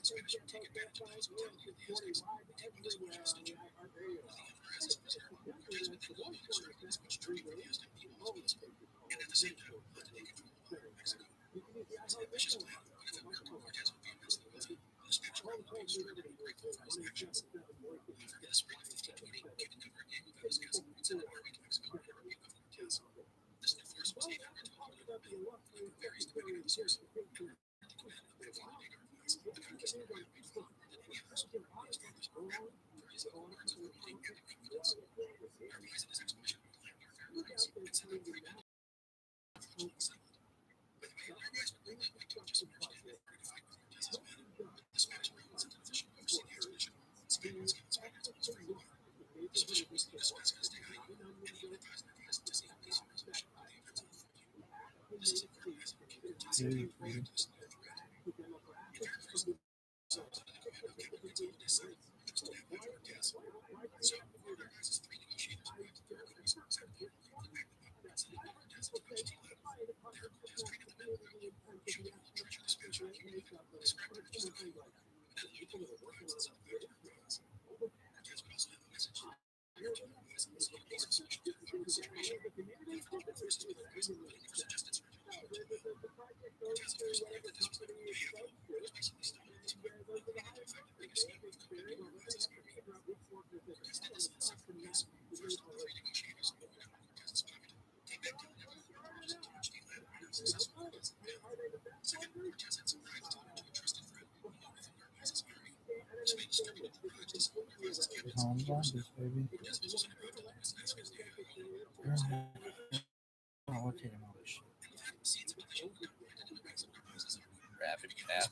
This baby. Oh, okay, Rapid cap.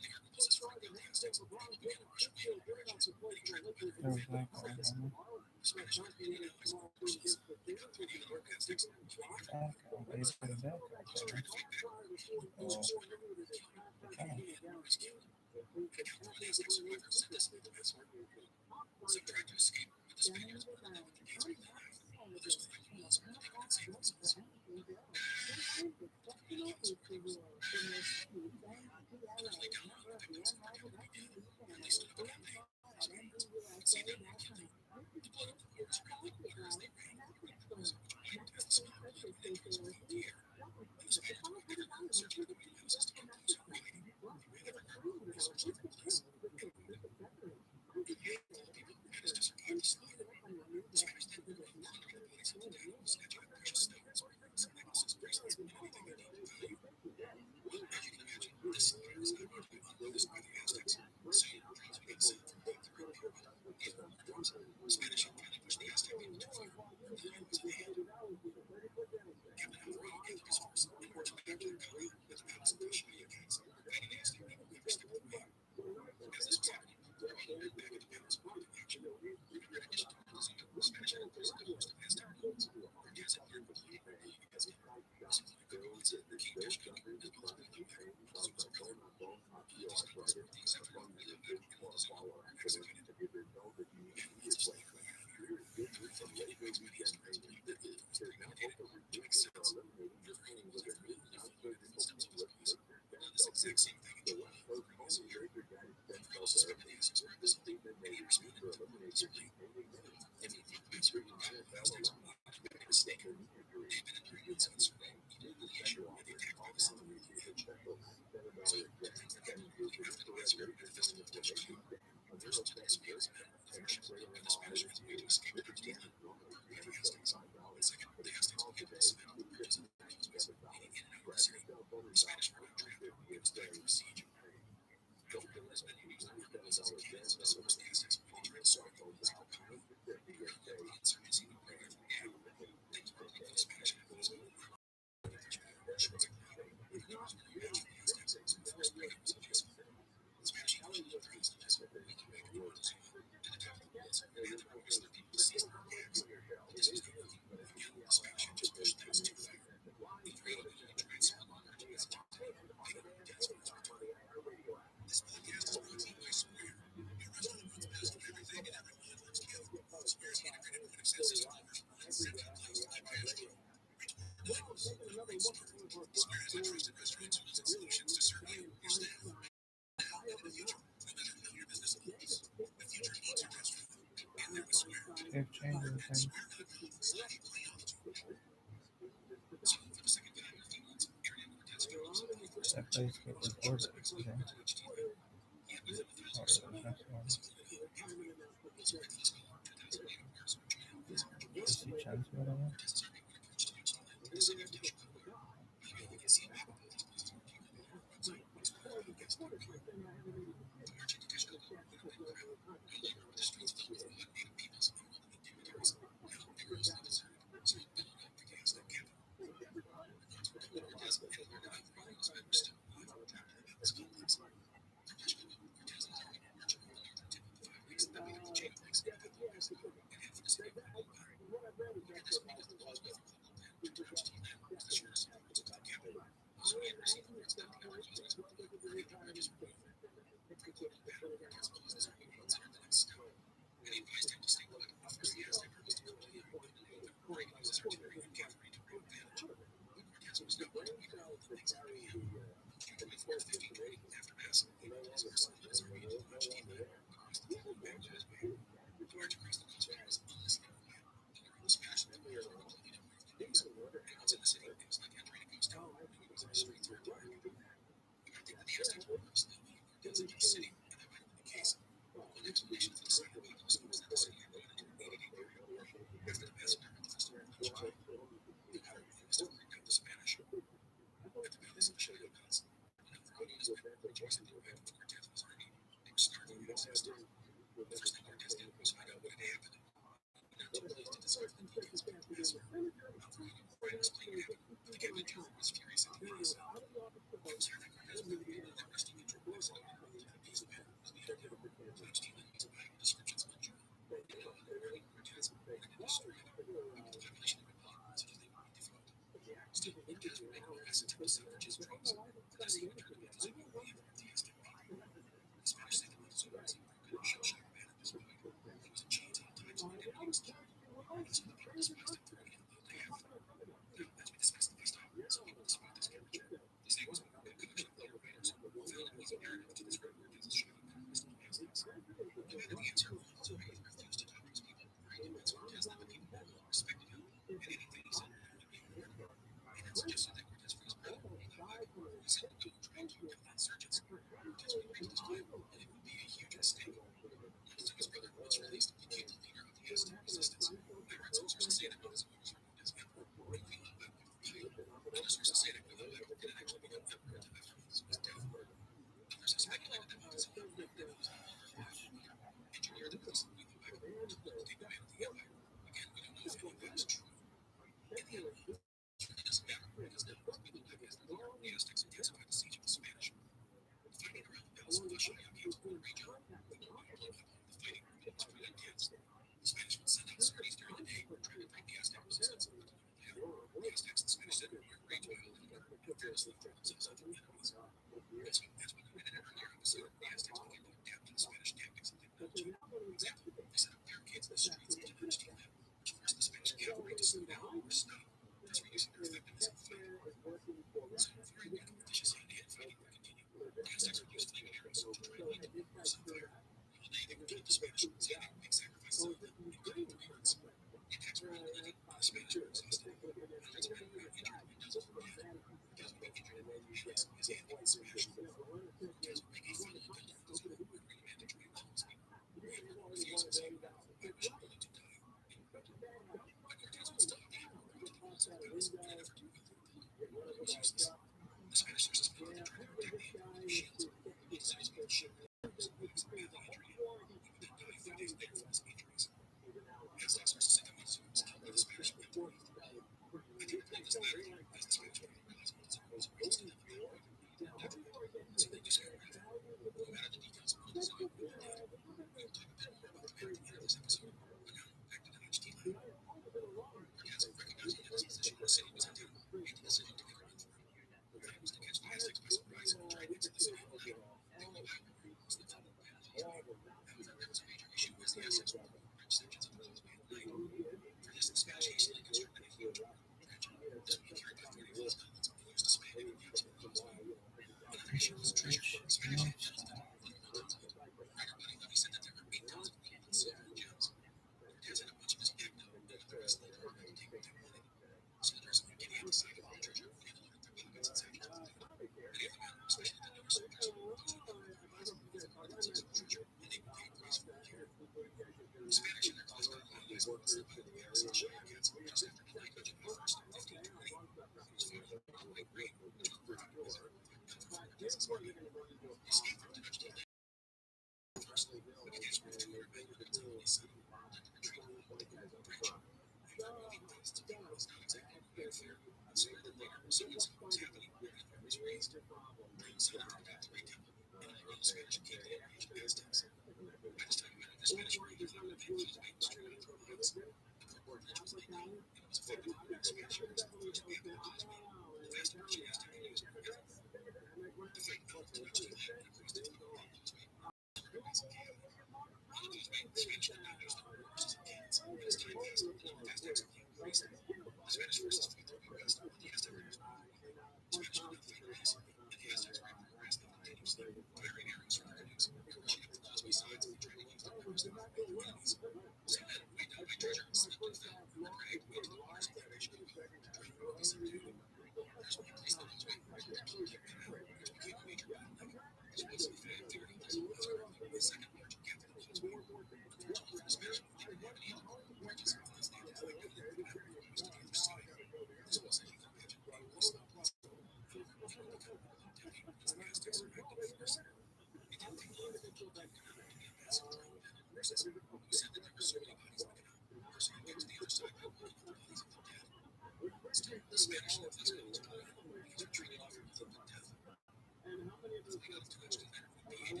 Hey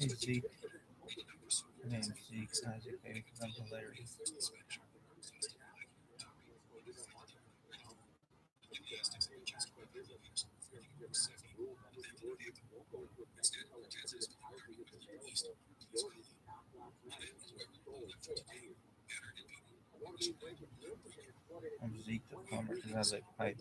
Zeke, my name's Zeke Isaac A. I'm hilarious. I'm Zeke the plumber because I lick pipe.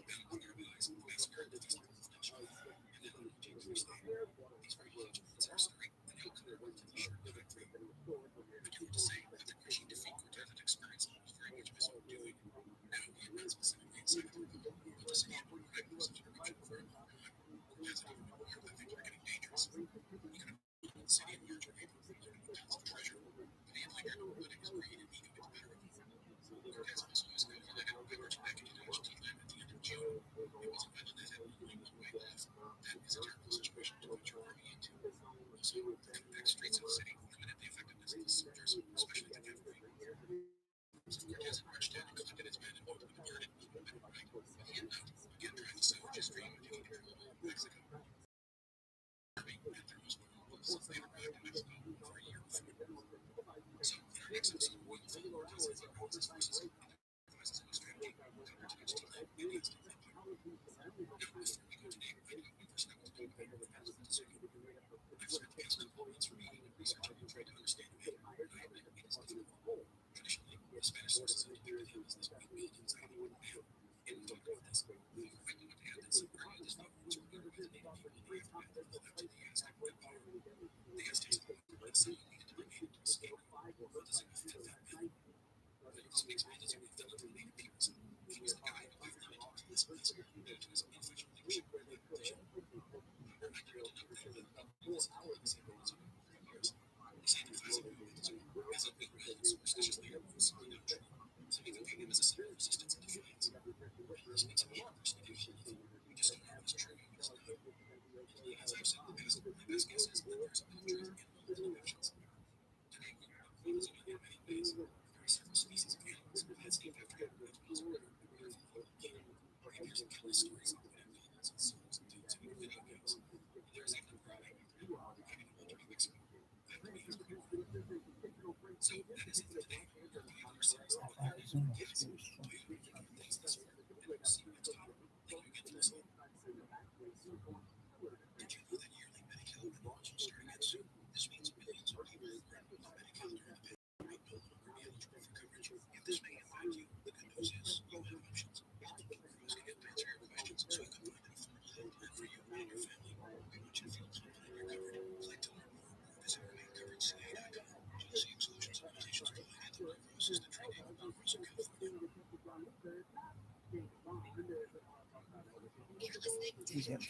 He's empty.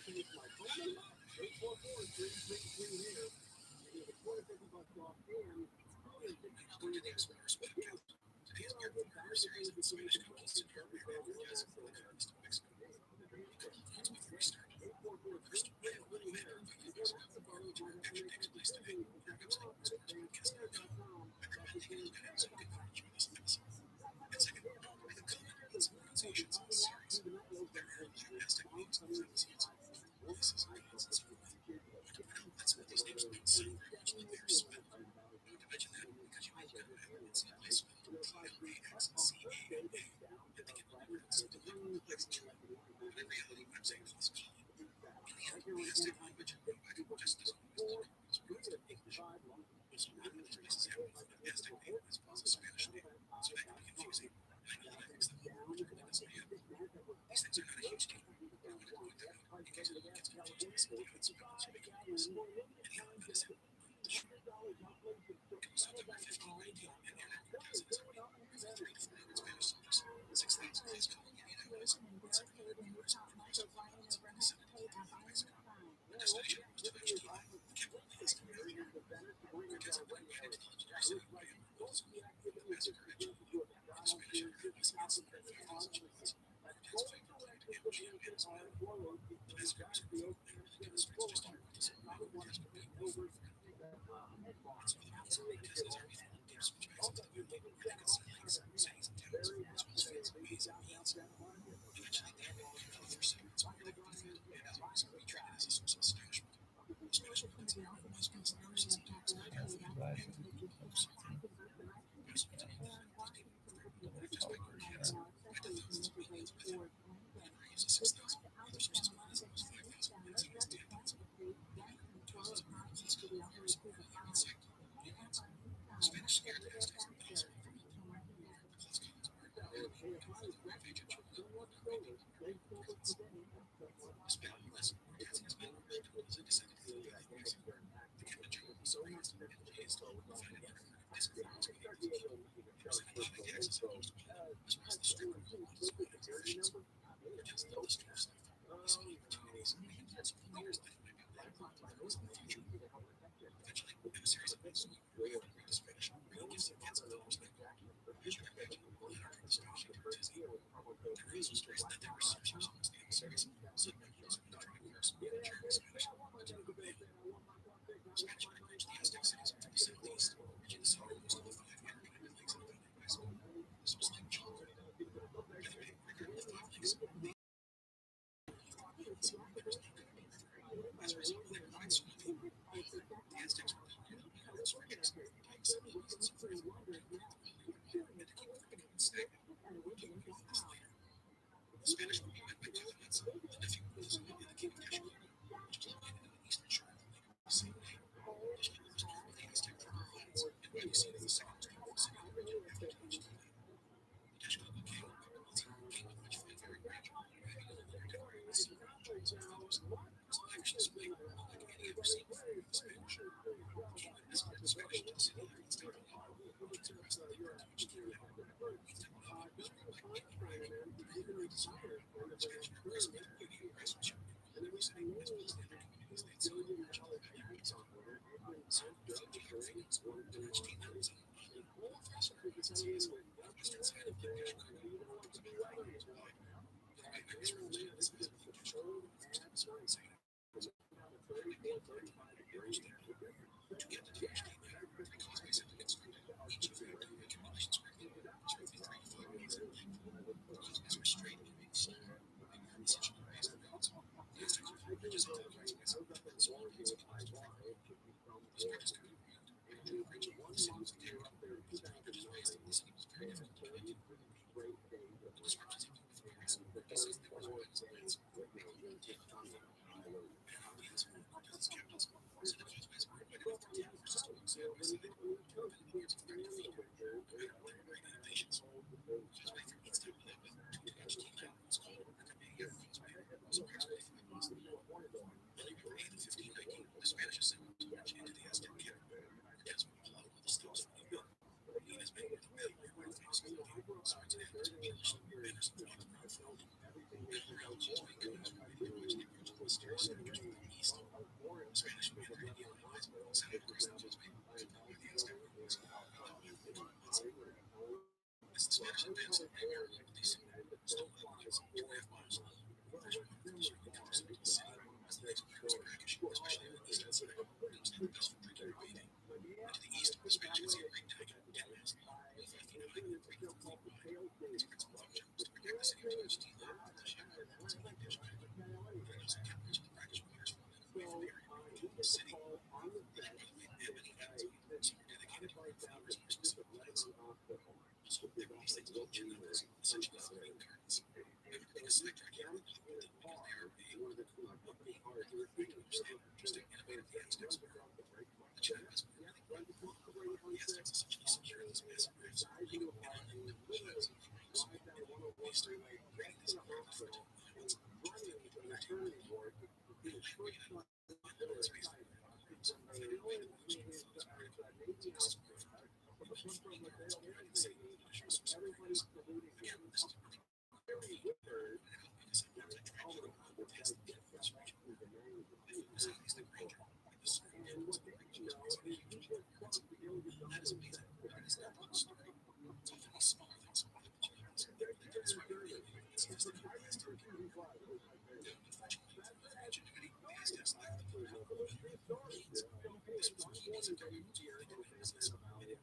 Today's miracle burger series of Spanish cookies to pair with gas from the coast of Mexico. The cookie comes before we start. First, I have a little matter of Mexico. Our action takes place today. Our website is podcast.com. My property is and so good for each of this episode. And second, I have commented some pronunciations in this series. There are Aztec names in these episodes. This is beans and so forth. That's what these names mean so very much like they are spelled. To mention that because you might not have and see a place spelled TRILLIONAIRE and think it will be pronounced delightful, but in reality, I'm saying this is called. In the Aztec language, just as always, is pronounced in English. Also, none of these places have an Aztec name as well as a Spanish name, so that can be confusing, and I know that I fix them, which really doesn't happen. These things are not a huge deal, but I wanted to point that out in case anyone gets confused and thinks the concepts are making noise. Anyhow, for this one, the short it goes September 1519 and ended because it is only 3 to 400 Spanish soldiers, 6,000 high school Indian highways, and 7 million viewers on the first violence in the Senate of Mexico. The destination was to Tenochtitlan, the capital of the Aztec Empire. Because of the invited to legendary city by Mongols, the massacre had changed, and the Spanish Empire was against 5,000 Chinese, Europeans fighting to ambush Japan's men. The massacre was brutal and really demonstrates just how ruthless and violent the Aztec people were. And so the months because his army followed deep switchbacks into the moonlight, where they could see lakes, cities, and towns, as well as fields of maize and beans. Eventually, they abandoned all of their secrets, where they could defend, and as a result, we treated as a source of establishment. The Spanish weapons and arrows caused the horses and dogs to prepare for the battle and moved close. Those who took the fight those people, just by word of hands, had to thousands of Indians with them. The Emperor uses 6,000, other sources believe it was 5,000 men as he was standing. Thousands of Europeans killed in comparison with the sight of Indians. The Spanish scared the Aztecs, but also from the close calls were a rampage of children and underrated Americans. Despite all this, Nancy's men marched as they descended into the Valley of Mexico. The Captain General was surprised and pleased to find an Emperor disappointed to be able to presented having the access of most people, as well as the strict rules and exertions. For just the list of stuff, these opportunities and also leaders that might be available to those in the future. Eventually, in a series of months, we agreed to Spanish, bringing gifts and tens of dollars back. Mr. Rabbi, the monarch of the Spanish Empire, there also stressed that there were sorcerers amongst the emissaries, so those who would try to curse or learn Spanish but did not obey. Spanish men approached the Aztec cities from the southeast, reaching the southernmost of the 5 interconnected lakes in the Valley of Mexico. This was like chocolate. By the way, record of the 5 lakes, as a result of their combined sway, the Aztecs were powerful and resources, tying settlements and so forth, and to keep from becoming stagnant. 2 months later, the Spanish were met by Tulaman's the nephew of Luzon and the king of Kashmir, which is located on the eastern shore of the lake on the same day. Kashmir was known for the Aztec tribal lands and may be seen as the second most powerful city in the region after Tenochtitlan. The Texcoco king, came with much fanfare and grandeur, having a full decorated with silver and jewels and feathers. It was lavish display unlike any ever seen before from the Spanish. The king then escorted the Spanish to the city of Constantinople, which was across the lake from Tenochtitlan. Constantinople was ruled by King Rabbi, the ruler of the Tsar. Spanish were impressed with the beauty and craftsmanship, and the city, as well as the other communities they had seen, much of the valuables. So, a few generations ago, Tenochtitlan was a well-off cities on the western side of Lake Kashmir. It was about 9 miles wide. The Rabbi was represented the size of Lake Kashmir in the first episode in Second episode. The Emperor divided arrows there. To get to Tenochtitlan, 3 causeways had to be constructed, each of 500 communications square feet, which roughly 3 to 5 miles in length. The causeways were straight and made of stone. They were essentially raised roads. The Aztecs were religious on the causeways, and so all roads had to be This practice could be removed, and to a bridge the city was attacked. The drawbridge was raised, and the city was very difficult to get to. The disruptions have been before us, because there was roads and lands. They called them Tenochtitlan. Indians were moved to its capitals, so the causeways were wide enough for 10 horses to walk side by side. Over the years of 30 feet, we made great innovations. The causeway from Constantinople to Tenochtitlan was called the Rabbi Causeway. It was approximately 5 miles long. On April 8th, 1519, the Spanish assembled to march into the Aztec camp. Cortez would pull out all the stops from the mill. He and his men were to build the famous ootd, swords and arrows, pillars, banners, and flags of fire. After the causeway, they marched the approach of the mysterious usually pass it regularly, but they seem still because 2.5 miles. There's one of those regulars in the city. As the next virus package, especially on the east side, it's not the best for drinking or bathing. And to the east, the Spanish can see a great dike and has 5 feet high and 3 feet wide. It's a principal object to protect the city from steam and pollution. It's a lake dish island. Virals and captures of the brackish waters from away from the area of the city. They can, by the way, have many islands. Some are dedicated to flowers for specific plants. Also, there are these things called chilenas, essentially floating gardens. Everything is sidetracking and popular because they are interesting, innovative the Aztecs were. The chilenas were really great. The Aztecs essentially secured these massive rifts and unlimited machines and heroes. They started creating these photooftheday islands. They were taken they migrated on limited space for their programs. They innovated the most photos of great this is proof that the girls are behind the scene of the national social programs. Again, this is a really cool video and it helped because I wanted to track you the test of this region. It was at least a ranger, like the certain animals of the region is basically huge birds. That is amazing. That is not one story. It's often these small things that you realize. That's why we really think this is the best in the unfortunately, the ingenuity of the Aztecs lacked the power and the means. This was a key piece of government to prevent business, and it made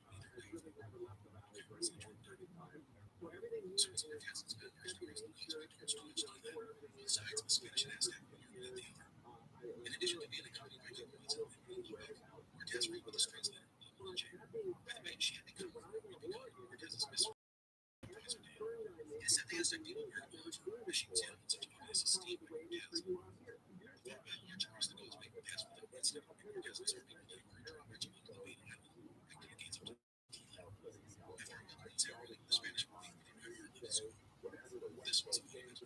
their way through century. So it's Cortez's vendors to raise the cost of introduced to them. Besides, the Spanish and Aztec knew that they are. In addition to being a copyrighted reason in the ebook, Cortez Repost translated Ootd. By the way, she had become Cortez's mistress. It is said the Aztec people were known for wishing salmon in such a way as esteemed by Cortez. March across the Gulf by Cortez with the incident of Cortez and certain people that were reaching out to the main island by decades of after a well-known ceremony, the Spanish believed that the river was this was a moment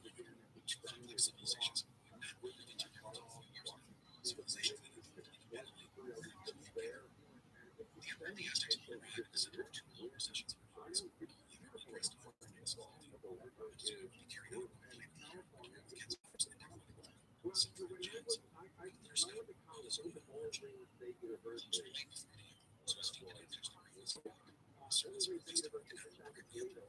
which complex civilizations not really took their own years. Civilizations that had fundamentally were there. The Emperor of the Aztecs will arrive at the center of 2 long processions of gods. The Emperor dressed in furs to carry out a plan against force that never would have some for giants. Their scout was open large. Close to big 40 so his feet didn't touch the ground. Servants were placed and had to look at the Emperor.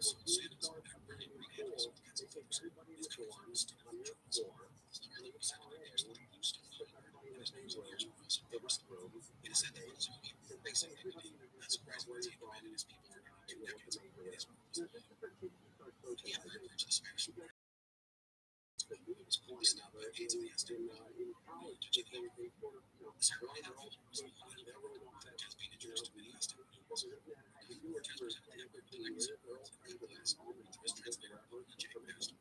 So Sandals have really great animals with kinds of furs. His coat of arms stood on the drums. His nearly was said to be used to blue stone, and his nose and ears were also famous. It is said that he was a basic entity, not surprisingly, he commanded his people for nearly 2 decades in his roles. The Emperor encouraged the Spanish war. He was fully stopped by the aids of the Aztec to the Emperor. The ceremony that followed was the Line of the Emperor, Cortez being introduced to many Aztec peoples. Cortez presented the Emperor with a necklace of pearls and glass, which was translated Jack Master.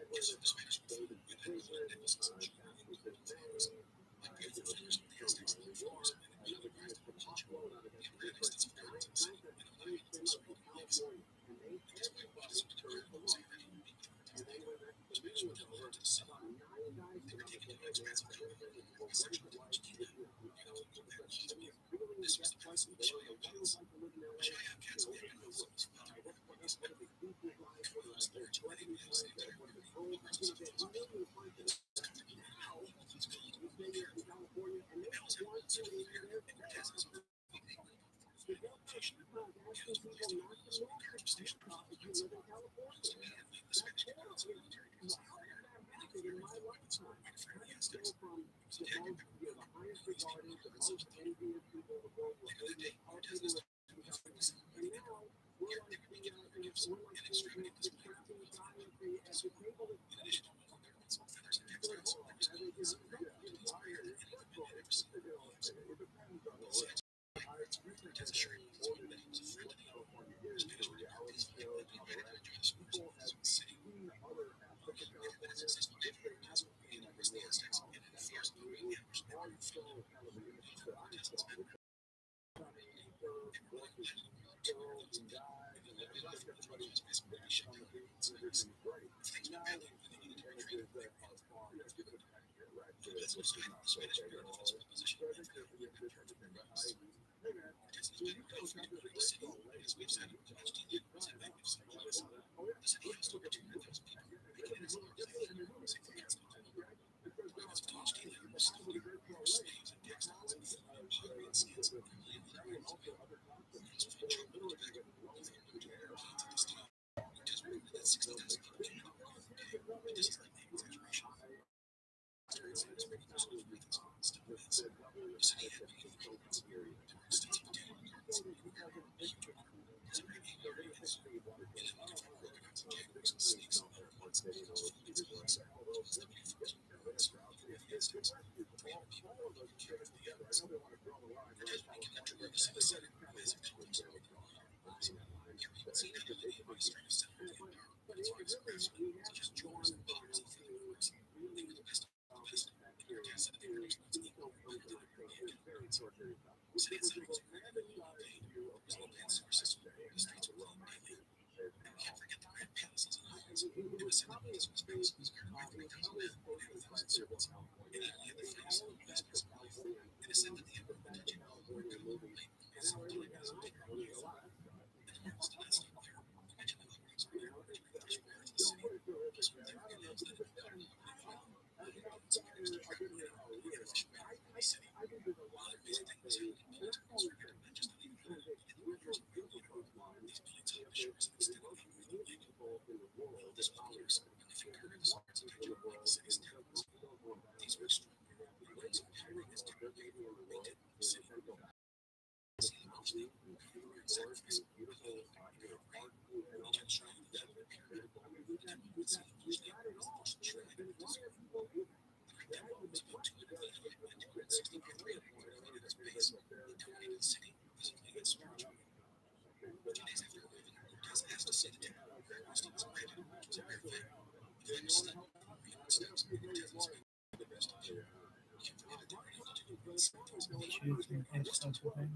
Gifts from the Spanish were necklaces and jewelry. Like beautiful figures of the Aztecs and floors and another prized for culture. The Emperor had extensive gardens in the city and a high and surrounding lakes. Despite wishes to deter those who had been protesting, the Spanish were devoted to the city. They were taken to expansive government, essentially to China, This was the price of the Chaya cats. Chaya cats live in the woods, filtering their bodies. It was large wedding meals the entire year. Numbers of those people. It was called the males had one single pair, and Cortez's weekly vacation. Males were placed upon walls with carriage stationed on the fence. To handling the Spanish cats and military duties. And they were very influenced by the friendly Aztecs. He was attacked by Rabbi, released the concepts of the later that day, Cortez was celebrating the Emperor. They would be given other gifts and extravagant display of wealth and luxuries. In addition to wealth ornaments, feathers, and textiles, there was always these rare and anyone had ever seen in their lives. Besides, Cortez assured his people that he was a friend to the Emperor. Spanish were devoted to his people and be invited to enjoy the splendors of his city. It had been a successful day for Cortez, and impressed the Aztecs, and it fierce greatly ambushed their Cortez has been things went badly for the unitary trade of Cortez was fighting the Spanish in a defensive position and the Cortez has been able to city, as we've said, ootd was a magnificent place. The city housed over 200,000 people, making it its largest island, safe against the Remnants of ootd was still slaves and textiles and pottery and sands, nearly Choosing X type of thing.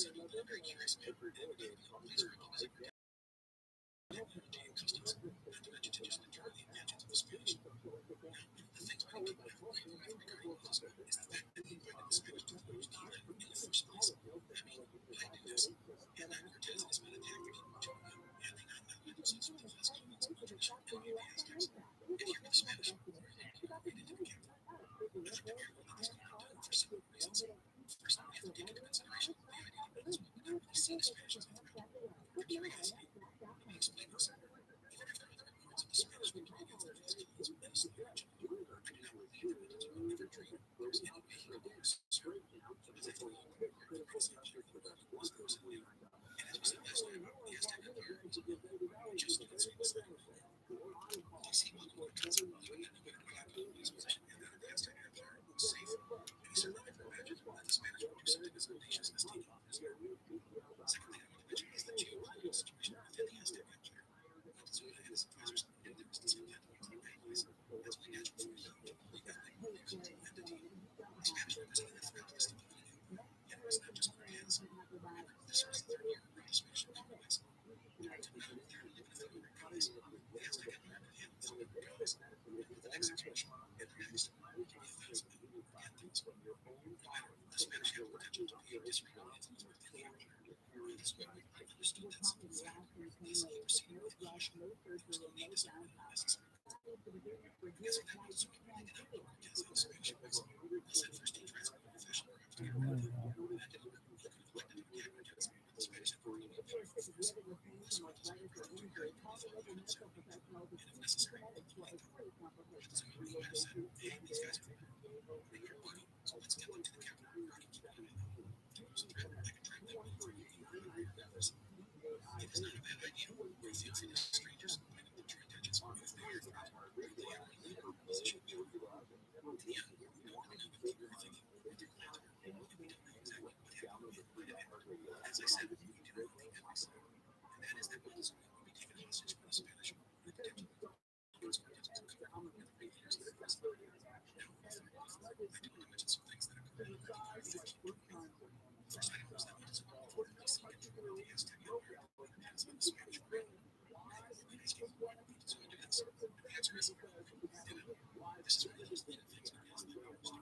I'm very curious about it. And please recognize it. Customs, not to mention to just enjoy the advantages of Spanish. Now, the things many people have avoided regarding this is the fact that when the Spanish took the in the first place. I mean, I do this, and then Cortez is not attacked to and they not themselves with the Philistines, which commune the Aztecs. If you were the Spanish, you waited to become nothing to careful not this could be done for several reasons. First, we have to take into consideration the idea of people who never really seen the Spanish as a threat. For curiosity, let me explain this. Even if there are other reports of the Spanish victory against the Philistines, that is the legend. I do not believe that it will ever dream there's any way he will lose. As I told you, the presage was personally, and as we said last time, the Aztec Empire was just insane. You see, one Cortez, even then, he would have his position in that of the Aztec Empire was safe. And he certainly never imagined that the Spanish would do something as audacious as taking on Israel. Secondly, I want to mention is the geopolitical situation within the Aztec Empire. Montezuma and his advisors and their discontent with the allies, as we naturally know, there's a true entity. The Spanish represented the threat to the stability. And it was not just Cortez. Remember, this was the third year of Great Expansion of the West. To not their limited allies, the Aztec Empire could handle some of the goals. With the next expansion, and the next, the offensive, and things. However, the Spanish had the potential to be a disregarded within the empire. This way, I understood that some of the threat is proceeding with caution, which to me is not really necessary. Because in that case, we really did not know Cortez and the Spanish allies. Thus, at first, he translated an official craft to Europe. That didn't work. The collective attack Cortez, the Spanish had already been very force. This was to prove to carry things on the outside. And if necessary, Montezuma might have said, hey, these guys are there. Bring your money, so let's get them to the capital of Carthage. So threat, I can track them for you and others. It is not a bad idea. If the obvious strangers find out what your intentions are, if they are threat, they are in a limited position for you. Yeah, I want to know if you are thinking with your plans are, and we don't know exactly what happened. As I said, we do know the end result, and that is that Montezuma will be taken hostage by the Spanish with potential towards Cortez will come and the raiders that are present. Now, I do want to mention some things that occurred in the 15th. First item was that Montezuma reportedly ceded the Aztec Empire as the Spanish were. Asking, why did Montezuma do this? The answer is, he didn't. This is one of those little things Cortez did not understand.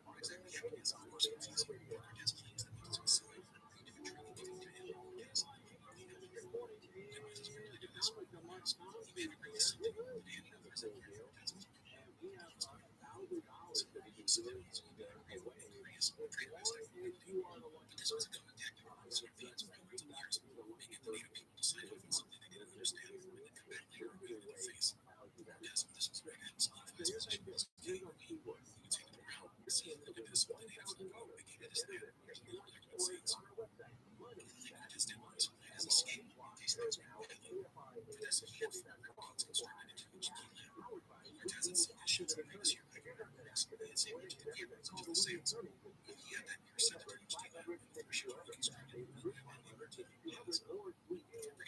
What exactly happened is, of course, it was easy. Cortez claims that Montezuma's side agreed to a treaty given to him as the enemy. Did Montezuma really do this? He may have agreed to something, but he handed over his empire to Cortez. Civilians will be various trade west activity. But this was a common tactic of the Europeans for hundreds of years, making the native people decide on something they didn't understand and then come back later with a new face. Yes, this was Cortez solidifies position as king or queen. You can take the morale, see and look at this what the natives indicated as that. Here's another technical sense. Unlike Cortez did not as escape, these things were deadly. Cortez had four Europeans conscripted into each key land. Cortez had seen the ships and makes your he had saved each of the Hebrews into the sails. He had that year sent to each key land for ship constructed and moved on the other key lands. We're going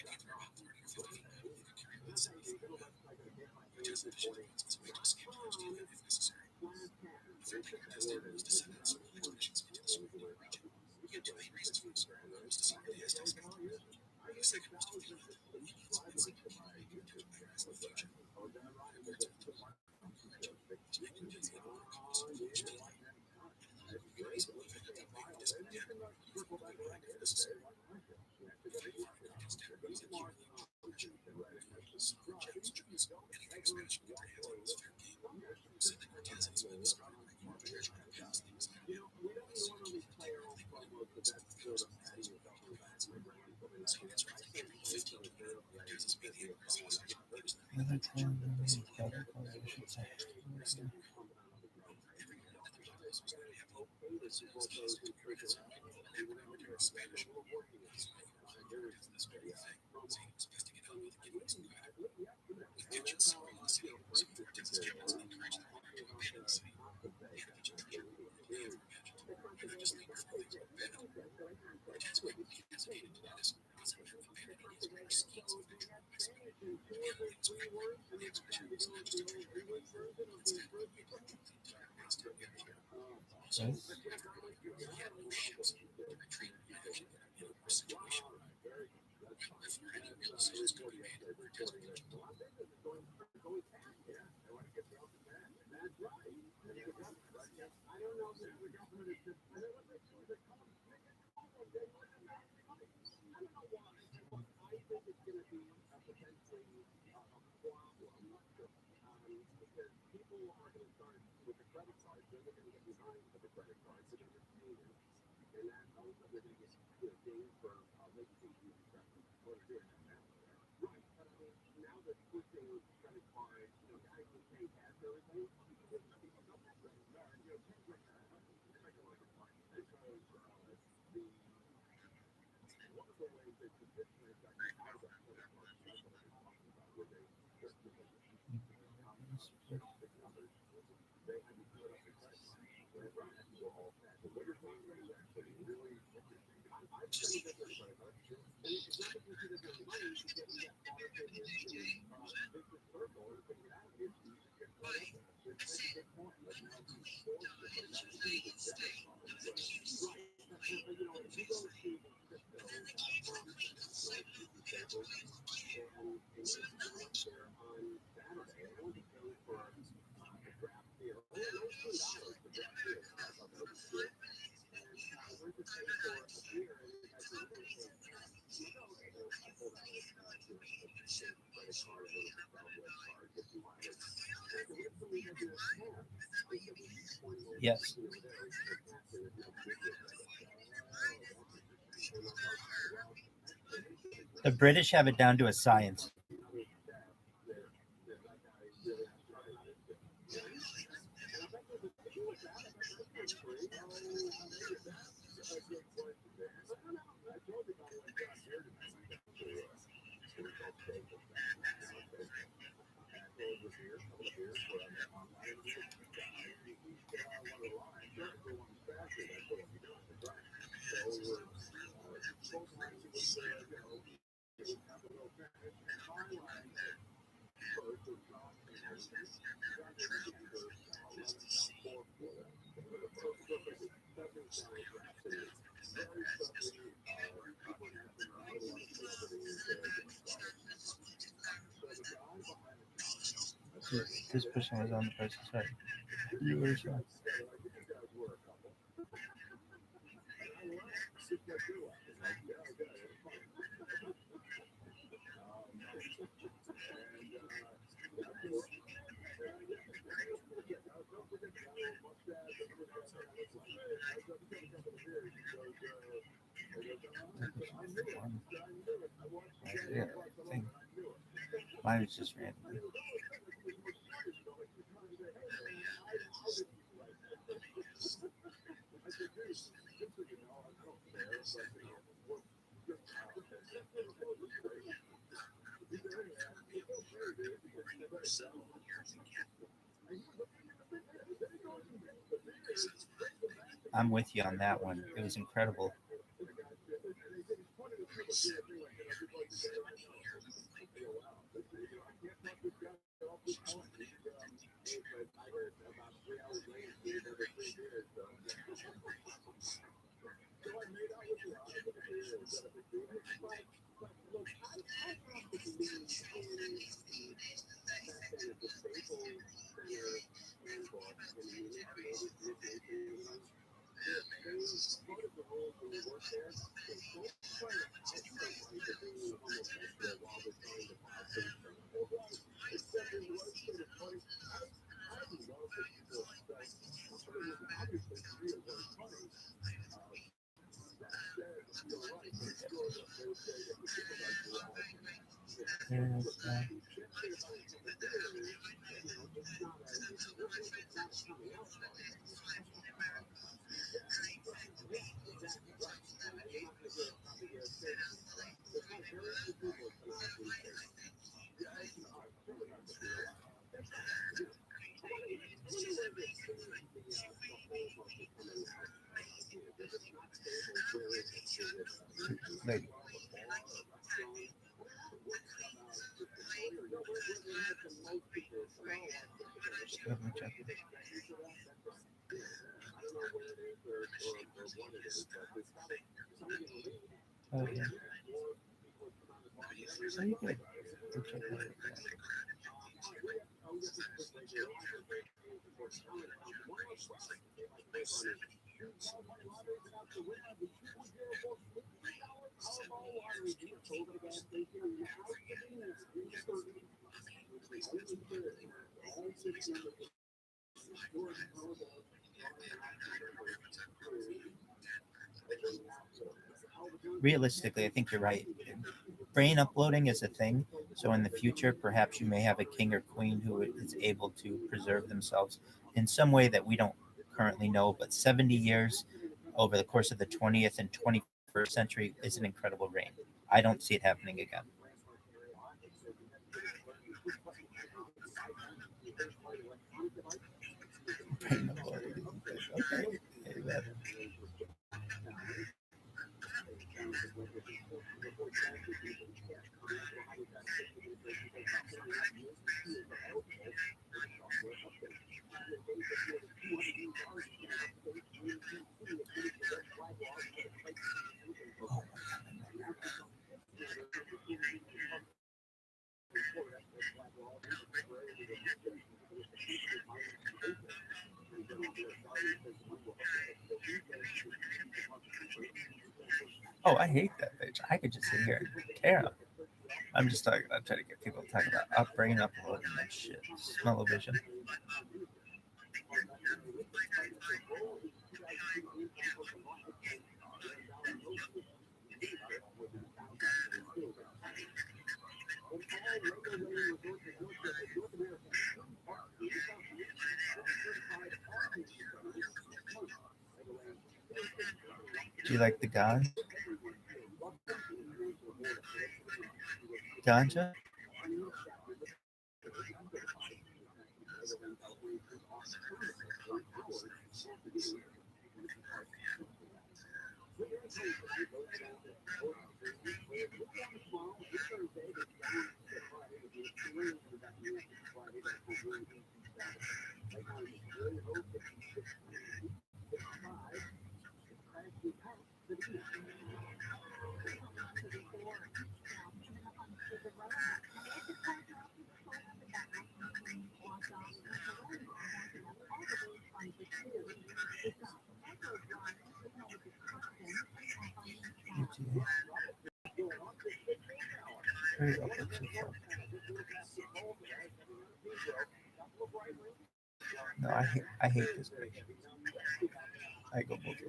to throw out 30 or 50 you could carry with us in the key land. Cortez had shipped once as a way to escape to each key land if necessary. The third thing Cortez did was to send out small expeditions into the surrounding region. He had two main reasons for this. One was to see where the Aztecs could come. The second was to be Indians and see if they could be touched by us in the future. In words of Montezuma, to make Cortez able to cross the ocean and allow the Indians to live in a way of discontent with the land if necessary. The third part of Cortez' tactic was that he relieved the pressure. Sovereign generals chose anything Spanish could get their hands on was fair game. So that Cortez and his men discovered a great war treasure in the past they resided in. Certainly, they brought it with them. So that's right. April 15th, Cortez's made the Igers hostage. He was living in the treasure, basically every year that the Portuguese was going to have hope. So he was to Cortez, and that would overturn the Spanish. So Cortez did this very thing. So he was investing it out with Indians and good. With tensions surrounding the city, some of Cortez's captains encouraged their leader to abandon the city. They had much treasure they never imagined, and their disdain for things were bad. Cortez wouldn't be hesitated to do this because he knew abandoning his greater schemes with their true wisdom. The Indians were angry, and the expedition was not just a treasure hunt. Instead, he plunged into the entire Aztec Empire. Also, he had no ships to retreat in the ocean, and situation. If you're any real estate is going to be made, we're desperate to keep Yes. The British have it down to a science. This person was on the person's side. You were sure. Yeah, thing. Mine was just random. I'm with you on that one. It was incredible. Like, let me check. Oh, yeah. So you could go check that out. Realistically, I think you're right. Brain uploading is a thing. So in the future, perhaps you may have a king or queen who is able to preserve themselves in some way that we don't currently know. But 70 years over the course of the 20th and 21st century is an incredible reign. I don't see it happening again. Brain uploading. Okay. Amen. Oh, I hate that bitch. I could just sit here and tear up. I'm just talking. I'm trying to get people talking about brain uploading and shit. Smell-o-vision. Do you like the ganja? Very upload so far. No, I hate this page. I go both ways.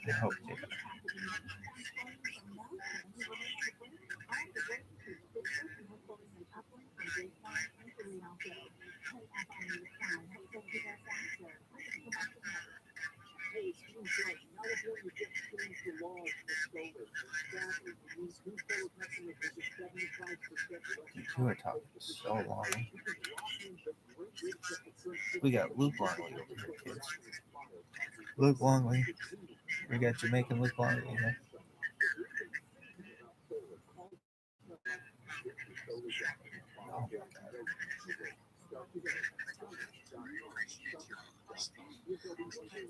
I hope they don't. You were talking so long. We got Luke Longley over here, kids. Luke Longley. We got Jamaican Luke Longley here.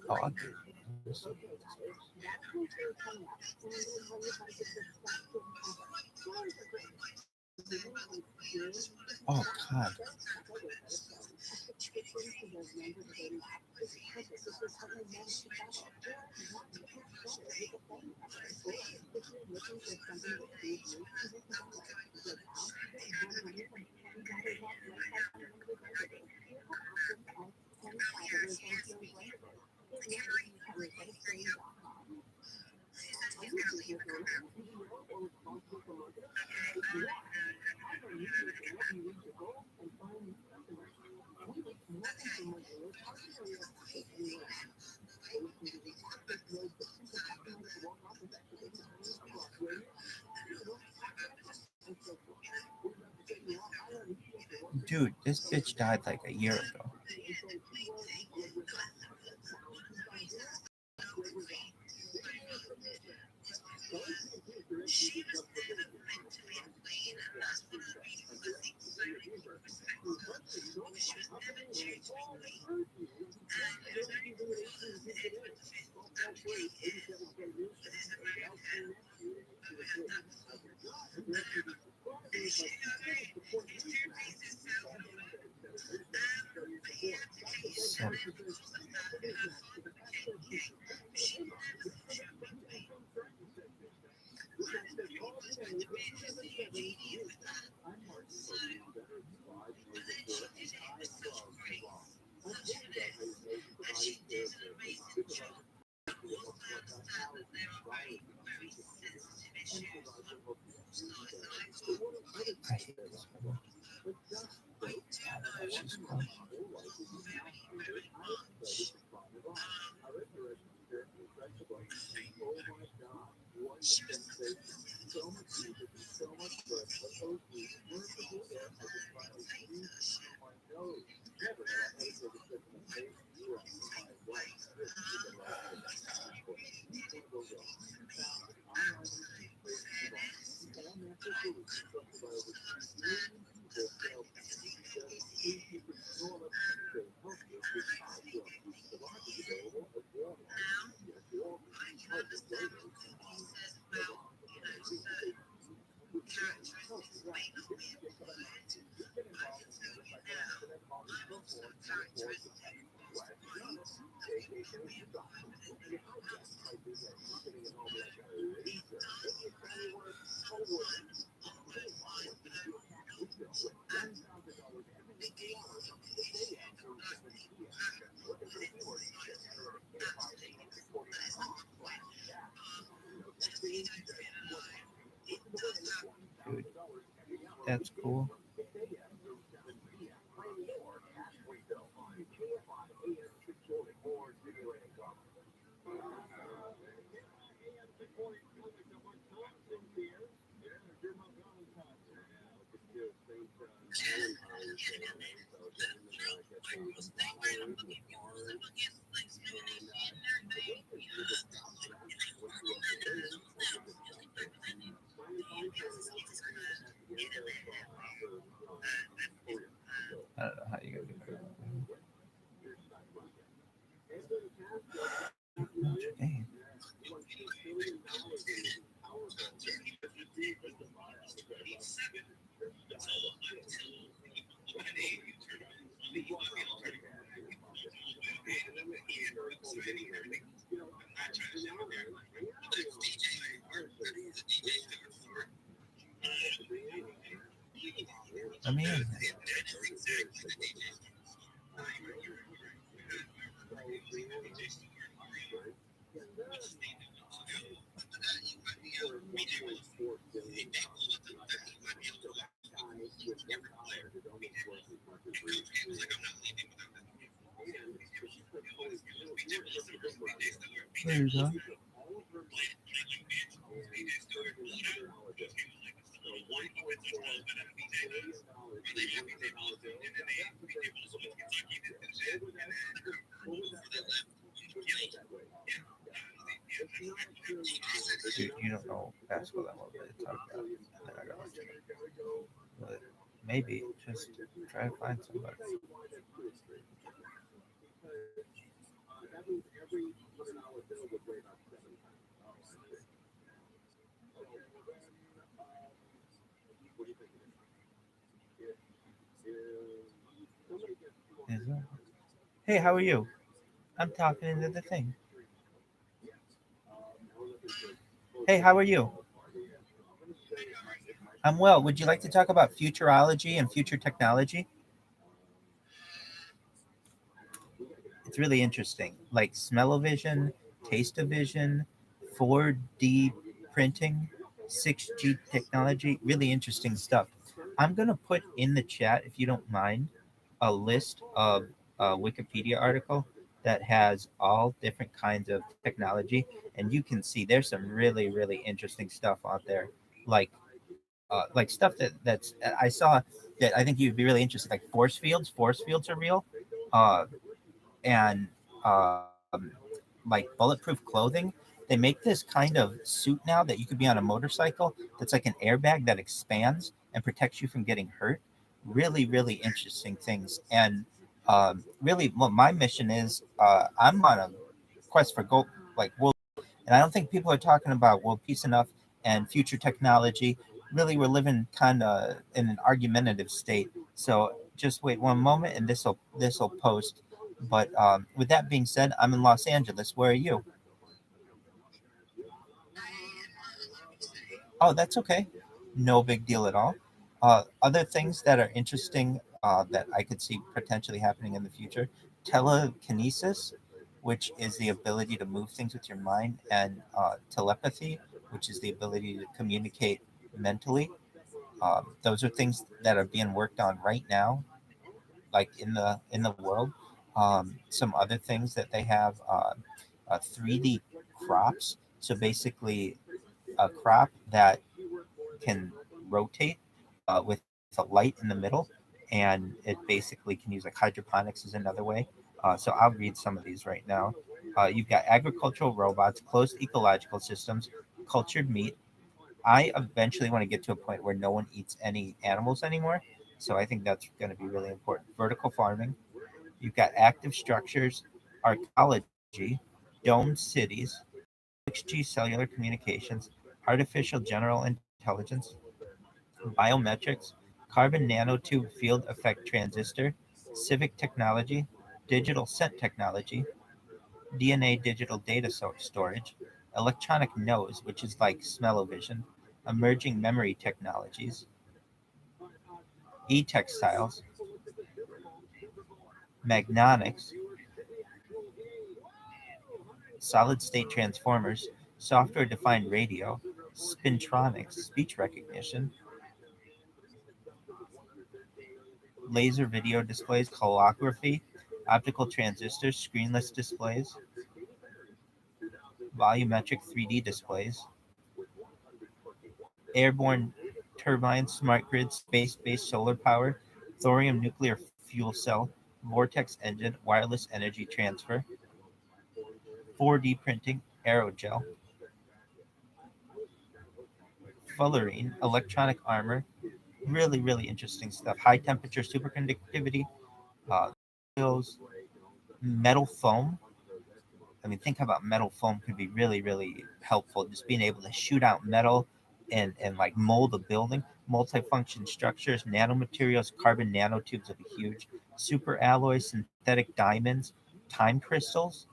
Oh, I'll do it. Oh, God. Dude, this bitch died like a year ago. So, I hate this woman. She's close. Dude, that's cool. I don't know how you gonna do that. Dang. Let me in. There you go. Dude, you don't know basketball that well, but it's talk about, and then I got let you. But maybe just try to find somebody. Is it? Hey, how are you? I'm talking into the thing. Hey, how are you? I'm well. Would you like to talk about futurology and future technology? It's really interesting, like smell-o-vision, taste-o-vision, 4D printing, 6G technology, really interesting stuff. I'm going to put in the chat, if you don't mind, a list of a Wikipedia article that has all different kinds of technology, and you can see there's some really, really interesting stuff out there, like stuff that's I saw that I think you'd be really interested, like force fields. Force fields are real, uh, and like bulletproof clothing. They make this kind of suit now that you could be on a motorcycle that's like an airbag that expands and protects you from getting hurt. Really, really interesting things. And really, what my mission is, I'm on a quest for world, and I don't think people are talking about world peace enough and future technology. Really, we're living kind of in an argumentative state. So just wait one moment, and this will post. But with that being said, I'm in Los Angeles. Where are you? Oh, that's okay. No big deal at all. Other things that are interesting that I could see potentially happening in the future: telekinesis, which is the ability to move things with your mind, and telepathy, which is the ability to communicate mentally. Those are things that are being worked on right now, like in the world. Some other things that they have 3D crops. So basically, a crop that can rotate with a light in the middle, and it basically can use like hydroponics is another way. So I'll read some of these right now. You've got agricultural robots, closed ecological systems, cultured meat. I eventually want to get to a point where no one eats any animals anymore. So I think that's going to be really important. Vertical farming. You've got active structures, arcology, domed cities, 6G cellular communications, artificial general intelligence, biometrics, carbon nanotube field effect transistor, civic technology, digital scent technology, DNA digital data storage, electronic nose, which is like smell-o-vision, emerging memory technologies, e-textiles, magnonics, solid-state transformers, software-defined radio, spintronics, speech recognition, laser video displays, holography, optical transistors, screenless displays, volumetric 3D displays, airborne turbines, smart grid, space-based solar power, thorium nuclear fuel cell, vortex engine, wireless energy transfer, 4D printing, aerogel, fullerene, electronic armor. Really, really interesting stuff. High temperature superconductivity, uh, metal foam. I mean, think about metal foam could be really, really helpful. Just being able to shoot out metal and like mold a building, multifunction structures, nanomaterials, carbon nanotubes will be huge. Super alloys, synthetic diamonds, time crystals,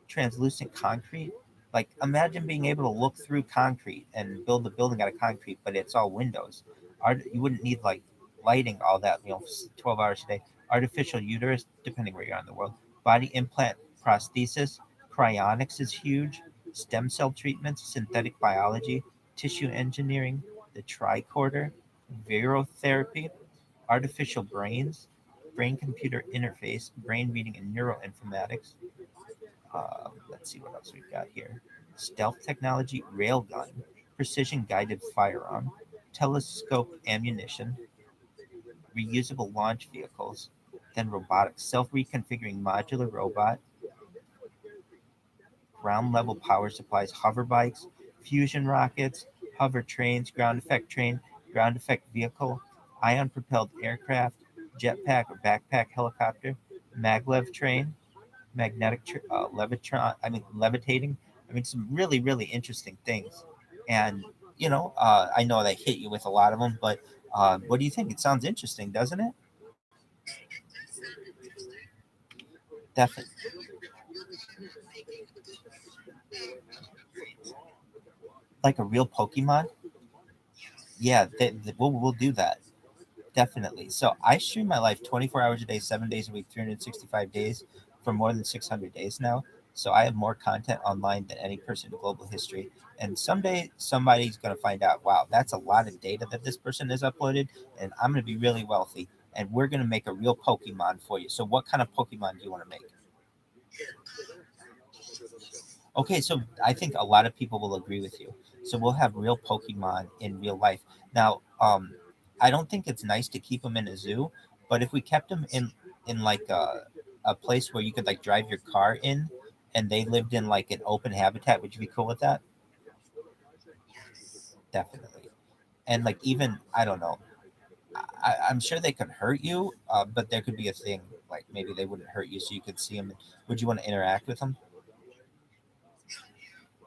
translucent concrete. Like imagine being able to look through concrete and build a building out of concrete, but it's all windows. You wouldn't need like lighting all that, 12 hours a day. Artificial uterus, depending where you are in the world. Body implant prosthesis, cryonics is huge. Stem cell treatments, synthetic biology, tissue engineering, the tricorder, virotherapy, artificial brains, brain computer interface, brain reading and neuroinformatics. Let's see what else we've got here. Stealth technology, railgun, precision guided firearm, telescope ammunition, reusable launch vehicles, then robotics, self reconfiguring modular robot, ground level power supplies, hover bikes, fusion rockets, hover trains, ground effect vehicle, ion propelled aircraft, jetpack or backpack helicopter, maglev train, levitating. I mean, some really, really interesting things. And, I know that hit you with a lot of them, but what do you think? It sounds interesting, doesn't it? Definitely. Like a real Pokemon? Yeah, we'll do that. Definitely. So I stream my life 24 hours a day, 7 days a week, 365 days for more than 600 days now. So I have more content online than any person in global history. And someday somebody's going to find out, wow, that's a lot of data that this person has uploaded. And I'm going to be really wealthy. And we're going to make a real Pokemon for you. So what kind of Pokemon do you want to make? Okay, so I think a lot of people will agree with you. So we'll have real Pokemon in real life. Now, I don't think it's nice to keep them in a zoo, but if we kept them in like a place where you could like drive your car in, and they lived in like an open habitat, would you be cool with that? Definitely. And like even I don't know, I'm sure they could hurt you, but there could be a thing like maybe they wouldn't hurt you, so you could see them. Would you want to interact with them?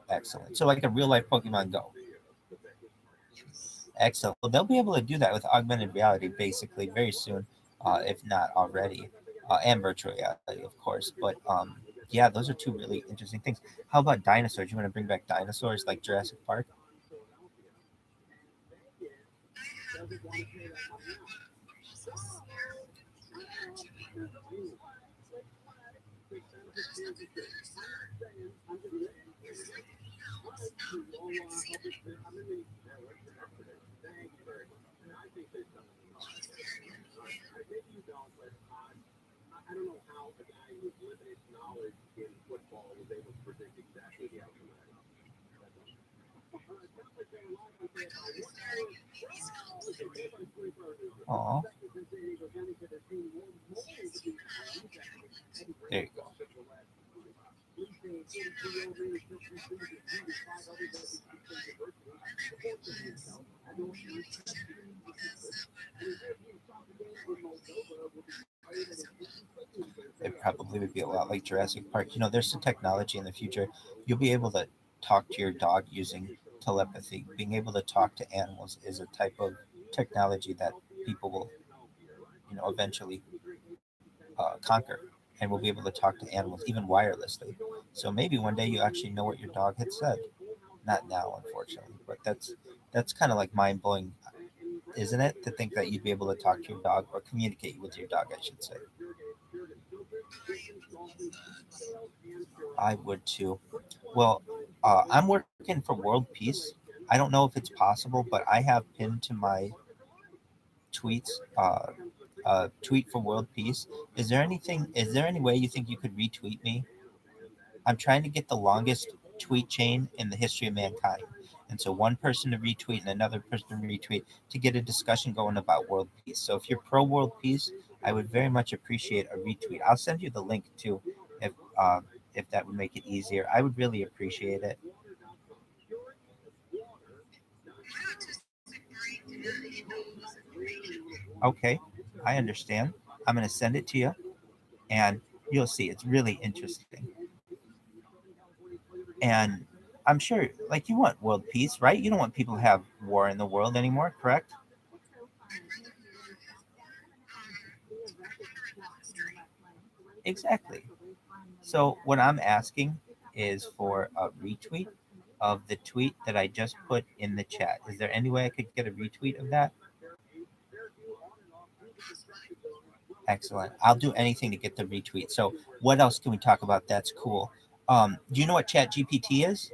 Excellent. So like a real life Pokemon Go. Excellent. Well, they'll be able to do that with augmented reality basically very soon, if not already, and virtual reality, of course. But yeah, those are two really interesting things. How about dinosaurs? You want to bring back dinosaurs like Jurassic Park? I don't know how a guy with limited knowledge in football was able to predict exactly the outcome of that. Aw, there you go. It probably would be a lot like Jurassic Park. There's some technology in the future. You'll be able to talk to your dog using telepathy. Being able to talk to animals is a type of technology that people will, eventually conquer, and will be able to talk to animals even wirelessly. So maybe one day you actually know what your dog had said. Not now, unfortunately, but that's kind of like mind blowing, isn't it? To think that you'd be able to talk to your dog or communicate with your dog, I should say. I would too. Well, I'm working for world peace. I don't know if it's possible, but I have pinned to my tweets tweet for world peace. Is there any way you think you could retweet me? I'm trying to get the longest tweet chain in the history of mankind. And so one person to retweet and another person to retweet to get a discussion going about world peace. So if you're pro world peace, I would very much appreciate a retweet. I'll send you the link too, if uh, if that would make it easier. I would really appreciate it. Okay, I understand. I'm going to send it to you, and you'll see it's really interesting. And I'm sure, like, you want world peace, right? You don't want people to have war in the world anymore, correct? Exactly. So what I'm asking is for a retweet of the tweet that I just put in the chat. Is there any way I could get a retweet of that? Excellent. I'll do anything to get the retweet. So what else can we talk about? That's cool. Do you know what Chat GPT is?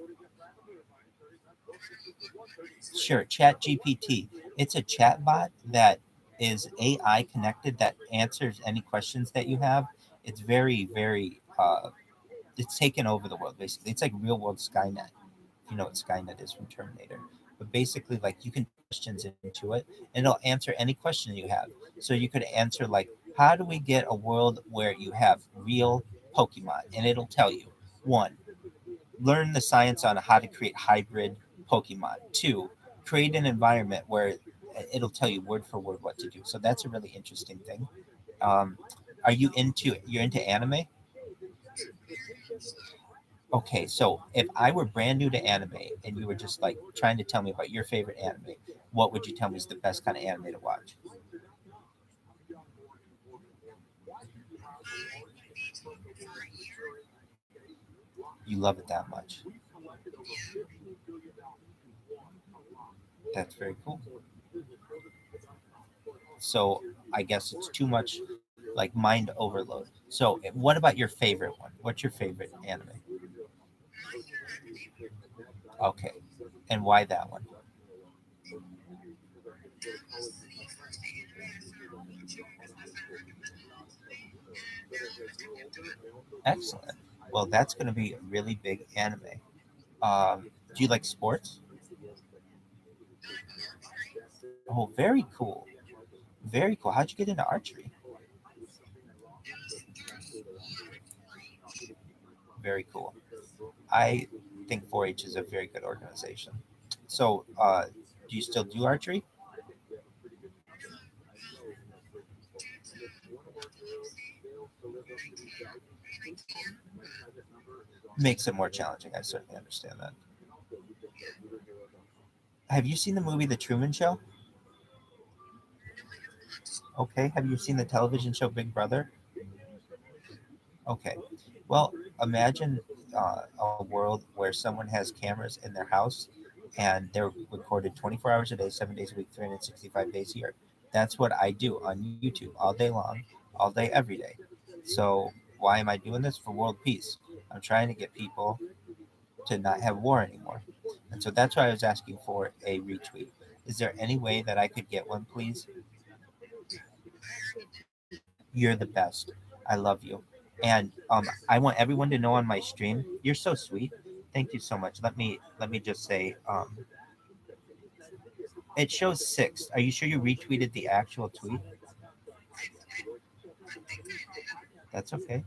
Sure, Chat GPT. It's a chat bot that is AI connected that answers any questions that you have. It's very, very it's taken over the world basically. It's like real world Skynet. You know what Skynet is from Terminator. But basically, like, you can put questions into it and it'll answer any question you have. So you could answer like, how do we get a world where you have real Pokemon? And it'll tell you, one, learn the science on how to create hybrid Pokemon. Two, create an environment where it'll tell you word for word what to do. So that's a really interesting thing. Um, are you're into anime? Okay, so if I were brand new to anime and you were just like trying to tell me about your favorite anime, what would you tell me is the best kind of anime to watch? You love it that much. That's very cool. So I guess it's too much like mind overload. So what about your favorite one? What's your favorite anime? Okay, and why that one? Excellent. Well, that's going to be a really big anime. Do you like sports? Oh, very cool. Very cool. How'd you get into archery? Very cool. I think 4-H is a very good organization. So, do you still do archery? Makes it more challenging. I certainly understand that. Have you seen the movie The Truman Show? No, I have not. Okay. Have you seen the television show Big Brother? Okay. Well, imagine a world where someone has cameras in their house and they're recorded 24 hours a day, 7 days a week, 365 days a year. That's what I do on YouTube all day long, all day, every day. So, why am I doing this? For world peace. I'm trying to get people to not have war anymore. And so that's why I was asking for a retweet. Is there any way that I could get one, please? I already did. You're the best. I love you. And I want everyone to know on my stream, you're so sweet. Thank you so much. Let me just say, it shows 6. Are you sure you retweeted the actual tweet? I don't think I did. That's okay.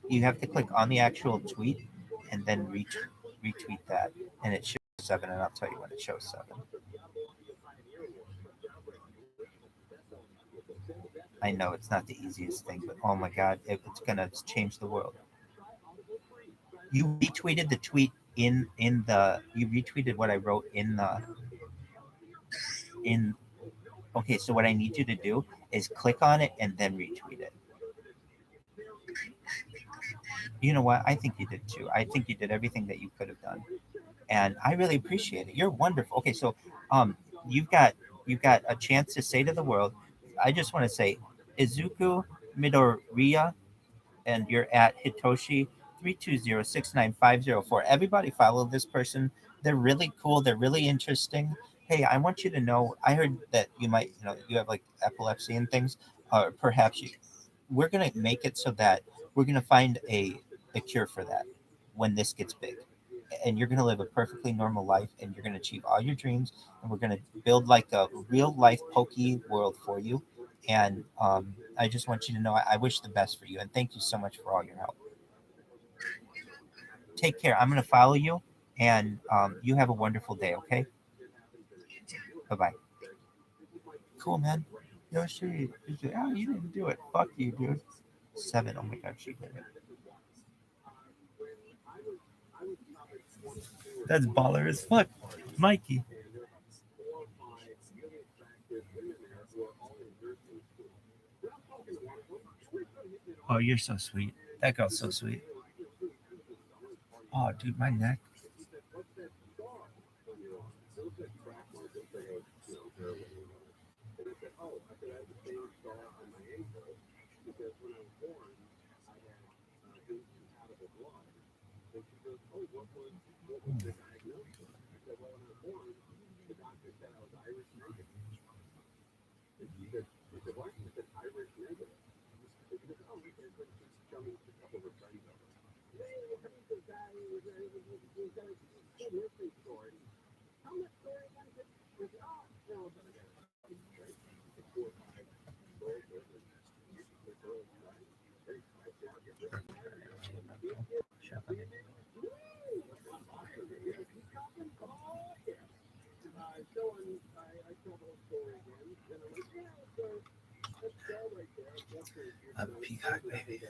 You have to click on the actual tweet and then retweet that, and it shows 7. And I'll tell you when it shows 7. I know it's not the easiest thing, but oh my god, it's gonna change the world. You retweeted the tweet in the you retweeted what I wrote in okay, so what I need you to do is click on it and then retweet it. I think I did. You know what? I think you did too. I think you did everything that you could have done. And I really appreciate it. You're wonderful. Okay, so um you've got you've got a chance to say to the world, I just want to say Izuku Midoriya, and you're at Hitoshi 3206954. Everybody follow this person. They're really cool. They're really interesting. Hey, I want you to know. I heard that you might, you have like epilepsy and things, or perhaps you. Yes. We're gonna make it so that we're gonna find a cure for that when this gets big, and you're gonna live a perfectly normal life, and you're gonna achieve all your dreams, and we're gonna build like a real life pokey world for you. And I just want you to know I wish the best for you, and thank you so much for all your help. You're welcome. Take care. I'm going to follow you, and you have a wonderful day, okay? You too. Bye bye. Cool, man. Yoshi, oh, you didn't do it. Fuck you, dude. 7. Oh my god, she did it. That's baller as fuck. Mikey. Oh, you're so sweet. That girl's so sweet. Oh, dude, my neck. I'm a peacock, baby.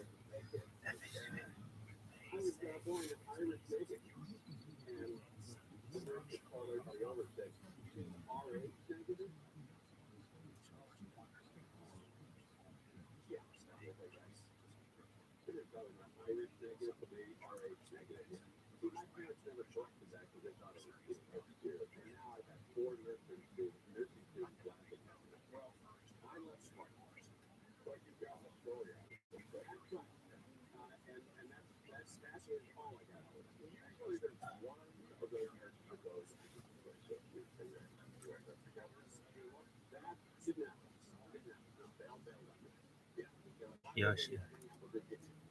Yoshi.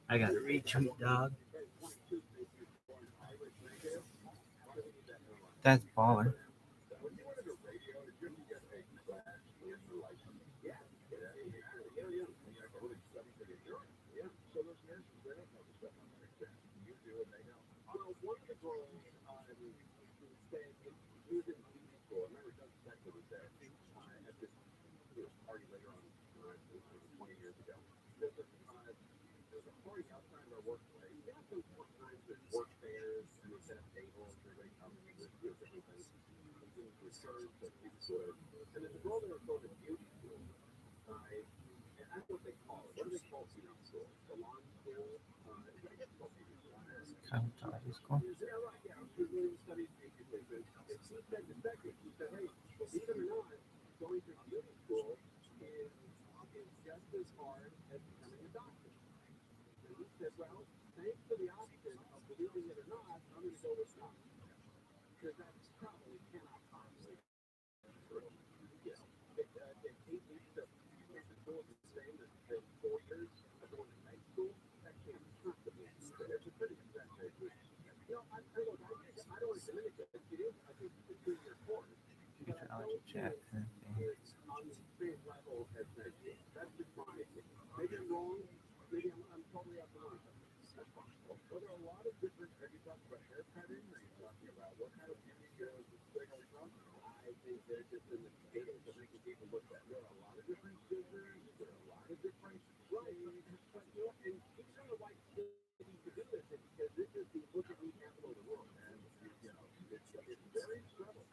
I got a retweet, dog. That's baller. serve the people. And there's a girl there called a beauty school. And I don't know what they call it. What do they call beauty school? Salon school? I guess it's called beauty school. Cosmetology school. Yeah, right. Yeah. She's really studied beauty. And she said the second, she said, hey, believe it or not, going to beauty school is just as hard as becoming a doctor. And he said, well, thanks to the option of believing it or not, I'm going to go with not. Because that probably cannot possibly be true. You know, if 8 weeks of school is the same as 4 years of going to night school, that can't possibly be true. It's a pretty exaggerated. You know, I don't want to diminish it. It is, I think, it's a 2-year course. But I don't think it's on the same level as night school. That's just my opinion. Maybe I'm wrong. Maybe I'm totally off the line. That's possible. Well, there are a lot of different. Are you talking about hair cutting? Are you talking about what kind of beauty girls are going from? I think they're just in the beginning of making people look better. There are a lot of different scissors. There are a lot of different ways. But you know, and it's kind of like cities to do this because this is the look at me capital of the world, man. You know, it's very subtle.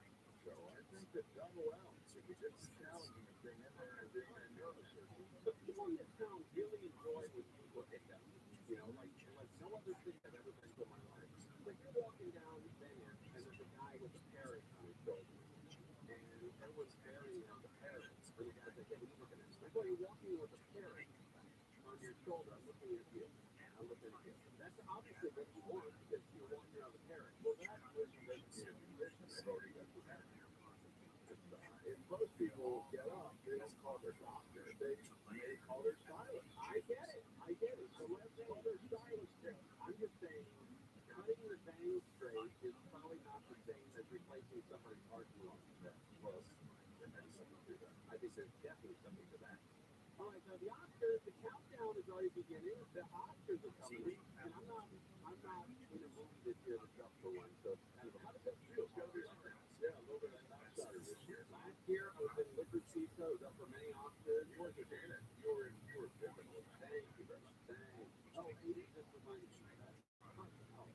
So I think that done well. It's a good challenging thing in there and doing that neurosurgery. But the one that sounds really enjoy when you look at them. You know, like no other thing I've ever been to in my life. Like you're walking down there, and there's a guy with a parrot on his shoulder, and everyone's staring at the parrot. And the guy's like, "Hey, what are you looking at?" Like, well, you're walking with a parrot on your shoulder. I'm looking at you. I'm looking at you. That's obviously what you want because you're walking around the parrot. Well, that person doesn't need a musician. They've already got the parrot. If most people get up, they don't call their doctor. They call their stylist. I get it. So let's call their stylist. I'm just saying, cutting the bangs straight is probably not the same as replacing somebody's heart and lungs. Well, I think there's definitely something to that. All right, now the Oscars, the countdown is already beginning. The Oscars are coming, and I'm not in a movie this year myself for one. So, how does that feel? Yeah, a little bit of that outsider this year. Last year, I was in Liquid Pizza. I was up for many Oscars. You were pivotal. Thank you very much. Thanks. Oh, and it just reminded me of that. Oh,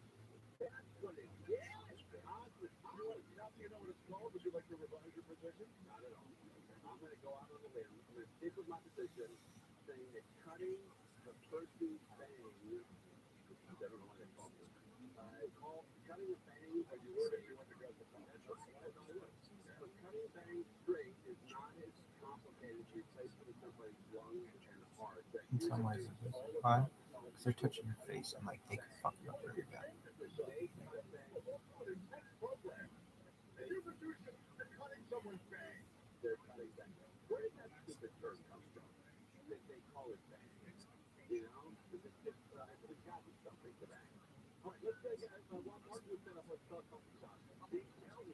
that's what it is. Oscars. You know what it's called? Would you like to revise your position? Not at all. I'm going to go out on a limb. I'm going to stick with my position, saying that cutting the person's bangs, I don't know what they call it. Cutting a bang, as you would if you went to go to the but cutting bangs straight is not as complicated as replacing somebody's lungs and heart. In some ways, it is. Why? Because they're touching your face and like they can fuck you up really bad. They're cutting someone's bang. They're cutting bangs. Where did that stupid term come from? They call it bangs. You know? It's got something to that. All right, let's take while Martin was set up, let's talk about the countdown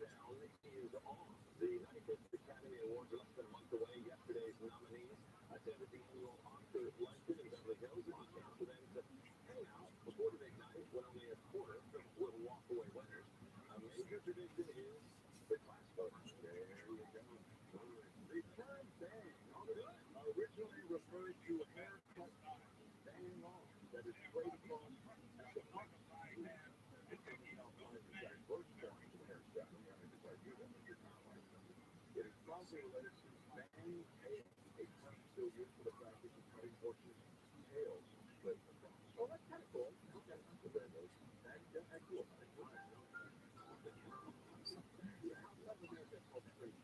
is on. The 95th Academy Awards are less than a month away. Yesterday's nominees attended the annual Oscar luncheon in Beverly Hills, Los Angeles, to hang out before the big night when only a quarter of them will walk away winners. A major tradition is the class photo. There you go. The term bang originally referred to a haircut bang long that is straight across at the front. It is probably related to bang tail, a term still used for the practice of cutting horses' tails. But, oh, that's kind of cool. Okay, that's cool. That's cool. Yeah, South America is called fringe.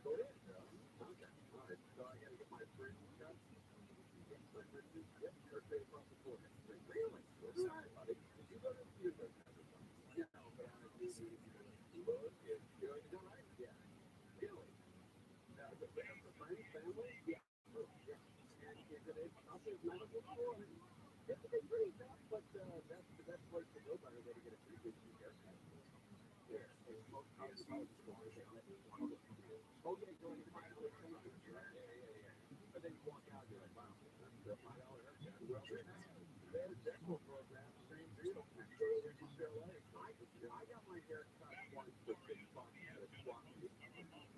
So it is, okay. All right, so I got to get my fringe cut. Get my fringes. Yep, they're straight across the forehead. Really? What's that, buddy? Did you go to the theater? No, but I do look. You know, is that right? Yeah. Really? The friends, family? Yeah. Oh, yeah. And is it also medical school? It's pretty tough, but that's the best place to go by the way to get a pretty good haircut. Yeah. Most college stores, oh, yeah, go ahead and buy it. Yeah. But then you walk out, you're like, wow, that's a $5 haircut. Well, they had a dental program, same deal. So over in UCLA, I got my hair cut once for $6 at a swap meet.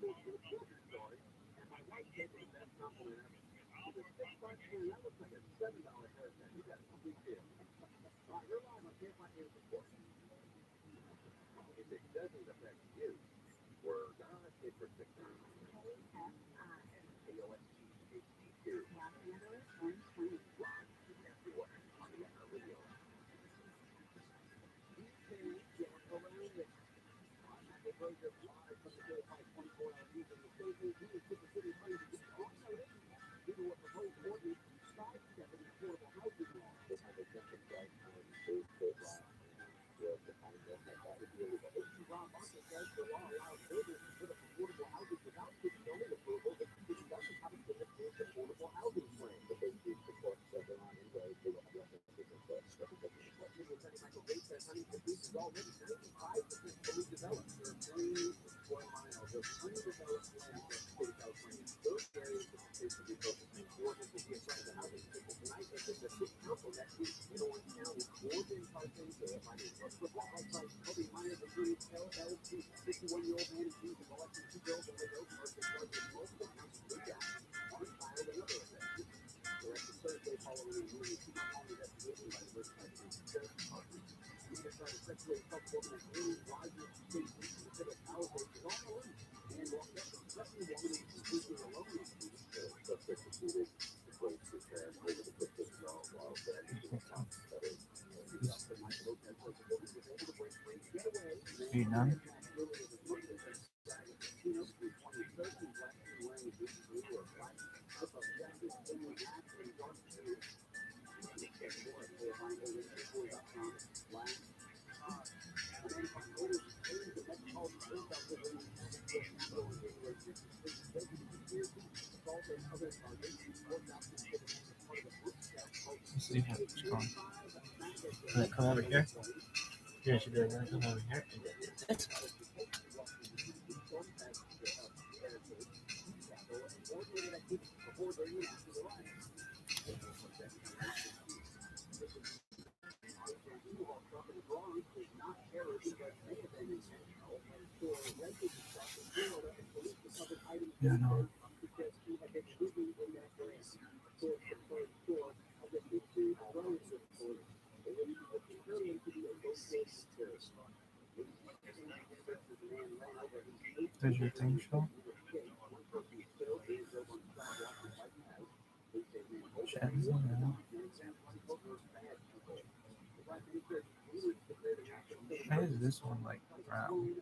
Story. And my wife gave me the best compliment ever. She said, $6, man, that looks like a $7 haircut. You got no big deal. All right, realize I can't find any support. If it doesn't affect you, we're not Are you done? Let's see how it's going. Can it come over here? Yeah, she did. Come over here. This. Yeah, no. Does your thing show? Why is this one like brown?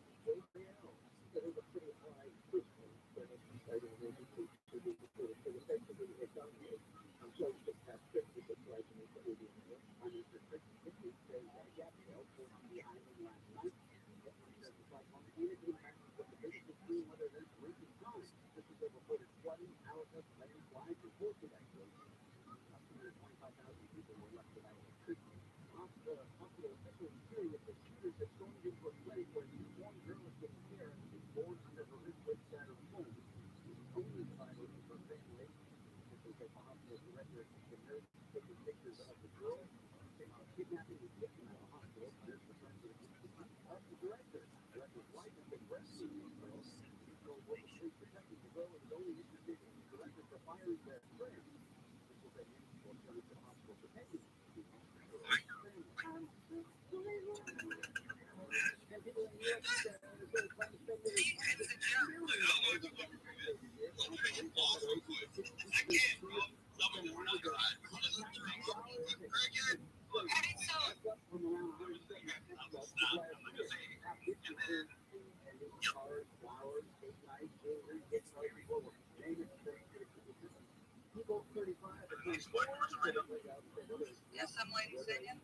Yes, some lady said yeah.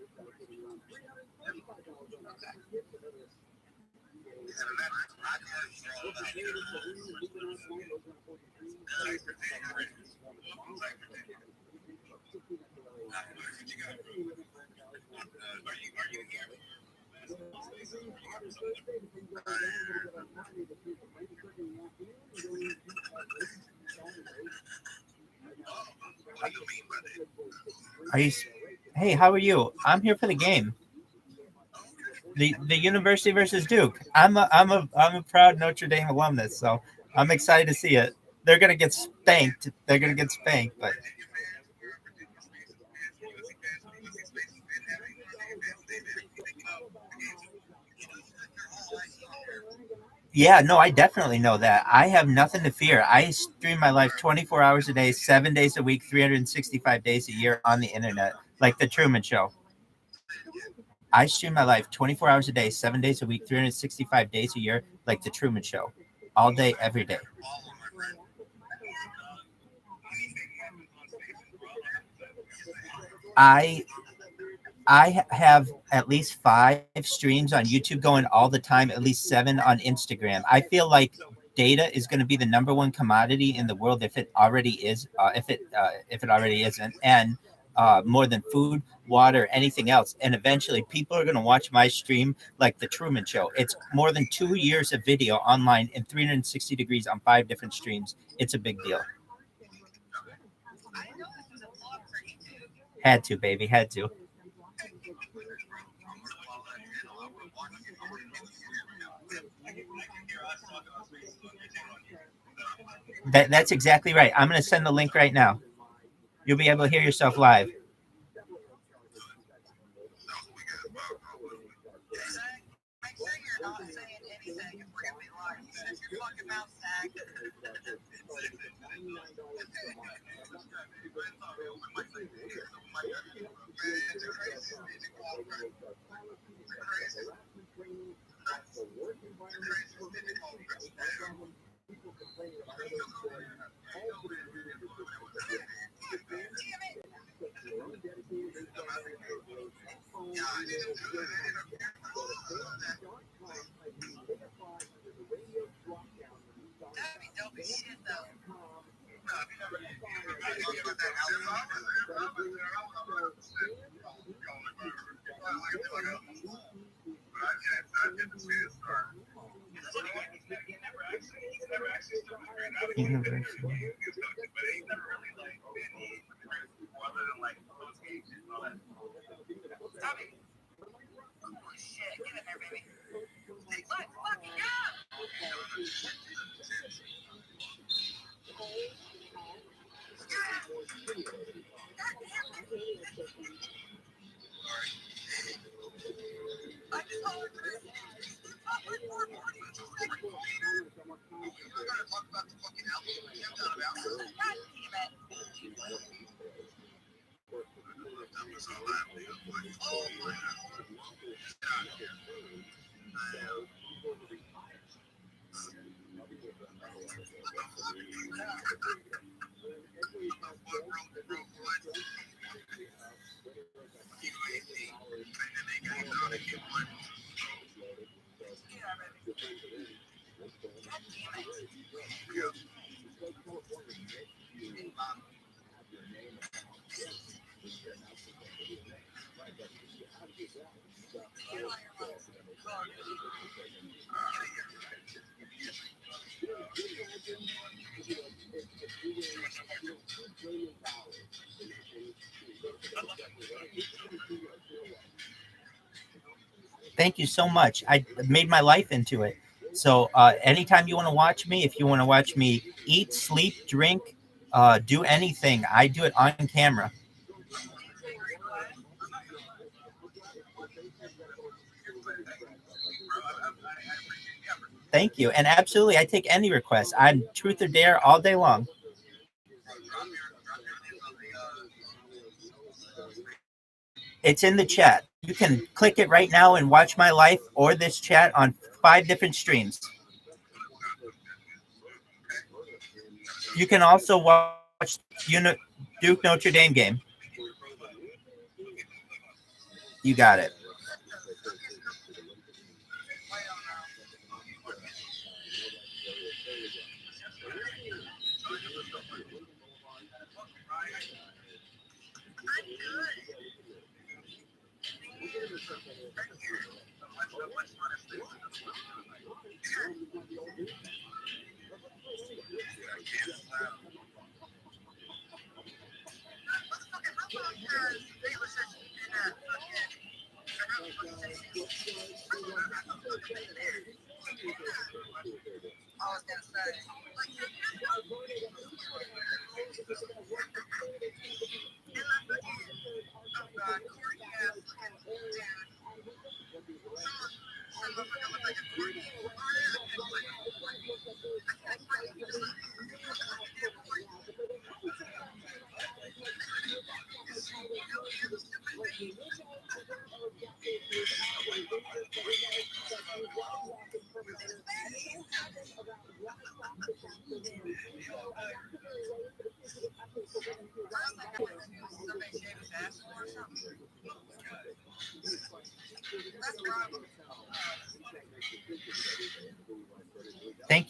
Are you? Hey, how are you? I'm here for the game. The University versus Duke. I'm a proud Notre Dame alumnus, so I'm excited to see it. They're gonna get spanked. They're gonna get spanked, but Yeah, no, I definitely know that. I have nothing to fear. I stream my life 24 hours a day, 7 days a week, 365 days a year on the internet, like the Truman Show. I stream my life 24 hours a day, 7 days a week, 365 days a year, like the Truman Show, all day, every day. I I have at least 5 streams on YouTube going all the time, at least 7 on Instagram. I feel like data is going to be the number one commodity in the world if it already is, if it already isn't, and more than food, water, anything else. And eventually, people are going to watch my stream like the Truman Show. It's more than 2 years of video online in 360 degrees on 5 different streams. It's a big deal. I know this is a vlog for YouTube. Had to, baby, had to. That's exactly right. I'm going to send the link right now. You'll be able to hear yourself live. Make sure you're not saying anything if we're gonna be live. Shut your fucking mouth, Zach. That'd be dope as shit though. Tommy. Holy shit, get in there, baby. Look, yeah! I just hollered for this. Top like 440, which is like cleaner. You're gonna talk about the fucking album you came down about. God damn it. Oh my god. Yeah, baby. God damn it. Get on your phone. Call me. Thank you so much. I made my life into it. So anytime you want to watch me, if you want to watch me eat, sleep, drink, do anything, I do it on camera. Thank you. And absolutely, I take any request. I'm truth or dare all day long. It's in the chat. You can click it right now and watch my life or this chat on 5 different streams. You can also watch Duke Notre Dame game. You got it. I was gonna say. Oh god, corny ass fucking dude. Some motherfucker look like a corny.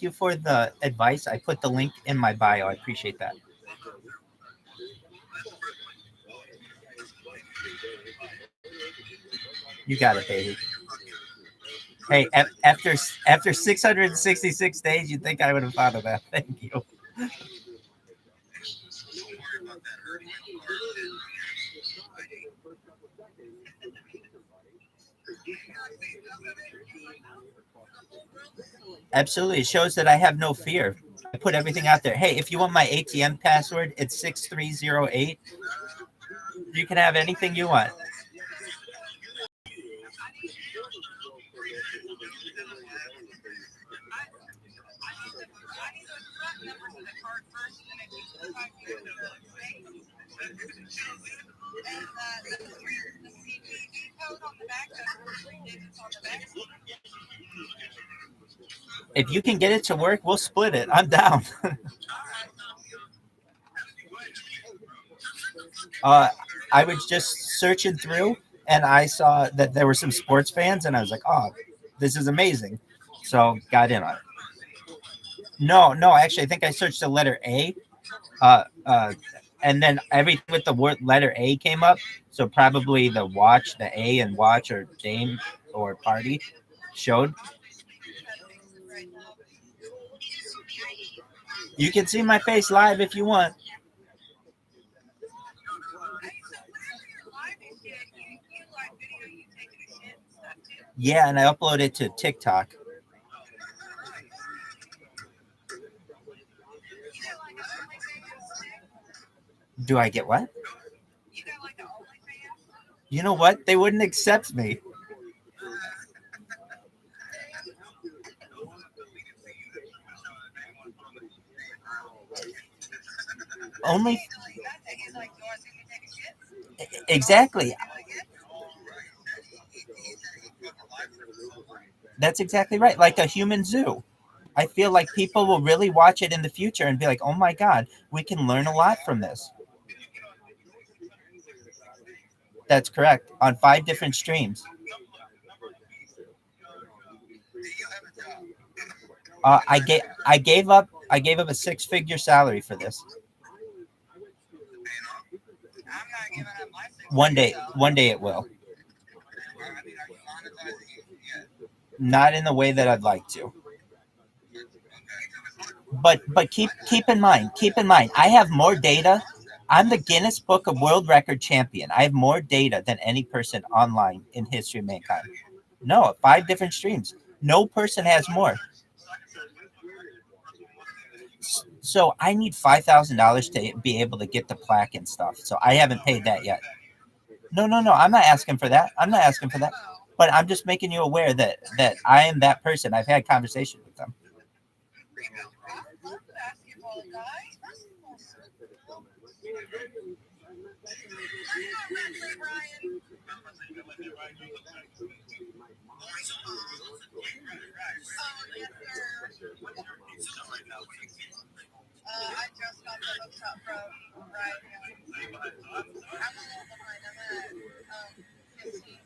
thank you for the advice. I put the link in my bio. I appreciate that. You got it, baby. Hey, after 666 days, you'd think I would have thought of that. Thank you. Absolutely. It shows that I have no fear. I put everything out there. Hey, if you want my ATM password, it's 6308. You can have anything you want. If you can get it to work, we'll split it. I'm down. I was just searching through and I saw that there were some sports fans and I was like, oh, this is amazing. So got in on it. No, actually, I think I searched the letter A. And then everything with the word letter A came up. So probably the watch, the A and watch or dame or party showed. You can see my face live if you want. Yeah, and I upload it to TikTok. Do I get what? You know what? They wouldn't accept me. Only exactly. That's exactly right. Like a human zoo. I feel like people will really watch it in the future and be like, oh my God, we can learn a lot from this. That's correct. On 5 different streams. I gave up a 6-figure salary for this. One day it will. Not in the way that I'd like to. But keep in mind, I have more data. I'm the Guinness Book of World Record champion. I have more data than any person online in history of mankind. No, 5 different streams. No person has more. So I need $5,000 to be able to get the plaque and stuff. So I haven't paid that yet. No. I'm not asking for that. But I'm just making you aware that I am that person. I've had conversations with them. I just got the hooks up from Rabbi. I'm a little behind. I'm at 15:27.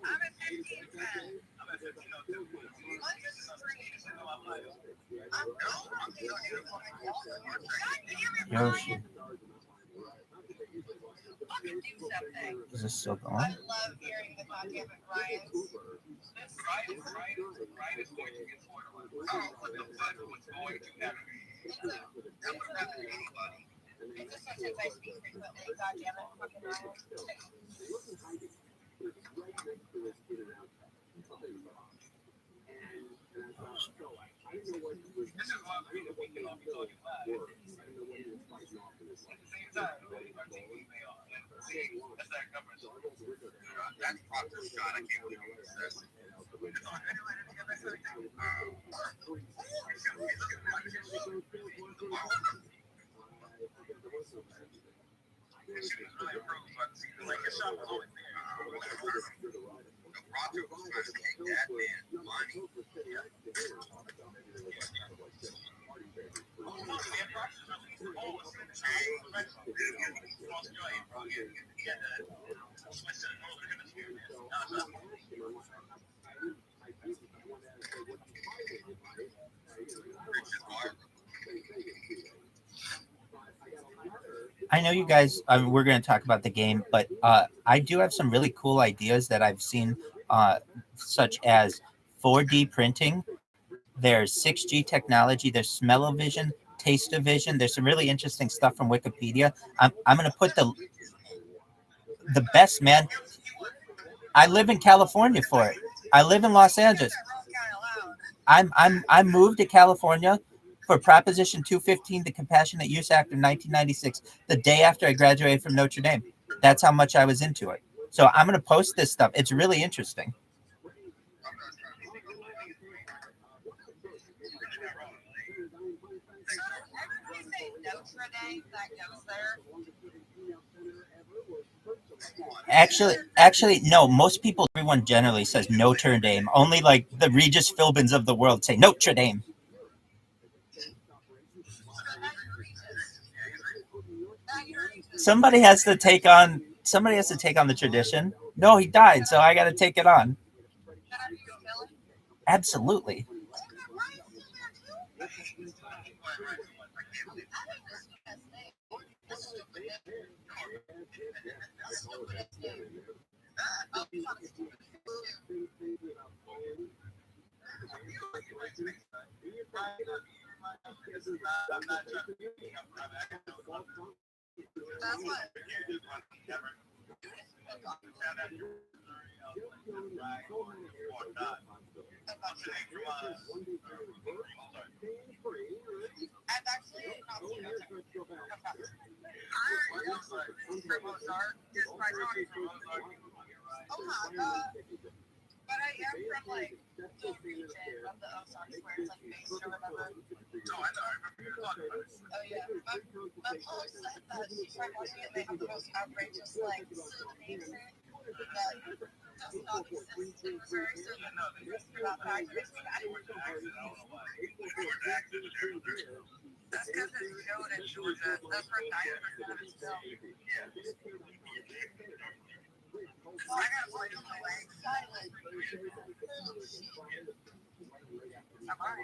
I'm at 15:10. Yoshi. Do something. Is this still going? I love hearing the goddamn Ryan's. Ryan is going to get spoiled. That's what's going to happen. I would rather anybody. It's just sometimes I speak frequently. Goddamn it, fucking Ryan. This is why we can all be talking live. At the same time, our TV may all. That's our coverage. That's Proctor Scott. I can't believe this. I know you guys. We're going to talk about the game, but I do have some really cool ideas that I've seen, such as 4D printing. There's 6G technology. There's smell-o-vision, taste-o-vision. There's some really interesting stuff from Wikipedia. I'm going to put the best, man. I live in California for it. I live in Los Angeles. I moved to California for Proposition 215, the Compassionate Use Act of 1996, the day after I graduated from Notre Dame. That's how much I was into it. So I'm going to post this stuff. It's really interesting. Actually, no. Most people, everyone generally says Notre Dame. Only like the Regis Philbins of the world say Notre Dame. Somebody has to take on the tradition. No, he died, so I got to take it on. Absolutely. But I am from like the region of the Ozarks where it's like based or whatever. No, I know. I remember you were talking about it. Oh yeah. My mom said that she's from watching it, they have the most outrageous like souvenir that does not exist in Missouri. So about factories and that. That's because it's shown in Georgia. That's where 90% of it's filmed. Well, I got one on my leg. Silent. Am I?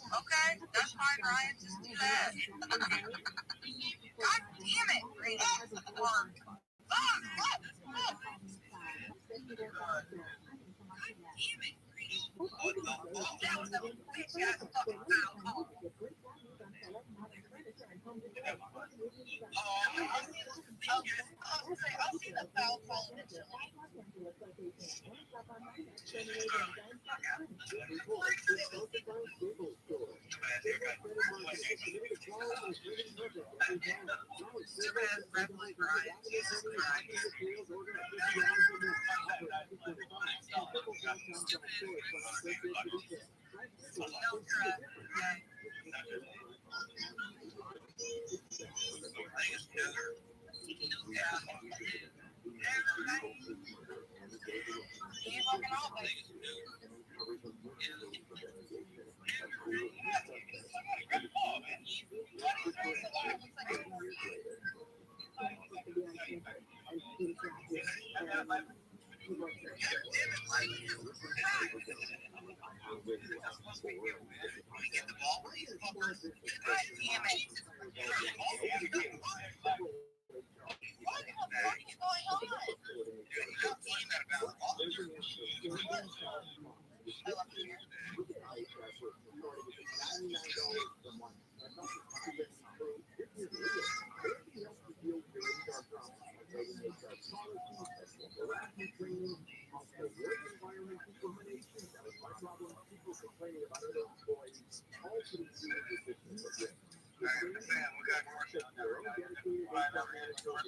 Okay, that's fine, Ryan. Just do that. God damn it, Grady. God damn it, Grady. That was a bitch ass fucking foul call. I'll see the foul call eventually.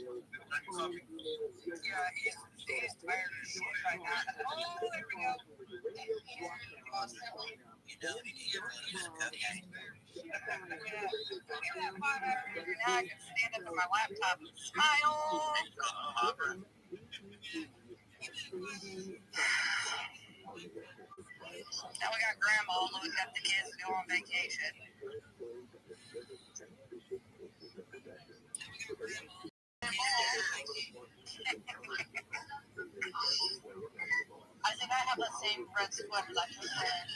Yeah, he's tired of shit right now. Oh, there we go. Now I can stand up on my laptop and smile. Now we got grandma looking at the kids go on vacation. I think I have the same red sweater that you said.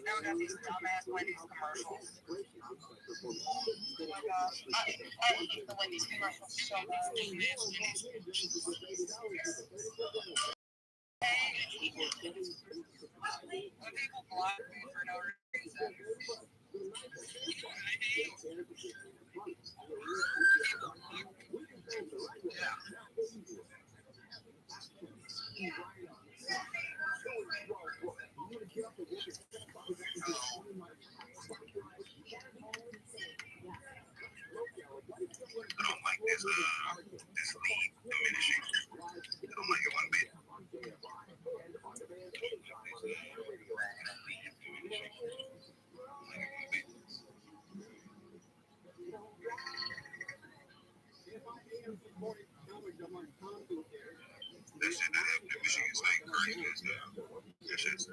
Now we got these dumbass Wendy's commercials. Oh my gosh. I hate the Wendy's commercials so much. When people block me for no reason. I don't like this lead diminishing. I don't like it one bit. That shit, that machine is like crazy as hell. That shit's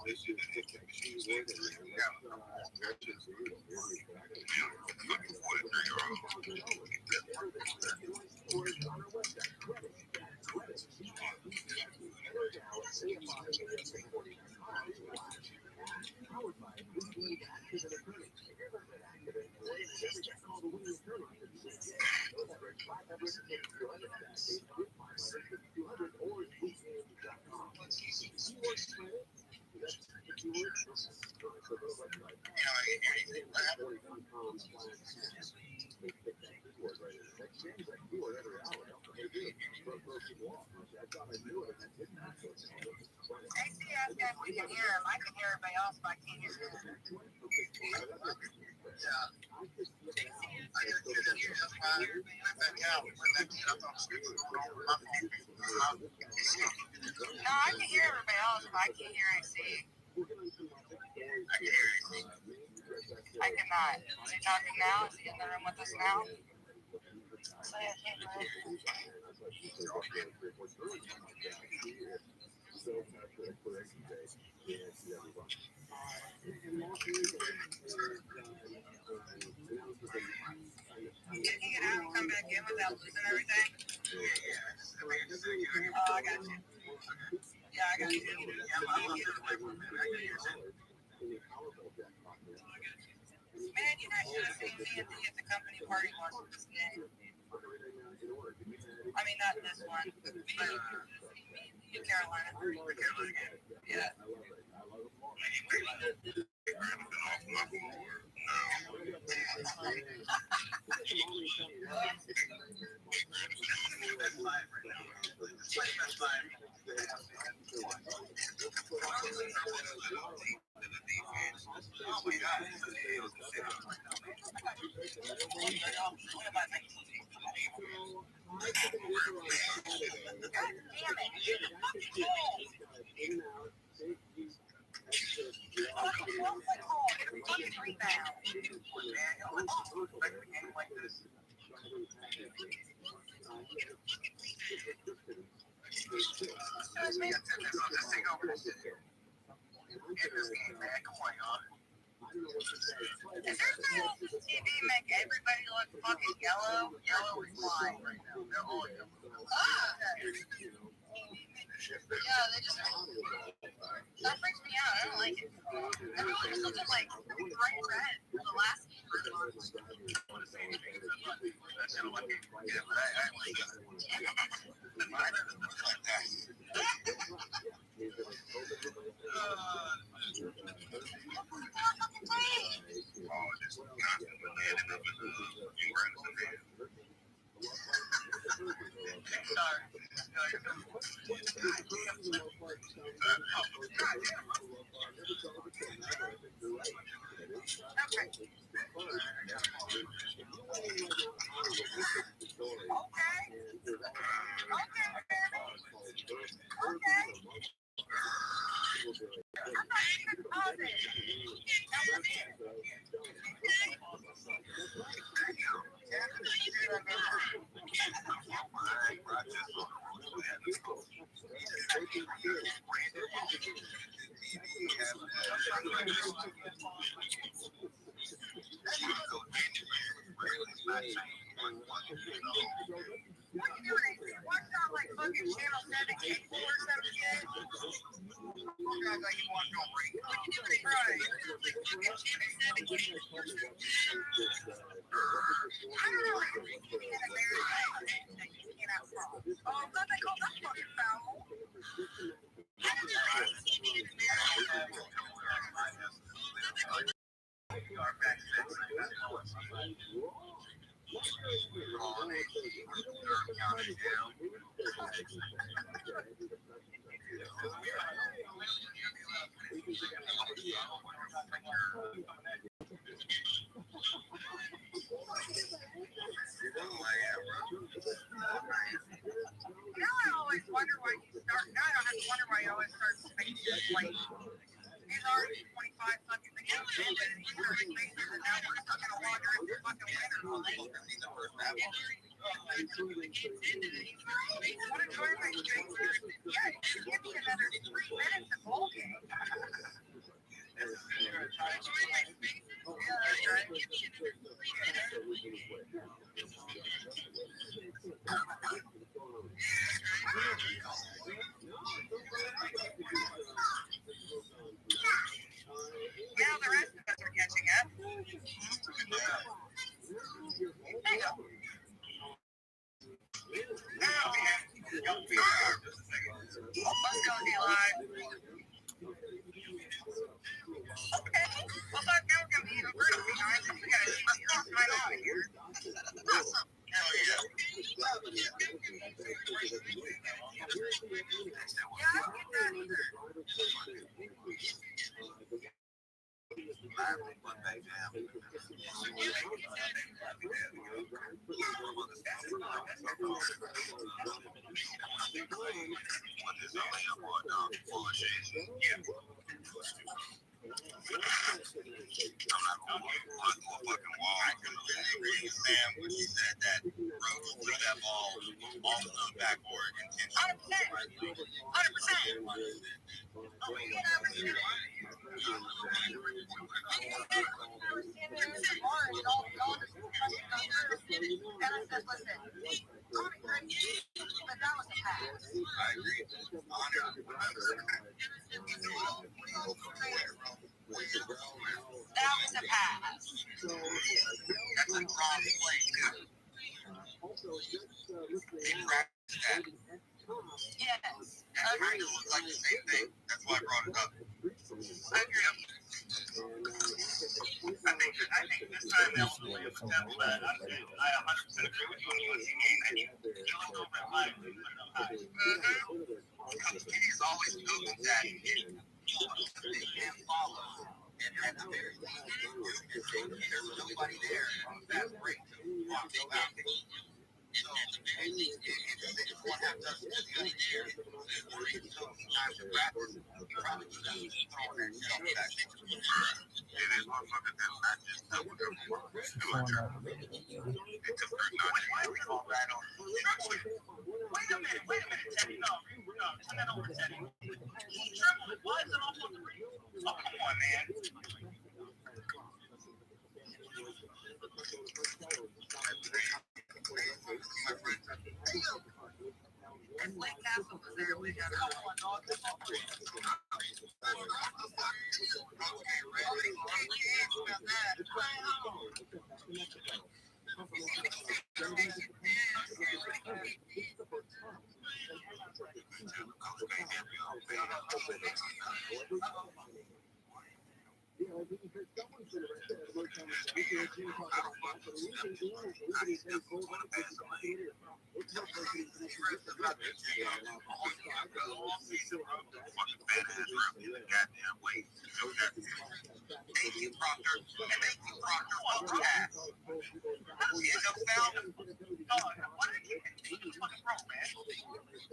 this shit, that machine is like crazy. Fucking 43-year-old. AC asked if we can hear him. I can hear everybody else, but I can't hear him. No, I can hear everybody else, but I can't hear AC. I cannot. Is he talking now? Is he in the room with us now? Say it, can't hear him. You can have him come back in without losing everything? Oh, I got you. Yeah, I got you. Man, you guys should have seen me at the company party watching this game. I mean, not this one, but New Carolina. Yeah. God damn it. Does this TV make everybody look fucking yellow? Yellow is fine right now. They're all yellow. Yeah, they just that freaks me out. I don't like it. Everyone just looking like bright red. The last game was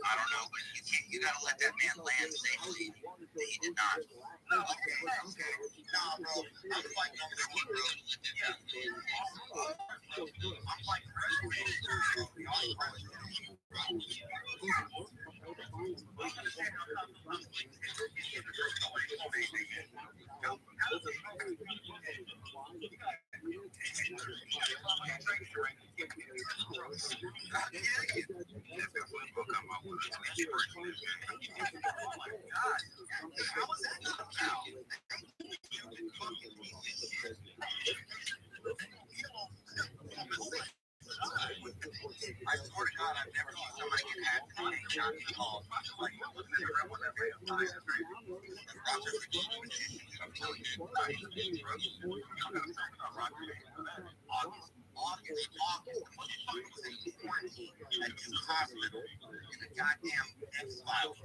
I don't know, but you gotta let that man land safely. He did not. No, okay. Nah, bro. I'm fighting over there, bro. Yeah. I'm fighting I swear to God, I've never seen somebody get hacked and they shot me called. Goddamn X-Files.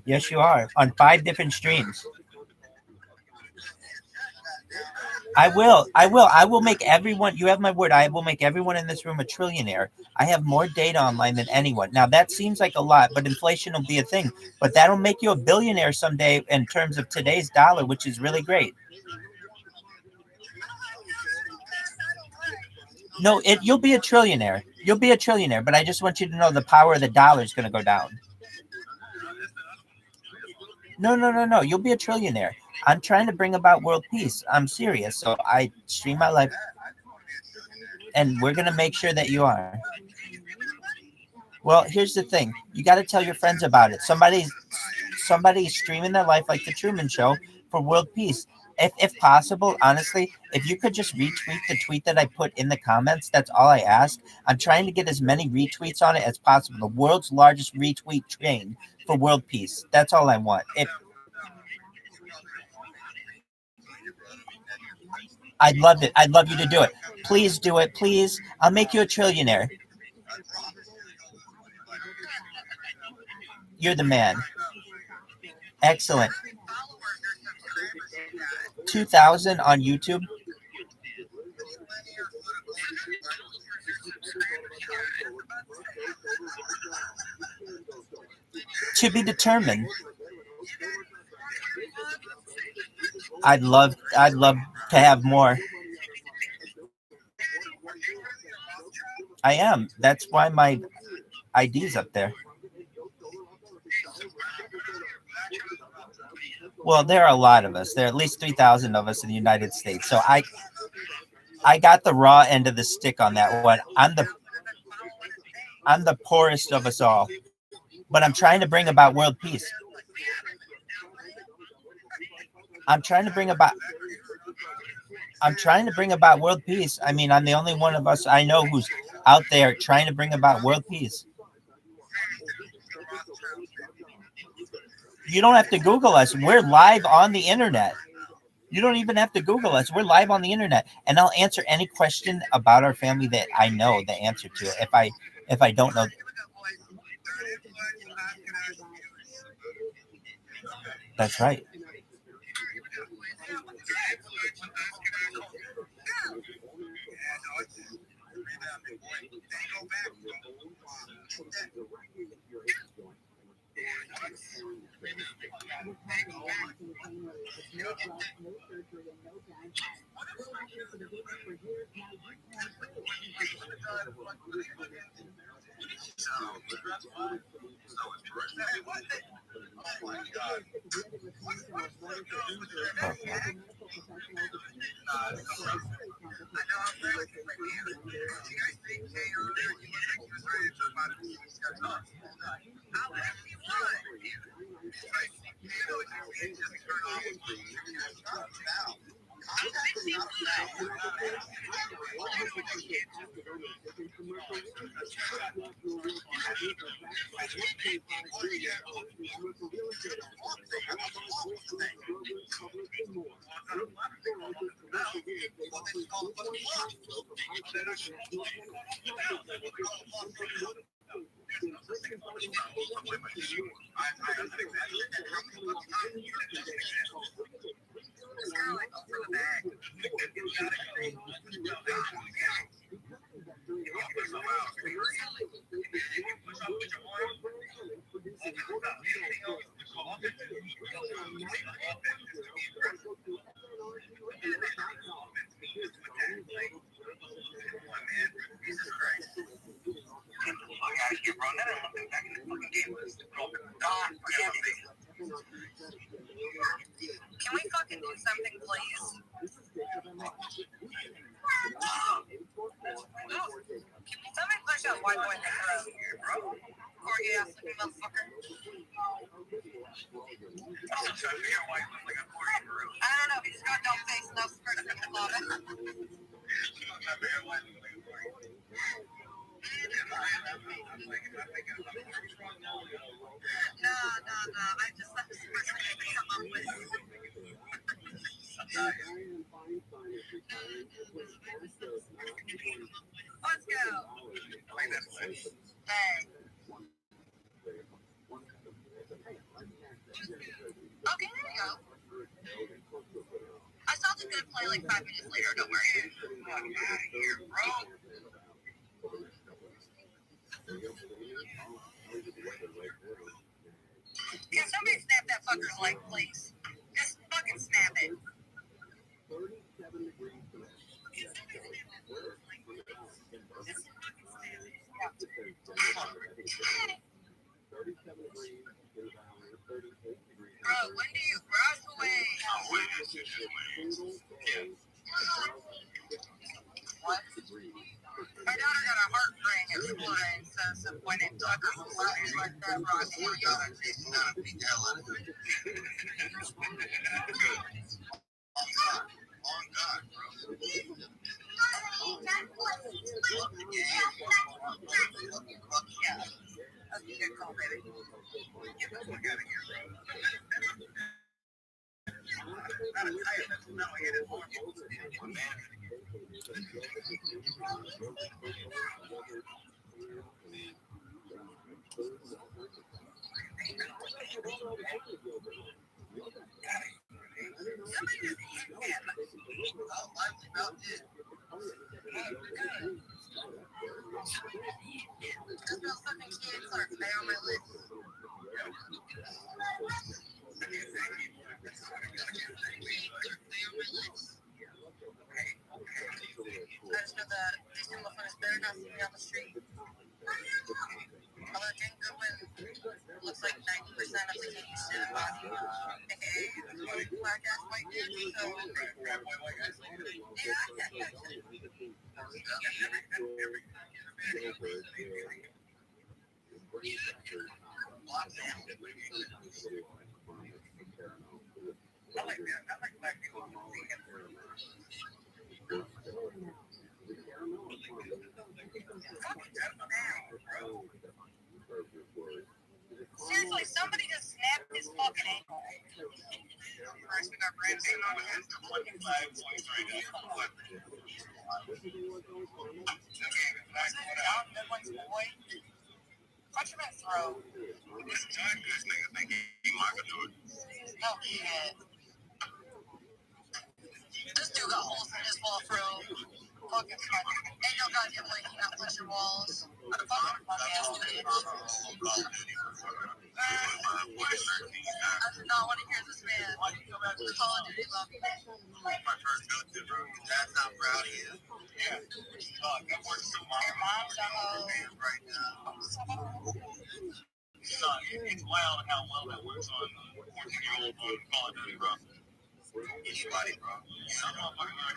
Yes, you are on 5 different streams. I will. I will make everyone. You have my word. I will make everyone in this room a trillionaire. I have more data online than anyone. Now that seems like a lot, but inflation will be a thing. But that'll make you a billionaire someday in terms of today's dollar, which is really great. No, you'll be a trillionaire. You'll be a trillionaire. But I just want you to know the power of the dollar is going to go down. No. You'll be a trillionaire. I'm trying to bring about world peace. I'm serious. So I stream my life, and we're going to make sure that you are. Well, here's the thing. You got to tell your friends about it. Somebody's streaming their life like the Truman Show for world peace. If possible, honestly, if you could just retweet the tweet that I put in the comments, that's all I ask. I'm trying to get as many retweets on it as possible. The world's largest retweet train for world peace. That's all I want. I'd love it. I'd love you to do it. Please do it. Please. I'll make you a trillionaire. You're the man. Excellent. 2,000 on YouTube. To be determined. I'd love to have more. I am. That's why my ID's up there. Well, there are a lot of us. There are at least 3,000 of us in the United States. So I got the raw end of the stick on that one. I'm the poorest of us all. But I'm trying to bring about world peace. I'm trying to bring about world peace. I mean, I'm the only one of us I know who's out there trying to bring about world peace. You don't have to Google us. We're live on the internet. You don't even have to Google us. We're live on the internet, and I'll answer any question about our family that I know the answer to. If I don't know, that's right. Can we fucking do something, please? Somebody push that white boy in the throat. Corgi ass looking motherfucker. I don't know, he just got no face, no skirt, I fucking love it. No, I just thought this was what I come up with. Let's go. Hey. Okay, there you go. I saw the good play like 5 minutes later, don't worry. Can somebody snap that fucker's leg, please? Just fucking snap it. Bro, when do you brush away? What? My daughter got a heart ring exploding, so when it took her like that, Rocky, I just know that these two motherfuckers better not see me on the street. Although Jane Goodwin looks like 90% of the Yankee student body, aka black ass white dude, so. Seriously, somebody just snapped his fucking ankle. First, we got Brandon on the head. Watch him and throw. No shit. This dude got holes in his ball throw. fucking funny. Ain't no goddamn way you not push your walls. I don't want to hear this man. Call of Duty love. My first go-to, bro. That's not proud of you. Yeah. That works so much. Your mom's a hoe. Right now. Son, it's wild how well that works on 14-year-old on Call of Duty, bro. Anybody, bro.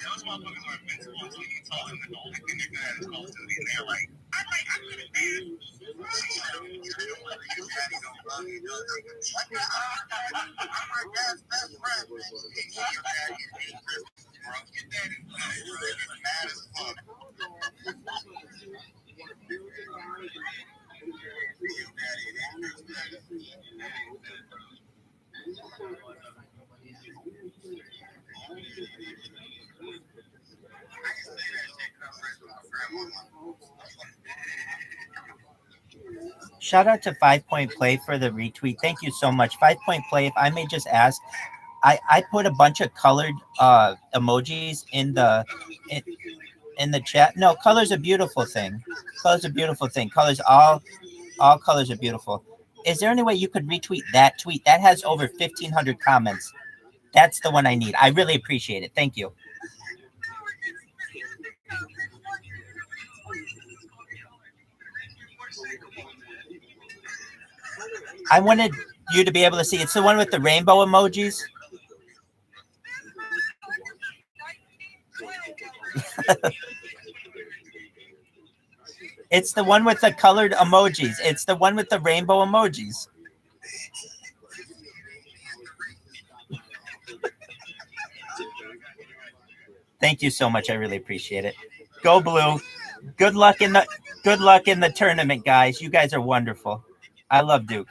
Those motherfuckers are invincible until you tell them that the only thing they're good at is Call of Duty, and they're like, I'm good at that. Your daddy don't love you, does he? I'm my dad's best friend. Your daddy is dangerous, bro. Your daddy's mad as fuck. Your daddy is dangerous. Shout out to 5 Point Play for the retweet. Thank you so much. 5 Point Play, if I may just ask, I put a bunch of colored emojis in the chat. No, color's a beautiful thing. Color's a beautiful thing. Colors, all colors are beautiful. Is there any way you could retweet that tweet? That has over 1,500 comments. That's the one I need. I really appreciate it. Thank you. I wanted you to be able to see. It's the one with the rainbow emojis. It's the one with the colored emojis. It's the one with the rainbow emojis. Thank you so much. I really appreciate it. Go Blue. Good luck in the tournament, guys. You guys are wonderful. I love Duke.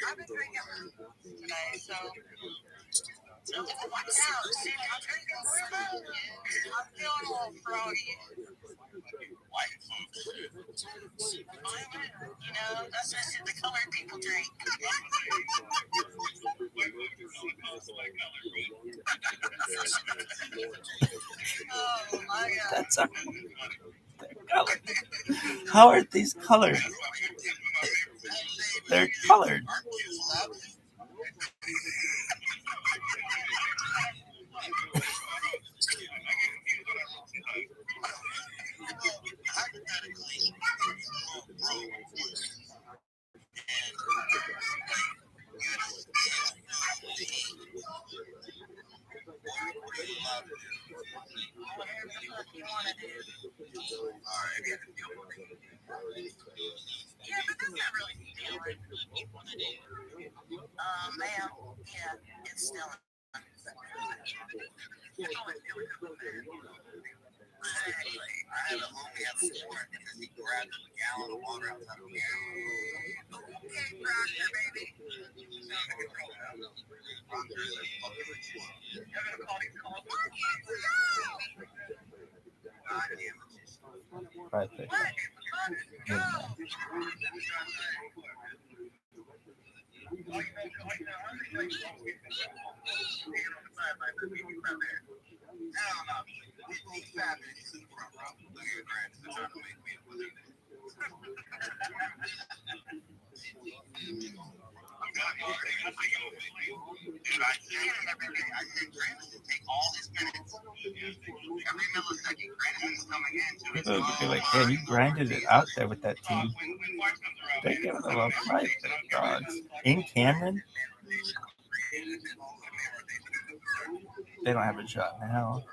I've been drinking. Okay, so watch out. See, I'm drinking slow. I'm feeling a little froggy. White folks. You know, that's just the colored people drink. Oh my God. That's our color. How are these colored? They're colored. Yeah, but that's not really feeling. Ma'am, yeah, it's still. I had a homie at the store, and then he grabbed a gallon of water out of the air. Okay, Roger, baby. Perfect. People would be like, "Yeah, you grinded it out there with that team." They give it a little fight, the dogs. In Cameron, they don't have a shot now.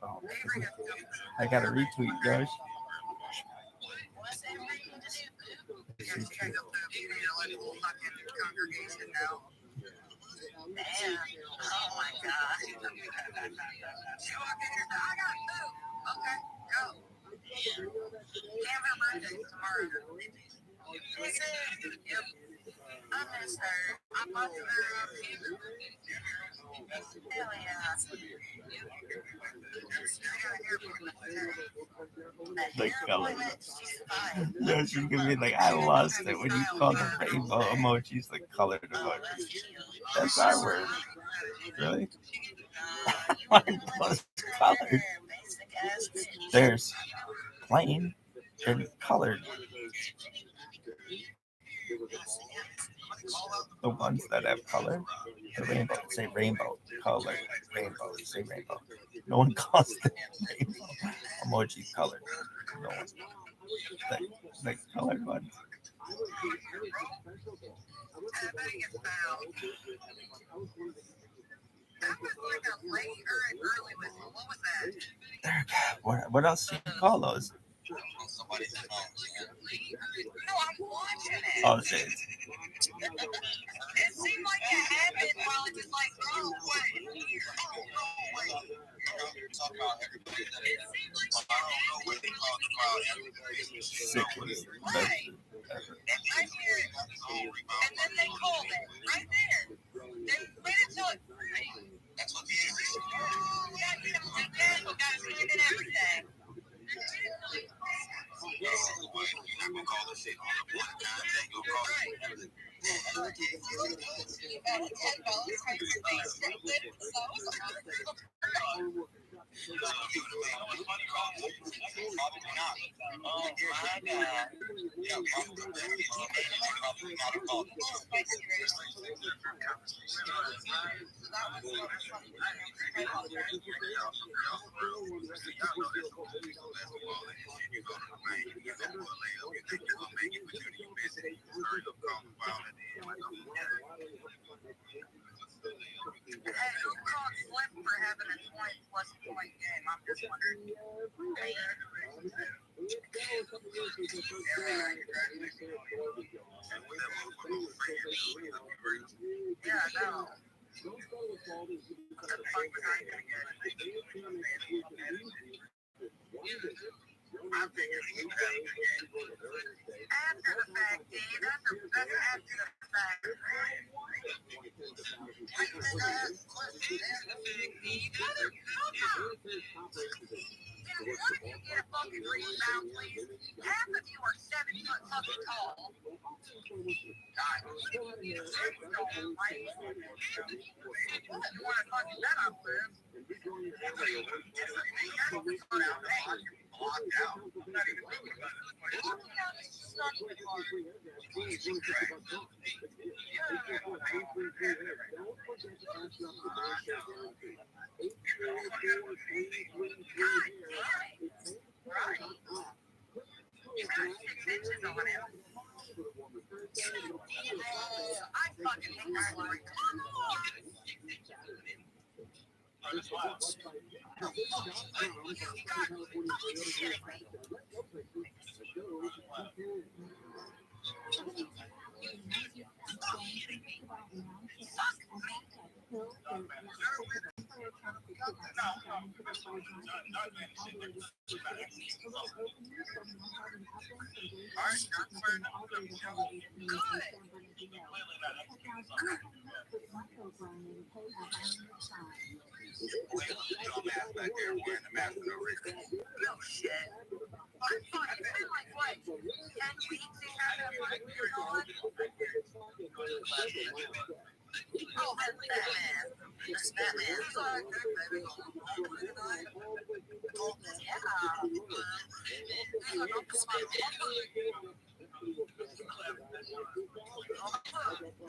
Oh, I got a retweet, guys. Damn. Oh my God. You walk in here, I got food. Okay, go. Cameron birthday tomorrow. Yep. I miss her. I bought her hell yeah. Like color. Yeah, she's gonna be like, I lost it when you called the rainbow emojis the colored emojis. That's our word. Really? Mine was colored. There's plain and colored. The ones that have color, the rainbow, say rainbow, color, rainbow, say rainbow. No one calls the rainbow emoji colored. No one. The colored ones. What else do you call those? Oh, shit. It seemed like it happened while it was like, oh, wait. Talk about everybody that it seemed like I don't know what they talk about. Sickest. Right. And right here. And then they called it. Right there. They waited till it. That's what the is. Oh, we got to get them like that. We got to send it everything. I'm gonna call this shit on the one time. Then you'll call it. For having a 20-plus point game, I'm just wondering. Yeah, I know. I'm thinking after the fact, Dave. That's after the fact. Why don't you get a fucking rebound, please? Half of you are 7 foot fucking tall. God, you need a 7 foot tall, right? You want to fucking bet on this? Blocked out. I'm not even thinking about it. Blocking out is just not even hard. You got 6 inches on him. I fucking hate that one. Come on! Yo, shit. It's been like, what, 10 weeks they had that fucking weird on? Oh, that's Batman. That's Batman. It's all good, baby.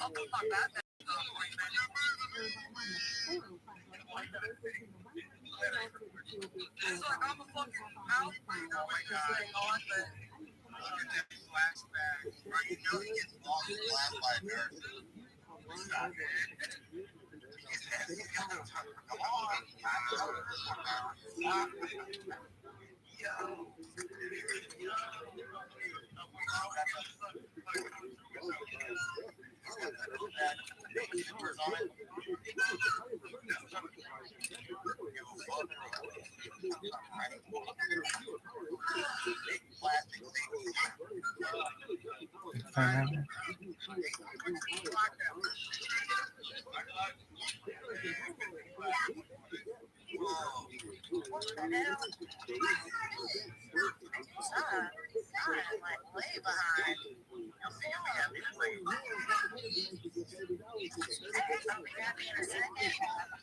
I'll put my Batman. It's like I'm a fucking mouse breather. Oh my god. Flashback. Where you know he gets lost in the last 5 years. Come on. Remember? Way behind. I'll be happy in a second.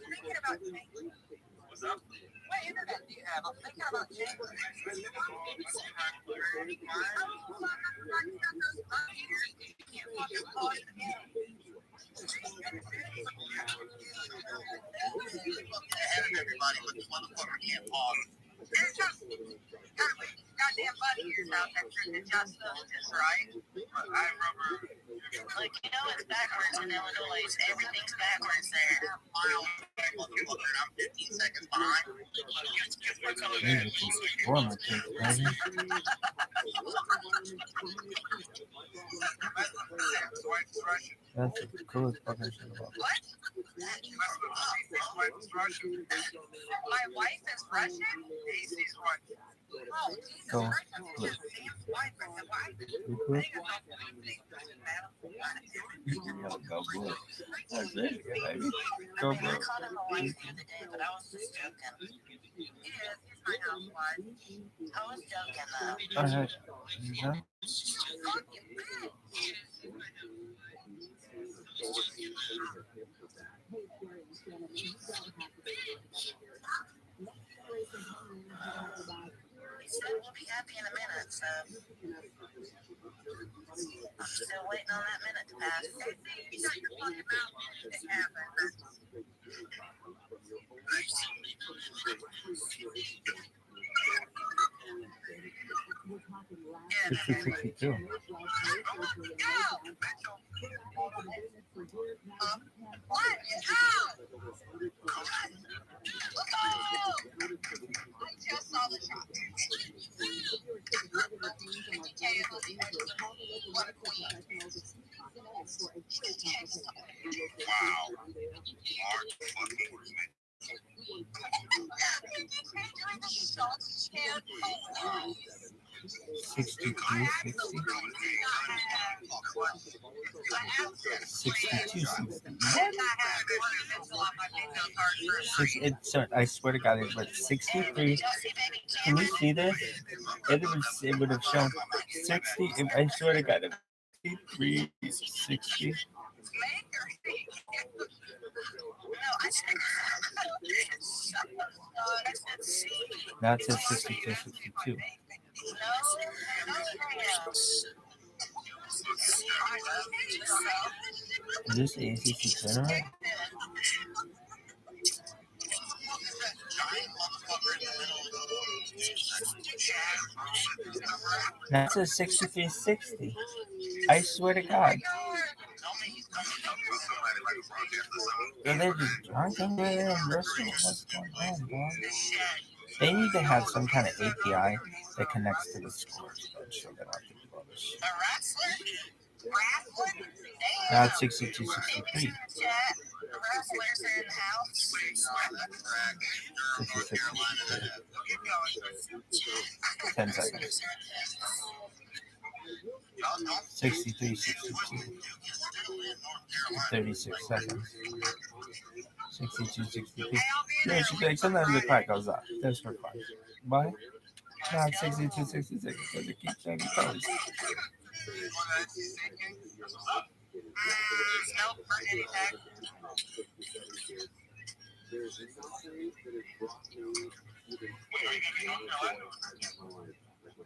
Thinking about changing. What's up? What internet do you have? I'm thinking about changing. Everybody, but this motherfucker can't pause. There's just goddamn buddy is out there to adjust those, right? I remember. Like, you know, it's backwards in Illinois. Everything's backwards there. I'm 15 seconds behind. Former kids, baby. That's the coolest fucking shit about it. What? My wife is Russian? She's Russian. Oh, Jesus Go. Christ, I'm Look. Sam's wife. I said, why? You cool? Go blue. That's it, baby. Go I blue. called him a wife the other day, but I was just joking. He is. He's my housewife. I was joking, though. Alright. You done? Fucking bitch. He said we'll be happy in a minute, so I'm still waiting on that minute to pass. You shut your fucking mouth. It happened. Yeah, 62. what? Ow! I just saw the shot. What a queen. Wow. Mark fucking Rickman. Doing the shots champ. 62, 60. 62, 60. Sorry, I swear to God, it was 63. Can you see this? It would have shown 60. I swear to God, 63, 60. Now it says 62, 62. Is this ACC tournament? Now it says 63, 60. I swear to God. They're just drunk over there and wrestling. What's going on, dog? They need to have some kind of API that connects to the scores, so they don't have to do all this shit. Now it's 62, 63. 66, 10 seconds. 63, 62. 36 seconds. 62, 63. Yeah, she's like, sometimes the clock goes up. That's for fun. Why? Now it's 62, 66 because it keeps changing colors.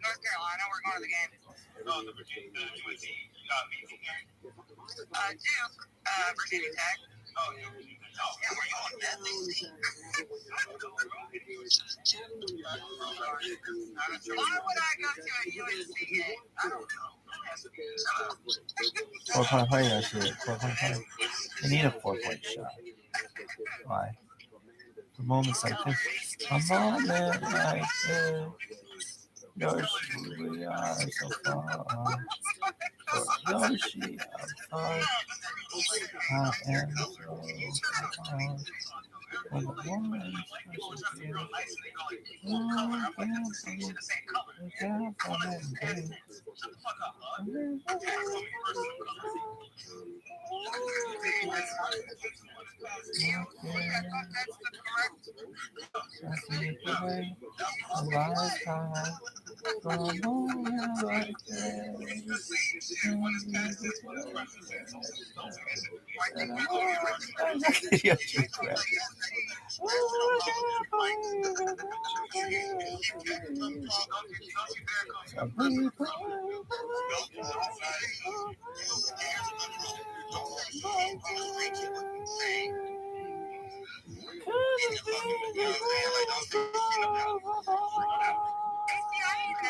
North Carolina, we're going to the game. Oh, the Virginia Tech. Duke, Virginia Tech. Oh, yeah, we're going to Why would I go to a UNC game? I don't know. 4.5, that's it. 4.5. They need a 4-point shot. Why? For moments like this. A moment like this. Yoshi, we are so far. Yoshi, I'm far. I am so far. For the woman special here. Oh,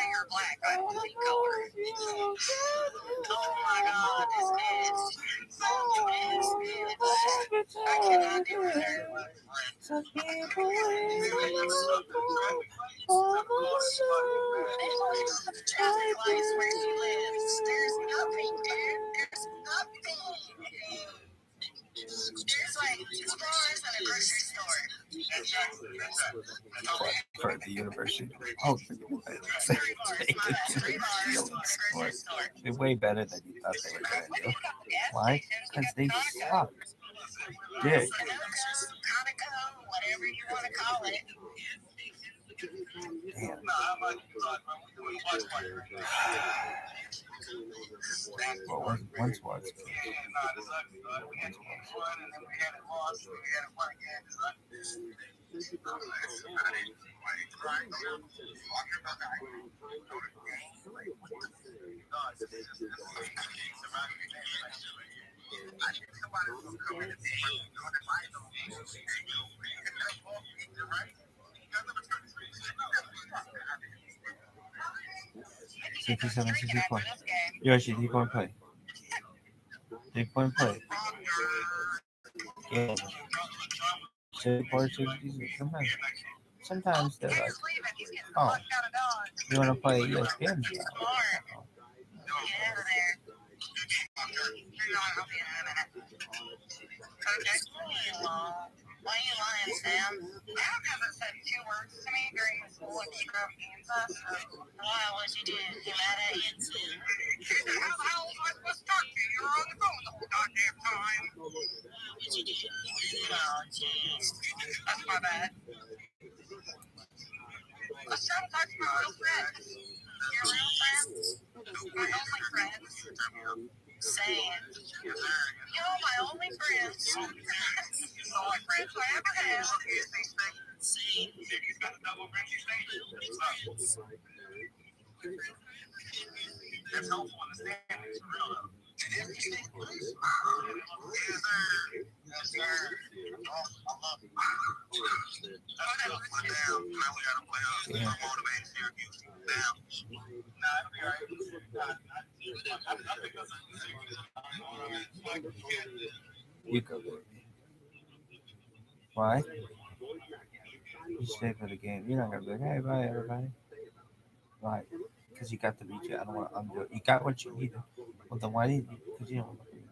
You're black. I don't see color. Oh my God, this bitch. I cannot do it. Some people traffic lights where he lives. There's nothing, dude. There's nothing. There's like two bars and a grocery store. For the university. Oh, they're way better than you thought they were going to do. Why? Because they suck. Dick. Whatever you want to call it. Damn. Well, once was. Yoshi, 3-point play. 3-point play. Yeah. Sometimes they're like, oh, you want to play ESPN? Get out of there. Why are you lying, Sam? Adam hasn't said 2 words to me during this whole extravaganza. Why? What'd you do? You mad at you? How the hell was I supposed to talk to you? You were on the phone the whole goddamn time. What'd you do? Oh, jeez. That's my bad. Let's try to talk to my real friends. Your real friends? My only friends. Saying, you're my only friends. The only friends I ever have. Saying, you got a double Frenchie station. That's helpful understanding. It's real though. Yes, sir. Yes, sir. Oh, I love you. Down. Now we gotta play up. Yeah. Motivated Syracuse. Down. Nah, it'll be alright. You go, baby. Why? You stay for the game. You're not gonna be like, hey, bye, everybody. Why? Because you got the reach. I don't want to undo it. You got what you needed. Well, then why didn't you? Because you don't want to do it.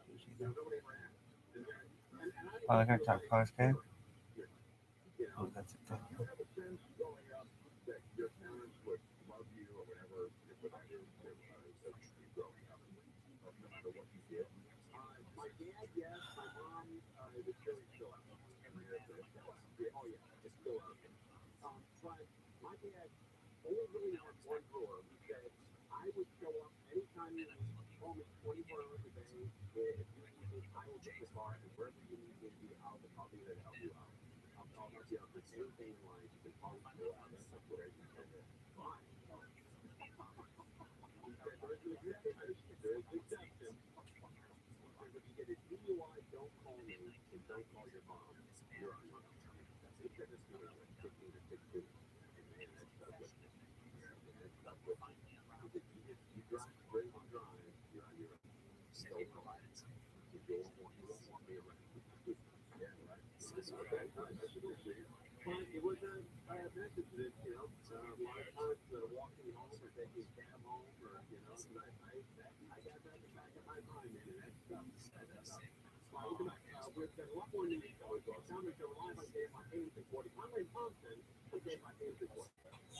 Oh, I gotta talk post game. Oh, that's a thing.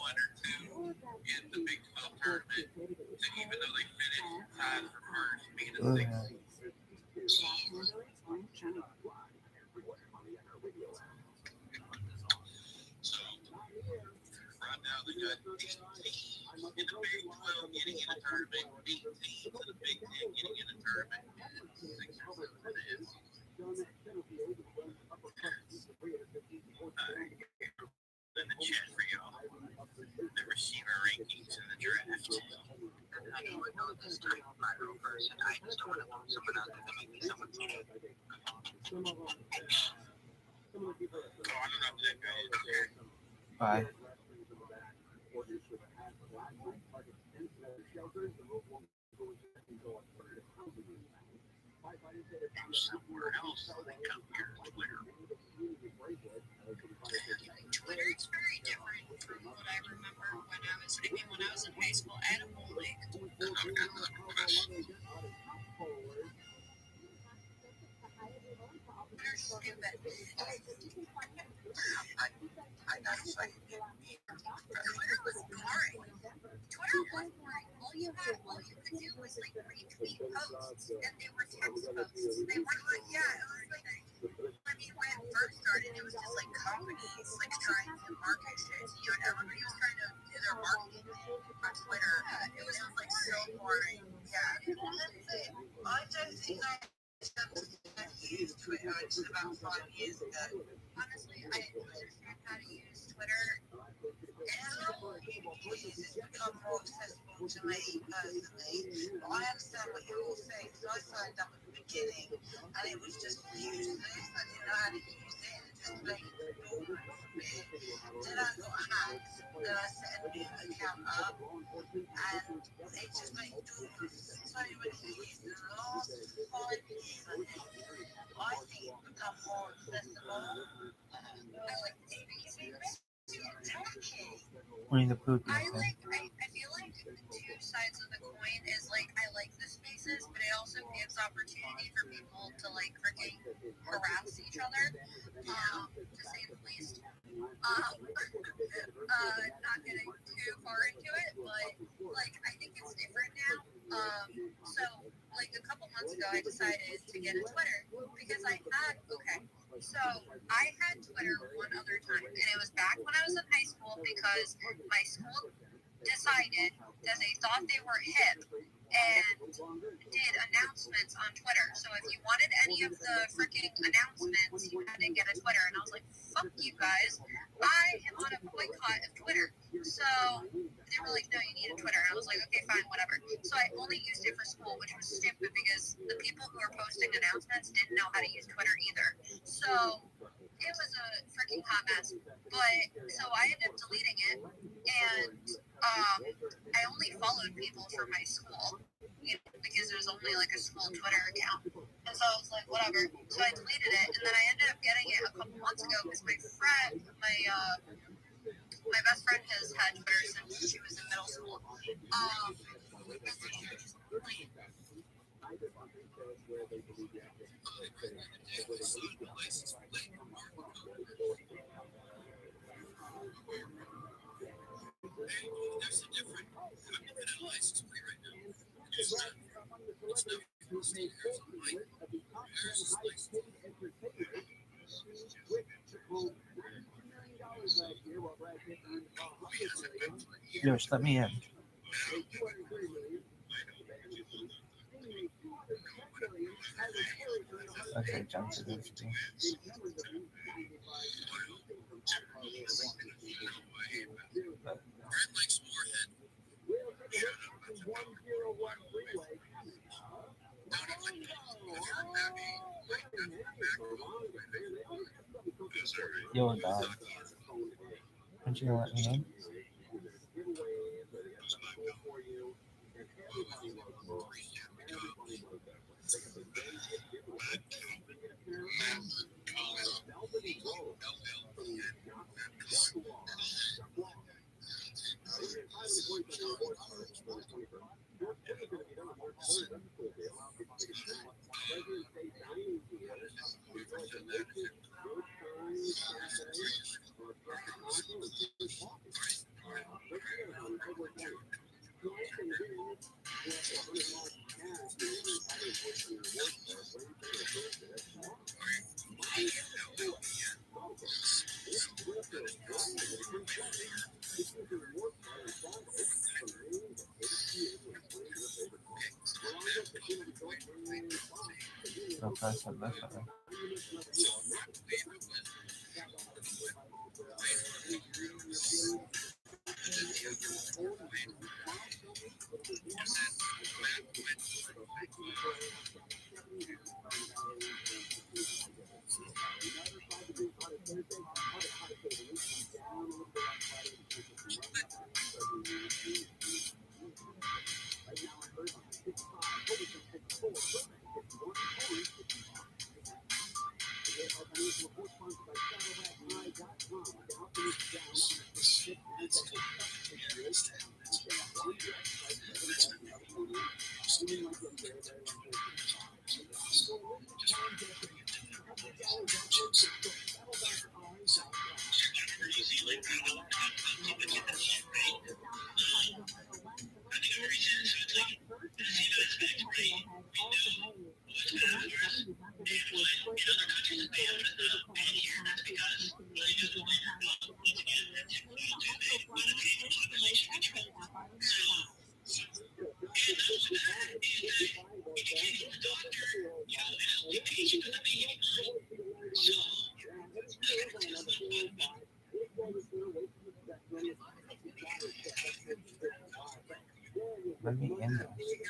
one or two in the Big 12 tournament, even though they finished tied for first, being a six. So right now they got 8 teams in the Big 12 getting in a tournament, 8 teams in the Big 10 getting in a tournament, and 6 or 7 it is. In the chat for y'all, the receiver rankings in the draft. And I would know this time I'm not a real person. I just don't want to put someone out there that might be someone's kid. Oh, I don't know who that guy is here. Bye. Somewhere else, they come here to Twitter. Twitter is very different from what I remember when I was in high school at a bowling. I've got another question. They're stupid. I gotta say, Twitter was boring. All you could do was like retweet posts, and they were text posts. They weren't like, it was like, I mean, when it first started, it was just like companies like trying to market shit. You know, everybody was trying to do their marketing on Twitter. It was just like so boring. Yeah. I don't think I used Twitter until about 5 years ago. Honestly, I didn't understand how to use Twitter. It's become more accessible to me personally. But I understand what you're all saying. So I signed up at the beginning and it was just useless. I didn't know how to use it. It just made it normal for me. Then I got hacked. Then I set a new account up and it just made it so many years. In the last 5 years, I think it's become more accessible. I like dating. Winnie the Pooh. I feel like the two sides of the coin is like I like the spaces, but it also gives opportunity for people to like freaking harass each other, to say the least. Not getting too far into it, but like I think it's different now. So like a couple months ago, I decided to get a Twitter because I had Twitter one other time, and it was back when I was in high school because my school decided that they thought they were hip and did announcements on Twitter. So if you wanted any of the freaking announcements, you had to get a Twitter. And I was like, fuck you guys. I am on a boycott of Twitter. So they were like, no, you need a Twitter. And I was like, okay, fine, whatever. So I only used it for school, which was stupid because the people who were posting announcements didn't know how to use Twitter either. So it was a freaking hot mess. But so I ended up deleting it, and I only followed people from my school, because there was only like a school Twitter account. And so I was like, whatever. So I deleted it, and then I ended up getting it a couple months ago because my best friend has had Twitter since she was in middle school. There's a different. I'm looking at a license plate right now. It's not Yosh, let me in. Okay, jump to these two. Yo, dog. Aren't you gonna let me in? That's a mess of it. Let me end this.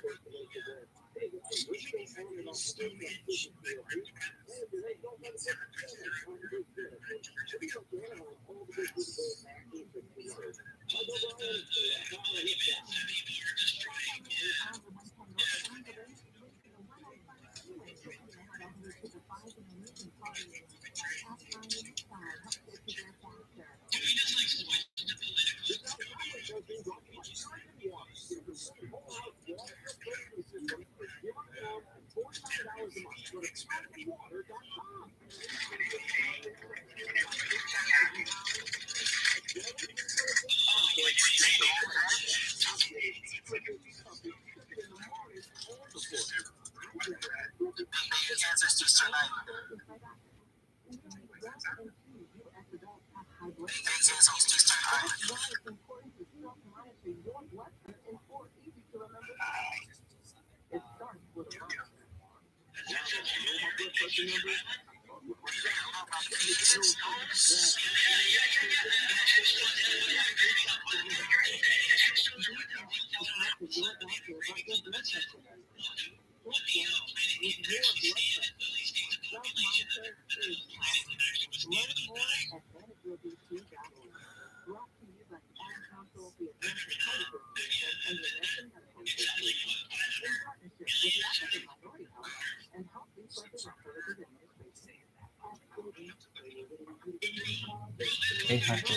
Hey, Hunter.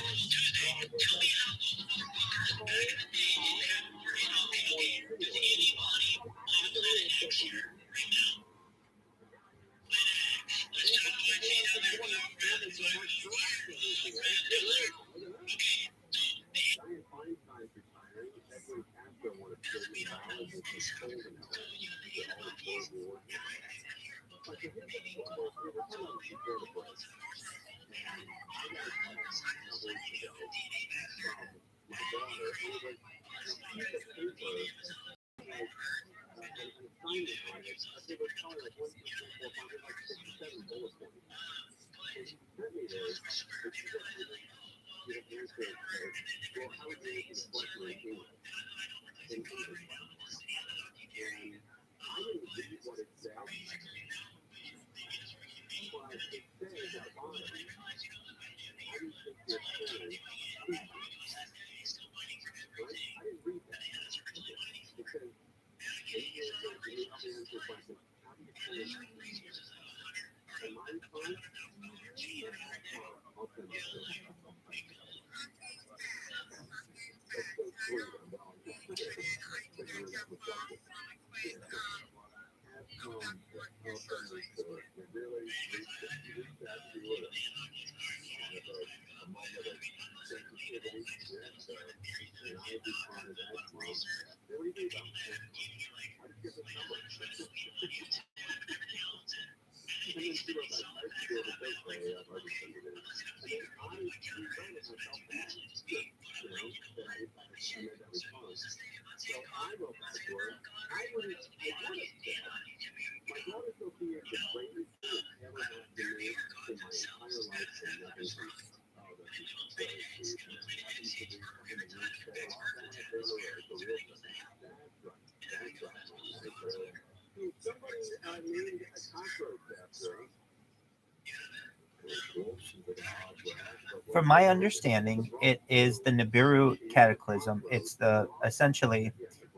From my understanding, it is the Nibiru cataclysm. It's the essentially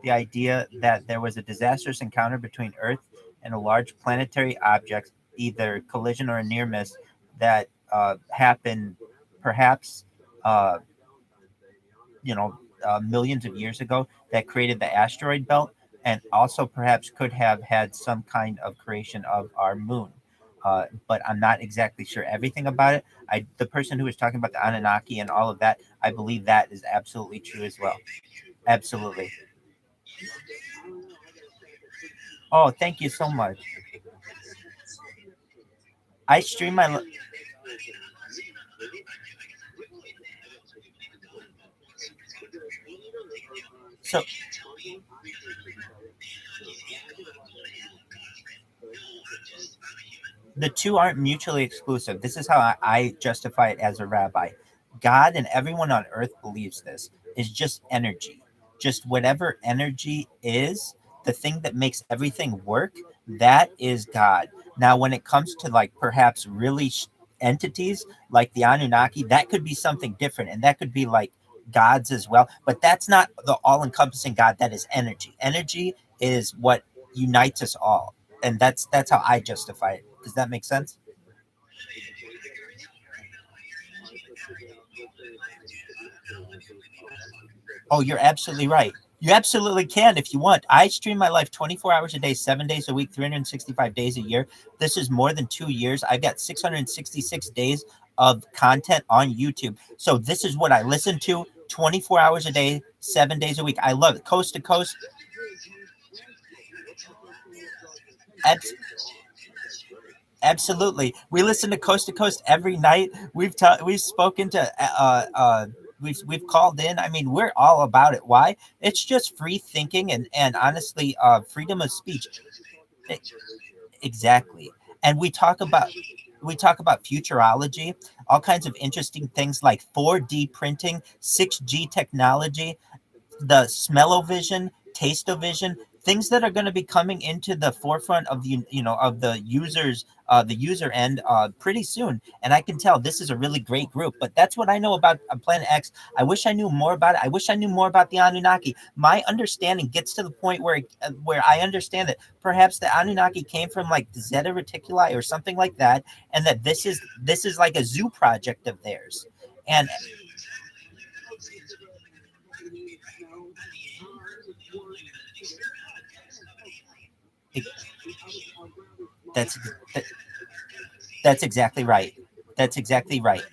the idea that there was a disastrous encounter between Earth and a large planetary object, either collision or a near miss, that happened perhaps uh, millions of years ago, that created the asteroid belt, and also perhaps could have had some kind of creation of our moon. But I'm not exactly sure everything about it. The person who was talking about the Anunnaki and all of that, I believe that is absolutely true as well. Absolutely. Oh, thank you so much. I stream my. So the two aren't mutually exclusive. This is how I justify it as a rabbi. God and everyone on earth believes this is just energy. Just whatever energy is, the thing that makes everything work, that is God. Now, when it comes to like perhaps really entities like the Anunnaki, that could be something different. And that could be like gods as well. But that's not the all encompassing God. That is energy. Energy is what unites us all. And that's how I justify it. Does that make sense? Oh, you're absolutely right. You absolutely can if you want. I stream my life 24 hours a day, 7 days a week, 365 days a year. This is more than 2 years. I've got 666 days of content on YouTube. So this is what I listen to 24 hours a day, 7 days a week. I love it. Coast to coast. Abs- Absolutely. We listen to coast every night. We've spoken to we've called in. I mean, we're all about it. Why? It's just free thinking and honestly freedom of speech. E- Exactly. And we talk about futurology, all kinds of interesting things like 4D printing, 6G technology, the smell-o-vision, taste-o-vision, things that are going to be coming into the forefront of the users, the user end, pretty soon. And I can tell this is a really great group. But that's what I know about Planet X. I wish I knew more about it. I wish I knew more about the Anunnaki. My understanding gets to the point where I understand that perhaps the Anunnaki came from like the Zeta Reticuli or something like that, and that this is like a zoo project of theirs. And it, that's that, that's exactly right. That's exactly right.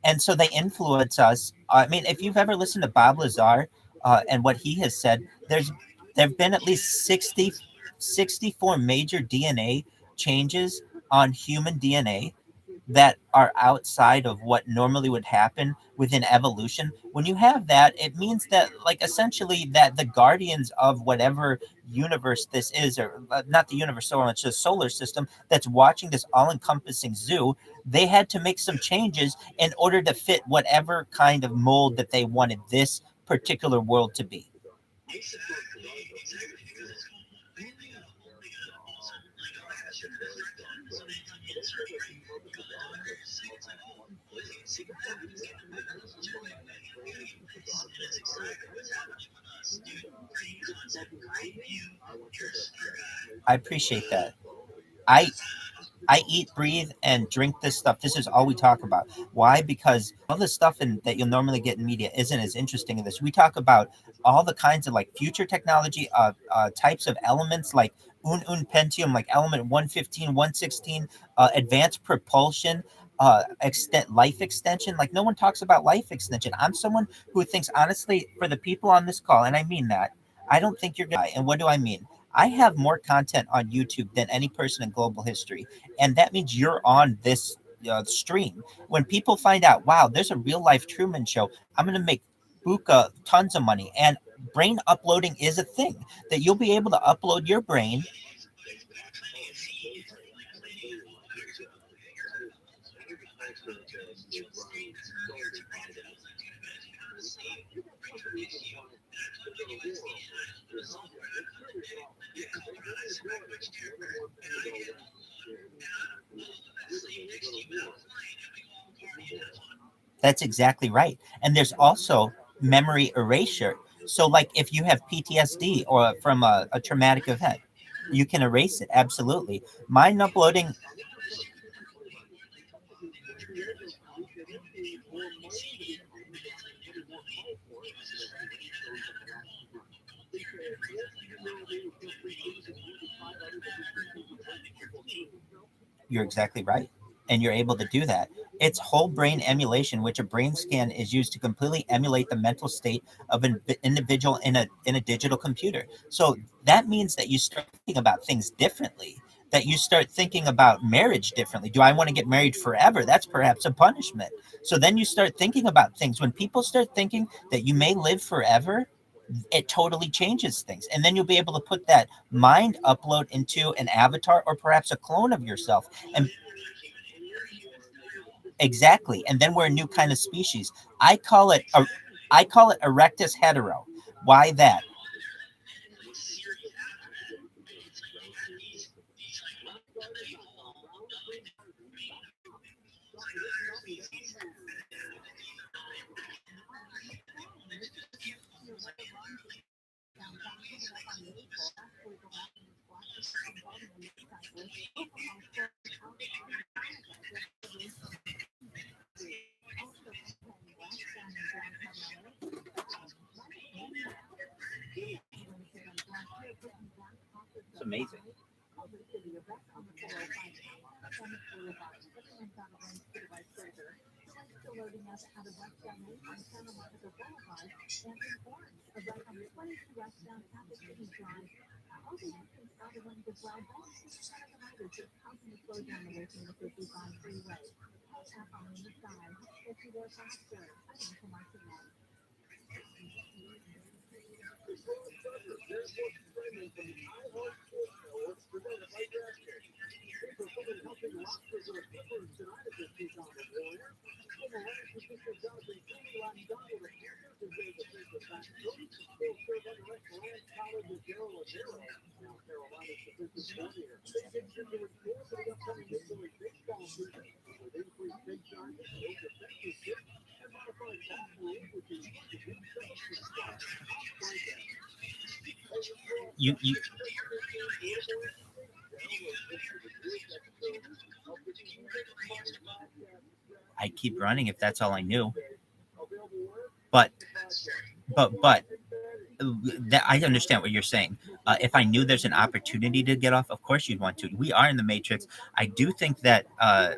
And so they influence us. I mean, if you've ever listened to Bob Lazar and what he has said, there've been at least 64 major DNA changes on human DNA that are outside of what normally would happen within evolution. When you have that, it means that like essentially that the guardians of whatever universe this is, or not the universe so much, the solar system that's watching this all-encompassing zoo, they had to make some changes in order to fit whatever kind of mold that they wanted this particular world to be. I appreciate that. I I eat, breathe, and drink this stuff. This is all we talk about. Why? Because all the stuff that you'll normally get in media isn't as interesting as this. We talk about all the kinds of like future technology, types of elements like un pentium, like element 115, 116, advanced propulsion, extent life extension. Like no one talks about life extension. I'm someone who thinks honestly, for the people on this call, and I mean that, I don't think you're gonna die. And what do I mean? I have more content on YouTube than any person in global history. And that means you're on this stream. When people find out, wow, there's a real life Truman show, I'm going to make Buka tons of money. And brain uploading is a thing that you'll be able to upload your brain. That's exactly right. And there's also memory erasure. So, like if you have PTSD or from a traumatic event, you can erase it. Absolutely. Mind uploading. You're exactly right. And you're able to do that. It's whole brain emulation, which a brain scan is used to completely emulate the mental state of an individual in a digital computer. So that means that you start thinking about things differently, that you start thinking about marriage differently. Do I want to get married forever? That's perhaps a punishment. So then you start thinking about things. When people start thinking that you may live forever, it totally changes things. And then you'll be able to put that mind upload into an avatar or perhaps a clone of yourself. And exactly. And then we're a new kind of species. I call it erectus hetero. Why that? It's amazing. You I keep running if that's all I knew. But but that I understand what you're saying. If I knew there's an opportunity to get off, of course you'd want to. We are in the matrix. I do think that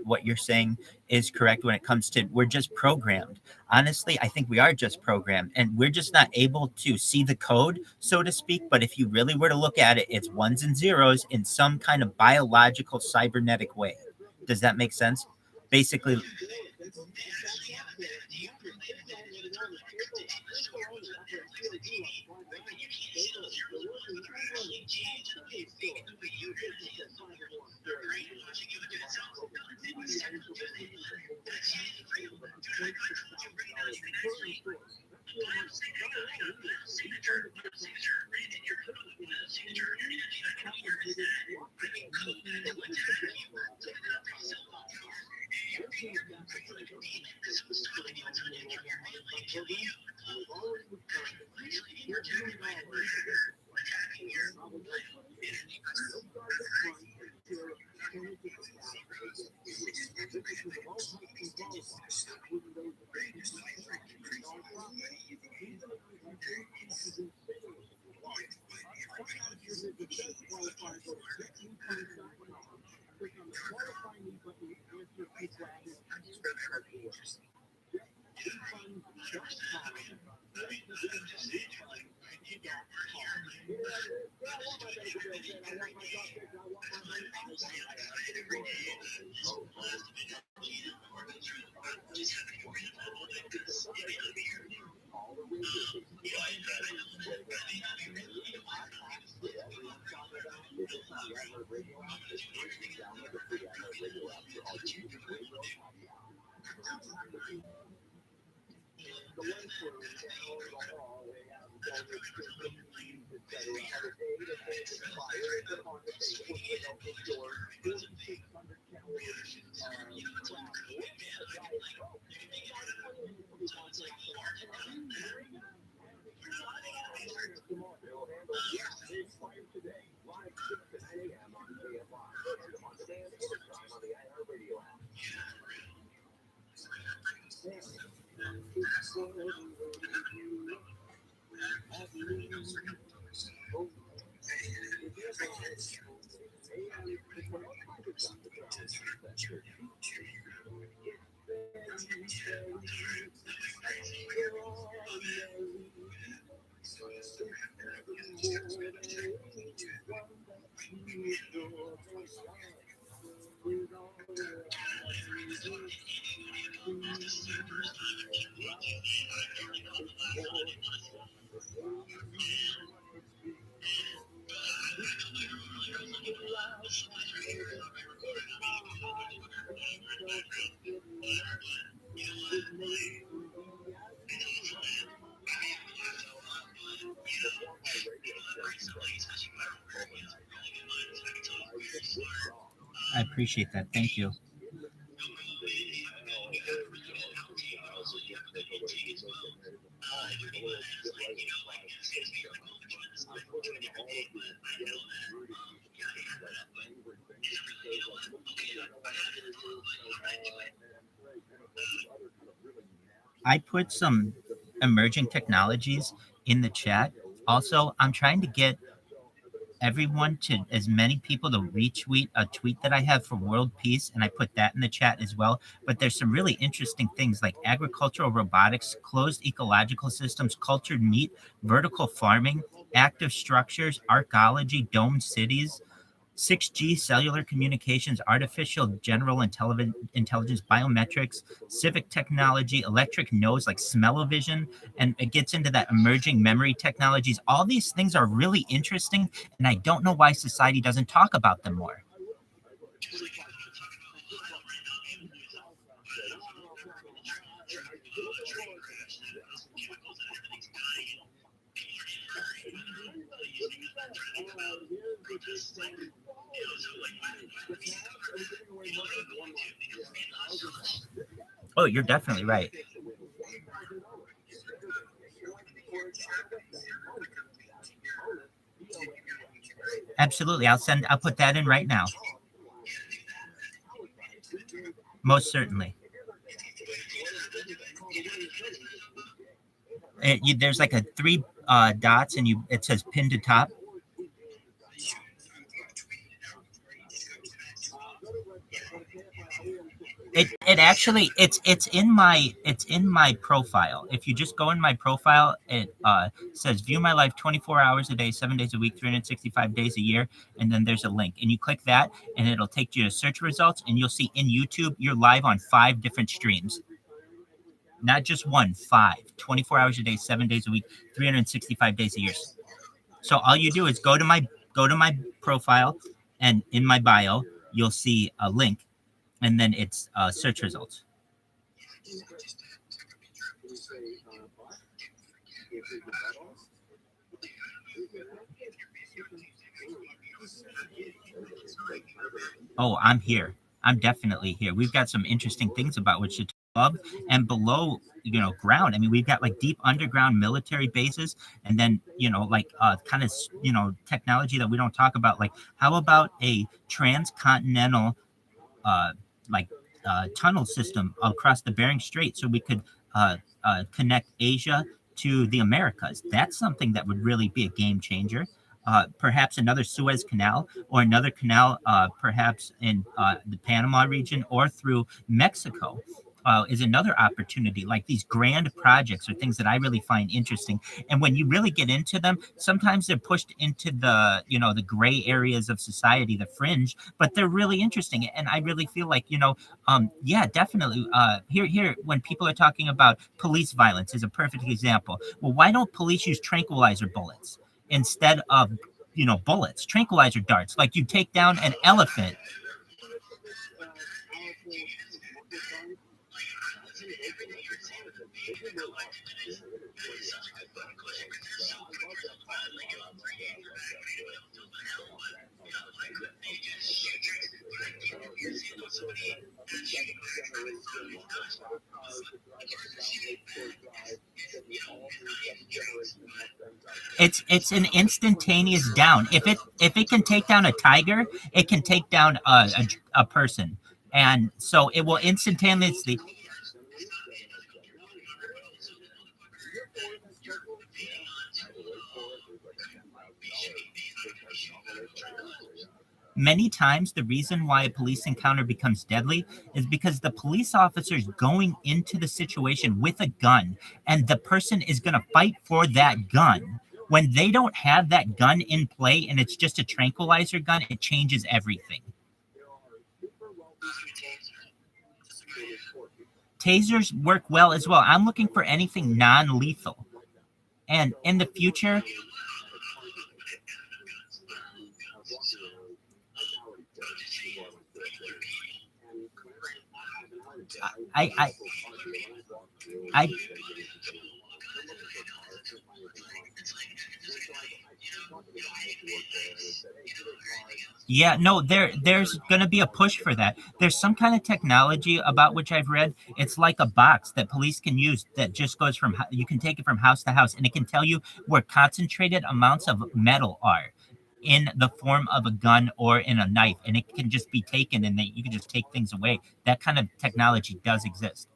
what you're saying is correct when it comes to we're just programmed. Honestly, I think we are just programmed, and we're just not able to see the code, so to speak. But if you really were to look at it, it's ones and zeros in some kind of biological cybernetic way. Does that make sense? Basically, I appreciate that. Thank you. I put some emerging technologies in the chat. Also, I'm trying to get everyone to, as many people, to retweet a tweet that I have for world peace, and I put that in the chat as well. But there's some really interesting things like agricultural robotics, closed ecological systems, cultured meat, vertical farming, active structures, archaeology, domed cities, 6G cellular communications, artificial general intelligence, biometrics, civic technology, electric nose like smell-o-vision, and it gets into that emerging memory technologies. All these things are really interesting, and I don't know why society doesn't talk about them more. Oh, you're definitely right. Absolutely. I'll put that in right now. Most certainly. There's like a 3 dots, and it says pin to top. It actually it's in my profile. If you just go in my profile, it says view my life 24 hours a day, 7 days a week, 365 days a year, and then there's a link, and you click that, and it'll take you to search results, and you'll see in YouTube you're live on 5 different streams. Not just one, 5, 24 hours a day, 7 days a week, 365 days a year. So all you do is go to my profile, and in my bio you'll see a link, and then it's search results. Oh, I'm here. I'm definitely here. We've got some interesting things about which to talk above and below, ground. I mean, we've got like deep underground military bases, and then, like kind of, technology that we don't talk about. Like, how about a transcontinental tunnel system across the Bering Strait, so we could connect Asia to the Americas? That's something that would really be a game changer. Perhaps another Suez Canal, or another canal perhaps in the Panama region or through Mexico. Is another opportunity. Like, these grand projects are things that I really find interesting. And when you really get into them, sometimes they're pushed into the, the gray areas of society, the fringe, but they're really interesting. And I really feel like, yeah, definitely. Here, when people are talking about police violence is a perfect example. Well, why don't police use tranquilizer bullets instead of, bullets, tranquilizer darts? Like, you take down an elephant. It's an instantaneous down. If it can take down a tiger, it can take down a person, and so it will instantaneously. Many times, the reason why a police encounter becomes deadly is because the police officer is going into the situation with a gun, and the person is going to fight for that gun. When they don't have that gun in play and it's just a tranquilizer gun, it changes everything. Tasers work well as well. I'm looking for anything non-lethal. And in the future, I yeah, no, there's going to be a push for that. There's some kind of technology about which I've read. It's like a box that police can use that just goes from, you can take it from house to house, and it can tell you where concentrated amounts of metal are in the form of a gun or in a knife, and it can just be taken and you can just take things away. That kind of technology does exist.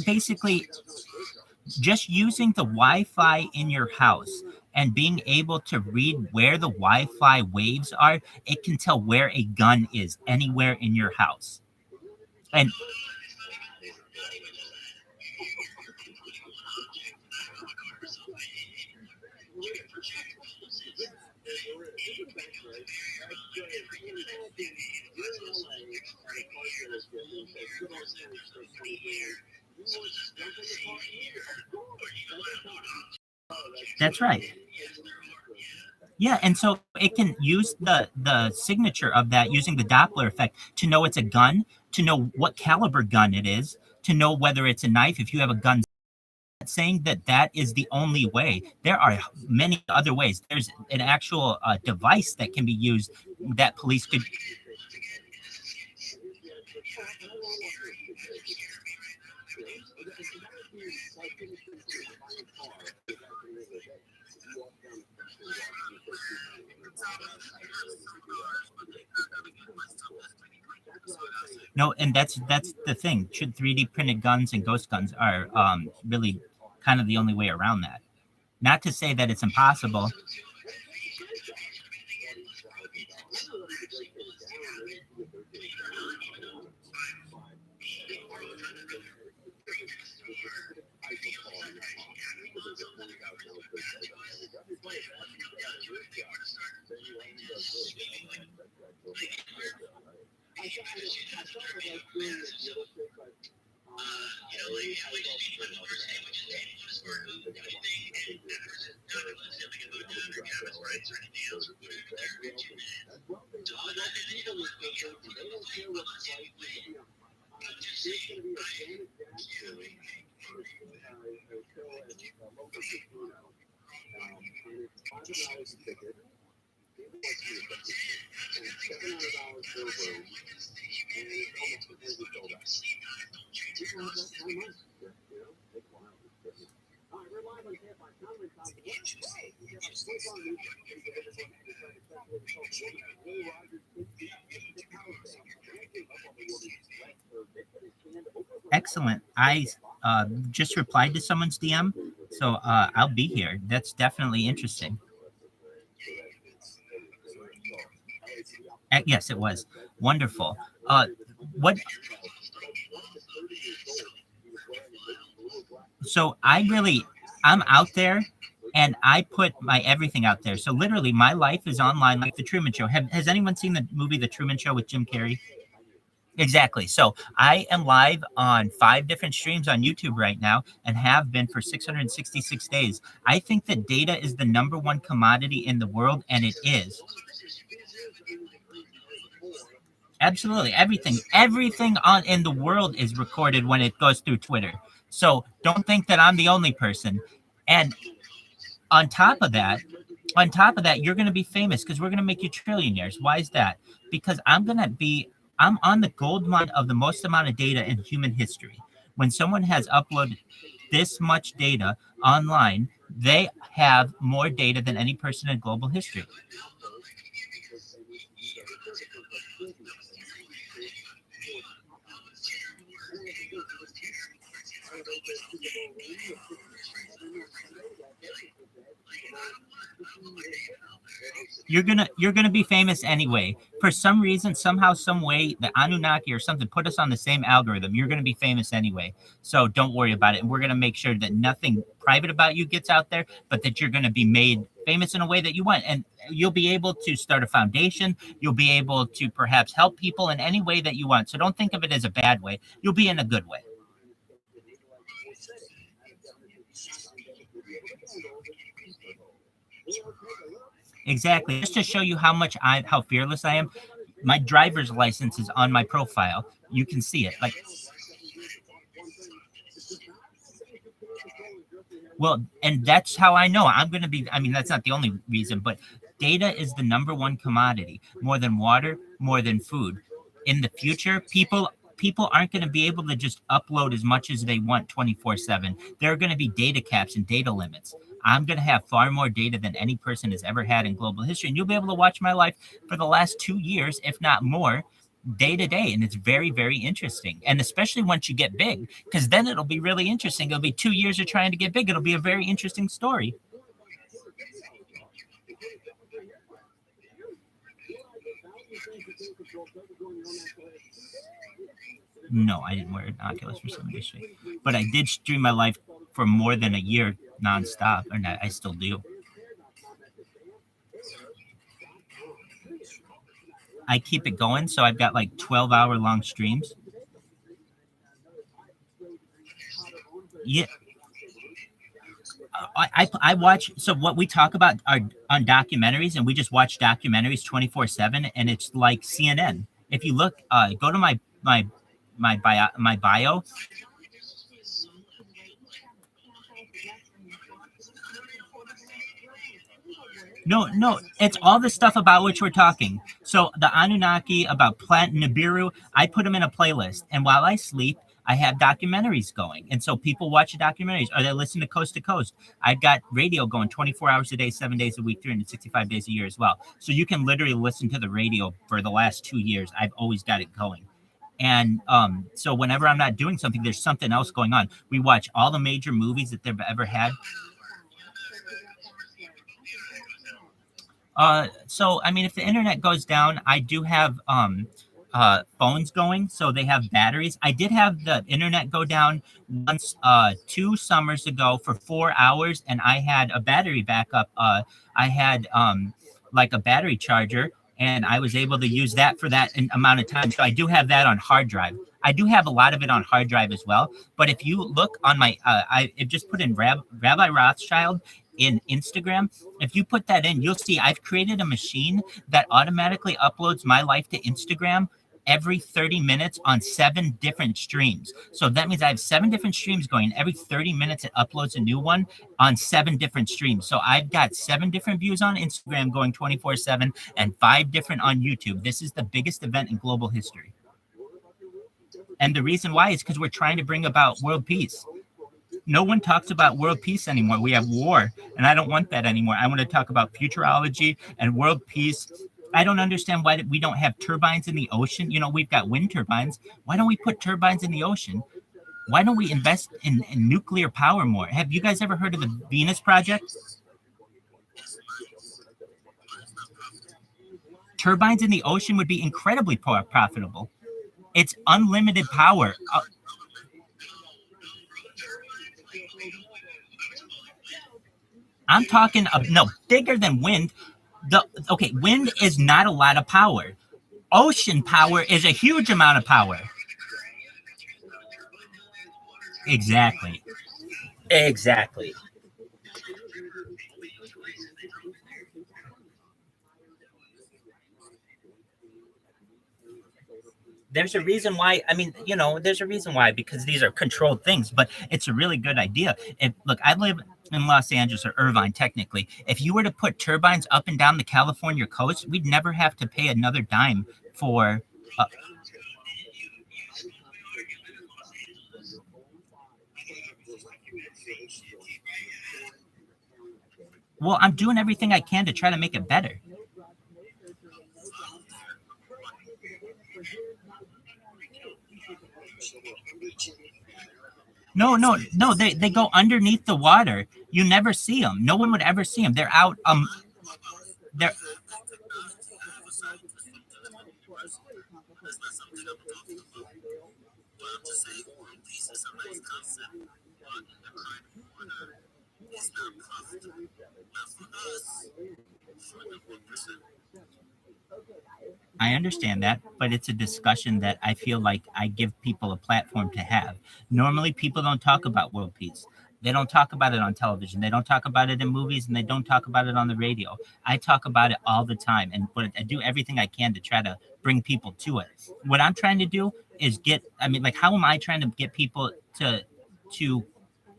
Basically, just using the Wi-Fi in your house and being able to read where the Wi-Fi waves are, it can tell where a gun is anywhere in your house. And that's right. Yeah, and so it can use the signature of that using the Doppler effect to know it's a gun, to know what caliber gun it is, to know whether it's a knife if you have a gun. Saying that is the only way. There are many other ways. There's an actual device that can be used that police could. No, and that's the thing. 3D printed guns and ghost guns are really kind of the only way around that. Not to say that it's impossible. Excellent. I just replied to someone's DM, so I'll be here. That's definitely interesting. Yes, it was wonderful. What? So I'm out there, and I put my everything out there. So literally, my life is online, like the Truman Show. Has anyone seen the movie The Truman Show with Jim Carrey? Exactly. So I am live on 5 different streams on YouTube right now and have been for 666 days. I think that data is the number one commodity in the world, and it is. Absolutely. Everything on in the world is recorded when it goes through Twitter. So don't think that I'm the only person. And on top of that, you're going to be famous because we're going to make you trillionaires. Why is that? Because I'm on the gold mine of the most amount of data in human history. When someone has uploaded this much data online, they have more data than any person in global history. You're gonna be famous anyway. For some reason, somehow, some way, the Anunnaki or something put us on the same algorithm. You're gonna be famous anyway. So don't worry about it. And we're gonna make sure that nothing private about you gets out there, but that you're gonna be made famous in a way that you want. And you'll be able to start a foundation. You'll be able to perhaps help people in any way that you want. So don't think of it as a bad way. You'll be in a good way. Exactly. Just to show you how fearless I am, my driver's license is on my profile. You can see it. Like, well, and that's how I know I'm going to be. I mean, that's not the only reason, but data is the number one commodity, more than water, more than food. In the future, people aren't going to be able to just upload as much as they want 24/7. There are going to be data caps and data limits. I'm going to have far more data than any person has ever had in global history. And you'll be able to watch my life for the last 2 years, if not more, day to day. And it's very, very interesting. And especially once you get big, because then it'll be really interesting. It'll be 2 years of trying to get big. It'll be a very interesting story. No, I didn't wear an Oculus for some reason, but I did stream my life for more than a year nonstop, and I still do. I keep it going, so I've got like 12-hour long streams. Yeah. I watch, so what we talk about are on documentaries, and we just watch documentaries 24/7, and it's like CNN. If you look, go to my bio. No, it's all the stuff about which we're talking. So the Anunnaki, about Plant Nibiru, I put them in a playlist, and while I sleep, I have documentaries going. And so people watch the documentaries, or they listen to Coast to Coast. I've got radio going 24 hours a day, 7 days a week, 365 days a year as well. So you can literally listen to the radio for the last 2 years. I've always got it going. And so whenever I'm not doing something, there's something else going on. We watch all the major movies that they've ever had. So, I mean, if the internet goes down, I do have phones going, so they have batteries. I did have the internet go down once 2 summers ago for 4 hours, and I had a battery backup. I had like a battery charger, and I was able to use that for that amount of time. So I do have that on hard drive. I do have a lot of it on hard drive as well. But if you look on my, I just put in Rabbi Rothschild in Instagram. If you put that in, you'll see I've created a machine that automatically uploads my life to Instagram every 30 minutes on 7 different streams. So that means I have 7 different streams going. Every 30 minutes, it uploads a new one on 7 different streams. So I've got 7 different views on Instagram going 24/7 and 5 different on YouTube. This is the biggest event in global history. And the reason why is because we're trying to bring about world peace. No one talks about world peace anymore. We have war, and I don't want that anymore. I want to talk about futurology and world peace. I don't understand why we don't have turbines in the ocean. You know, we've got wind turbines. Why don't we put turbines in the ocean? Why don't we invest in nuclear power more? Have you guys ever heard of the Venus Project? Turbines in the ocean would be incredibly profitable. It's unlimited power. I'm talking no bigger than wind. Okay, wind is not a lot of power. Ocean power is a huge amount of power. Exactly. Exactly. There's a reason why. I mean, there's a reason why, because these are controlled things, but it's a really good idea. Look, I live in Los Angeles, or Irvine, technically. If you were to put turbines up and down the California coast, we'd never have to pay another dime for. Well, I'm doing everything I can to try to make it better. No. They go underneath the water. You never see them. No one would ever see them. They're out. They're. I understand that, but it's a discussion that I feel like I give people a platform to have. Normally, people don't talk about world peace. They don't talk about it on television. They don't talk about it in movies, and they don't talk about it on the radio. I talk about it all the time, and I do everything I can to try to bring people to it. What I'm trying to do is how am I trying to get people to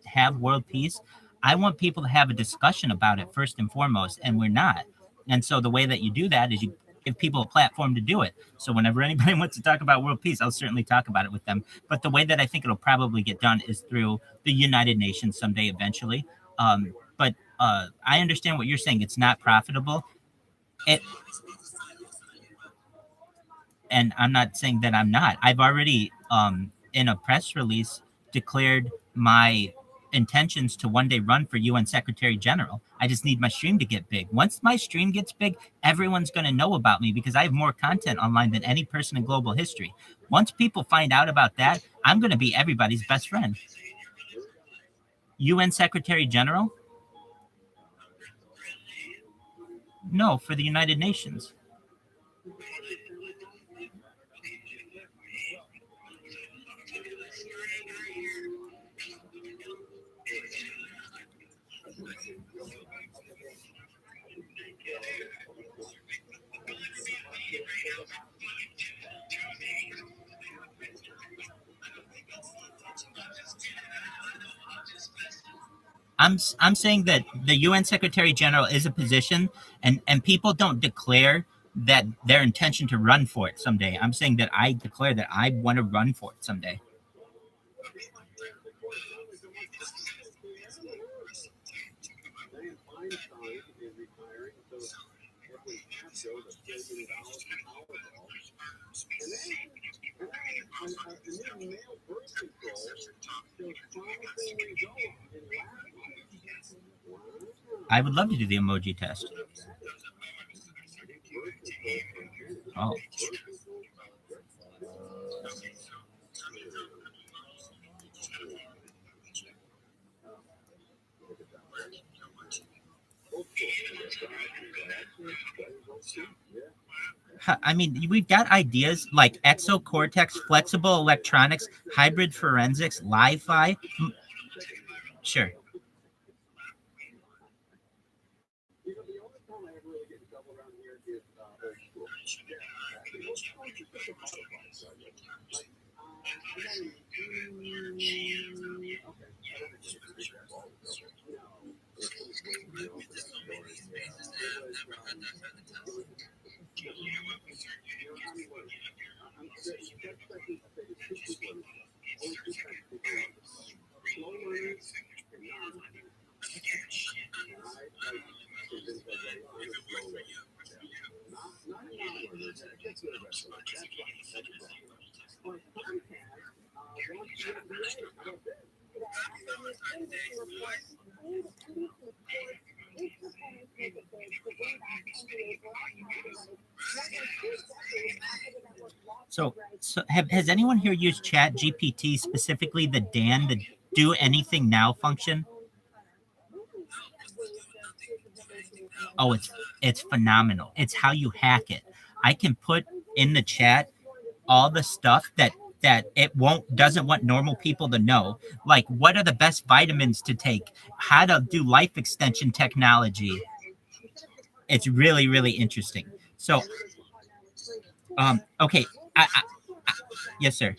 have world peace? I want people to have a discussion about it first and foremost, and we're not. And so the way that you do that is you give people a platform to do it. So whenever anybody wants to talk about world peace, I'll certainly talk about it with them. But the way that I think it'll probably get done is through the United Nations someday, eventually. But I understand what you're saying. It's not profitable. And I'm not saying that I'm not. I've already, in a press release, declared my intentions to one day run for UN Secretary General. I just need my stream to get big. Once my stream gets big, everyone's going to know about me because I have more content online than any person in global history. Once people find out about that, I'm going to be everybody's best friend. UN Secretary General? No, for the United Nations. I'm saying that the UN Secretary General is a position, and people don't declare that their intention to run for it someday. I'm saying that I declare that I want to run for it someday. I would love to do the emoji test. Oh. I mean, we've got ideas like exocortex, flexible electronics, hybrid forensics, li-fi. Sure. So has anyone here used Chat GPT, specifically the the do anything now function? Oh, it's phenomenal. It's how you hack it. I can put in the chat all the stuff that it doesn't want normal people to know, like what are the best vitamins to take, how to do life extension technology. It's really, really interesting. So okay, I yes sir.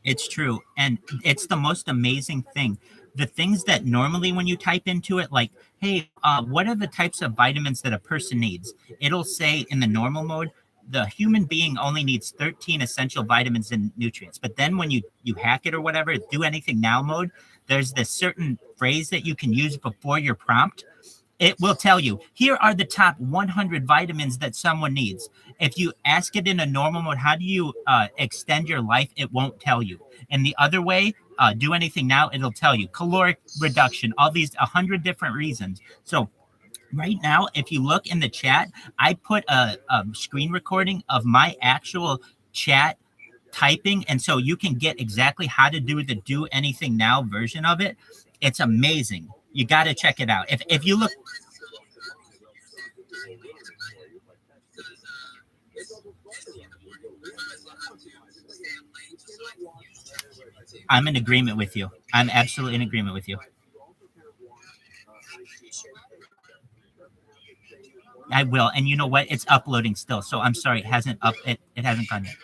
It's true. And it's the most amazing thing. The things that normally when you type into it, like, hey, what are the types of vitamins that a person needs? It'll say in the normal mode, the human being only needs 13 essential vitamins and nutrients. But then when you hack it or whatever, do anything now mode, there's this certain phrase that you can use before your prompt. It will tell you, here are the top 100 vitamins that someone needs. If you ask it in a normal mode, how do you extend your life? It won't tell you. And the other way, do anything now, it'll tell you caloric reduction, all these 100 different reasons. So right now, if you look in the chat, I put a screen recording of my actual chat typing. And so you can get exactly how to do the do anything now version of it. It's amazing. You got to check it out. If you look, I'm in agreement with you. I'm absolutely in agreement with you. I will. And you know what? It's uploading still. So I'm sorry. It hasn't it hasn't gone yet.